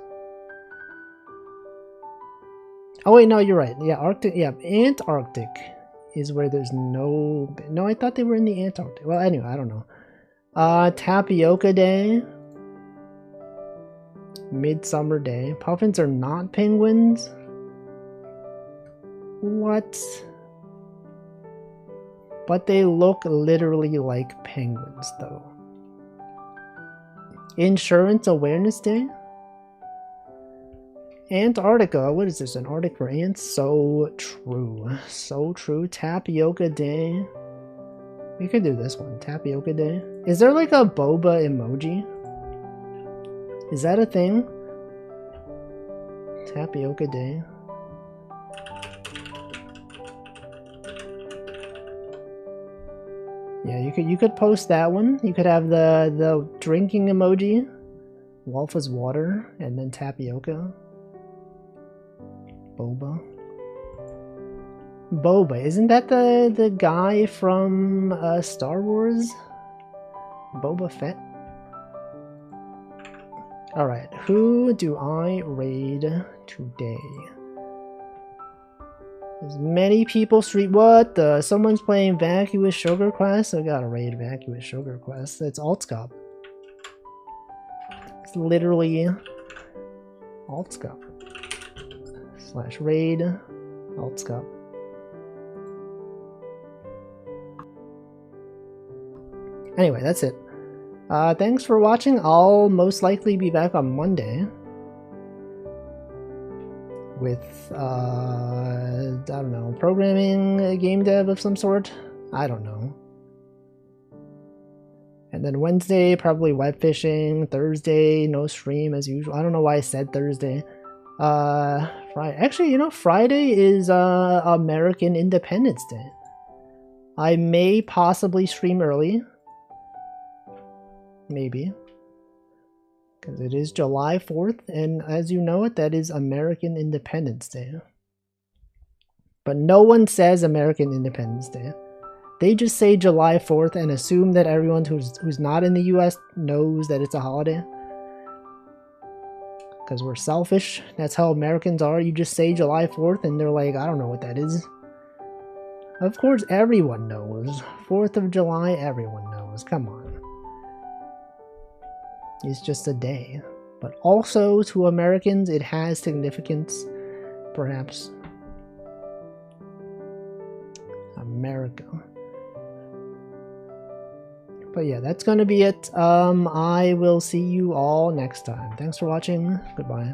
Oh wait, no, you're right. Yeah, Arctic. Yeah, Antarctic is where there's no. No, I thought they were in the Antarctic. Well, anyway, I don't know. Tapioca Day. Midsummer Day. Puffins are not penguins. What? But they look literally like penguins, though. Insurance Awareness Day. Antarctica, what is this, an Arctic for ants? So true. So true. Tapioca Day. We could do this one. Tapioca Day. Is there like a boba emoji? Is that a thing? Tapioca Day. Yeah, you could post that one. You could have the drinking emoji, Wolf's water, and then tapioca. Boba. Boba, isn't that the guy from Star Wars? Boba Fett? Alright, who do I raid today? There's many people street. What the? Someone's playing Vacuous Sugar Quest? I gotta raid Vacuous Sugar Quest. It's AltScop. It's literally AltScop. / raid AltScop. Anyway, that's it. Thanks for watching. I'll most likely be back on Monday with, I don't know, programming, game dev of some sort? I don't know. And then Wednesday, probably web fishing. Thursday, no stream as usual. I don't know why I said Thursday. Friday. Actually, you know, Friday is American Independence Day. I may possibly stream early. Maybe. Because it is July 4th, and as you know it, that is American Independence Day. But no one says American Independence Day. They just say July 4th and assume that everyone who's not in the US knows that it's a holiday. Because we're selfish. That's how Americans are. You just say July 4th and they're like, I don't know what that is. Of course everyone knows. 4th of July, everyone knows. Come on. It's just a day. But also, to Americans, it has significance. Perhaps. America. But yeah, that's gonna be it. I will see you all next time. Thanks for watching. Goodbye.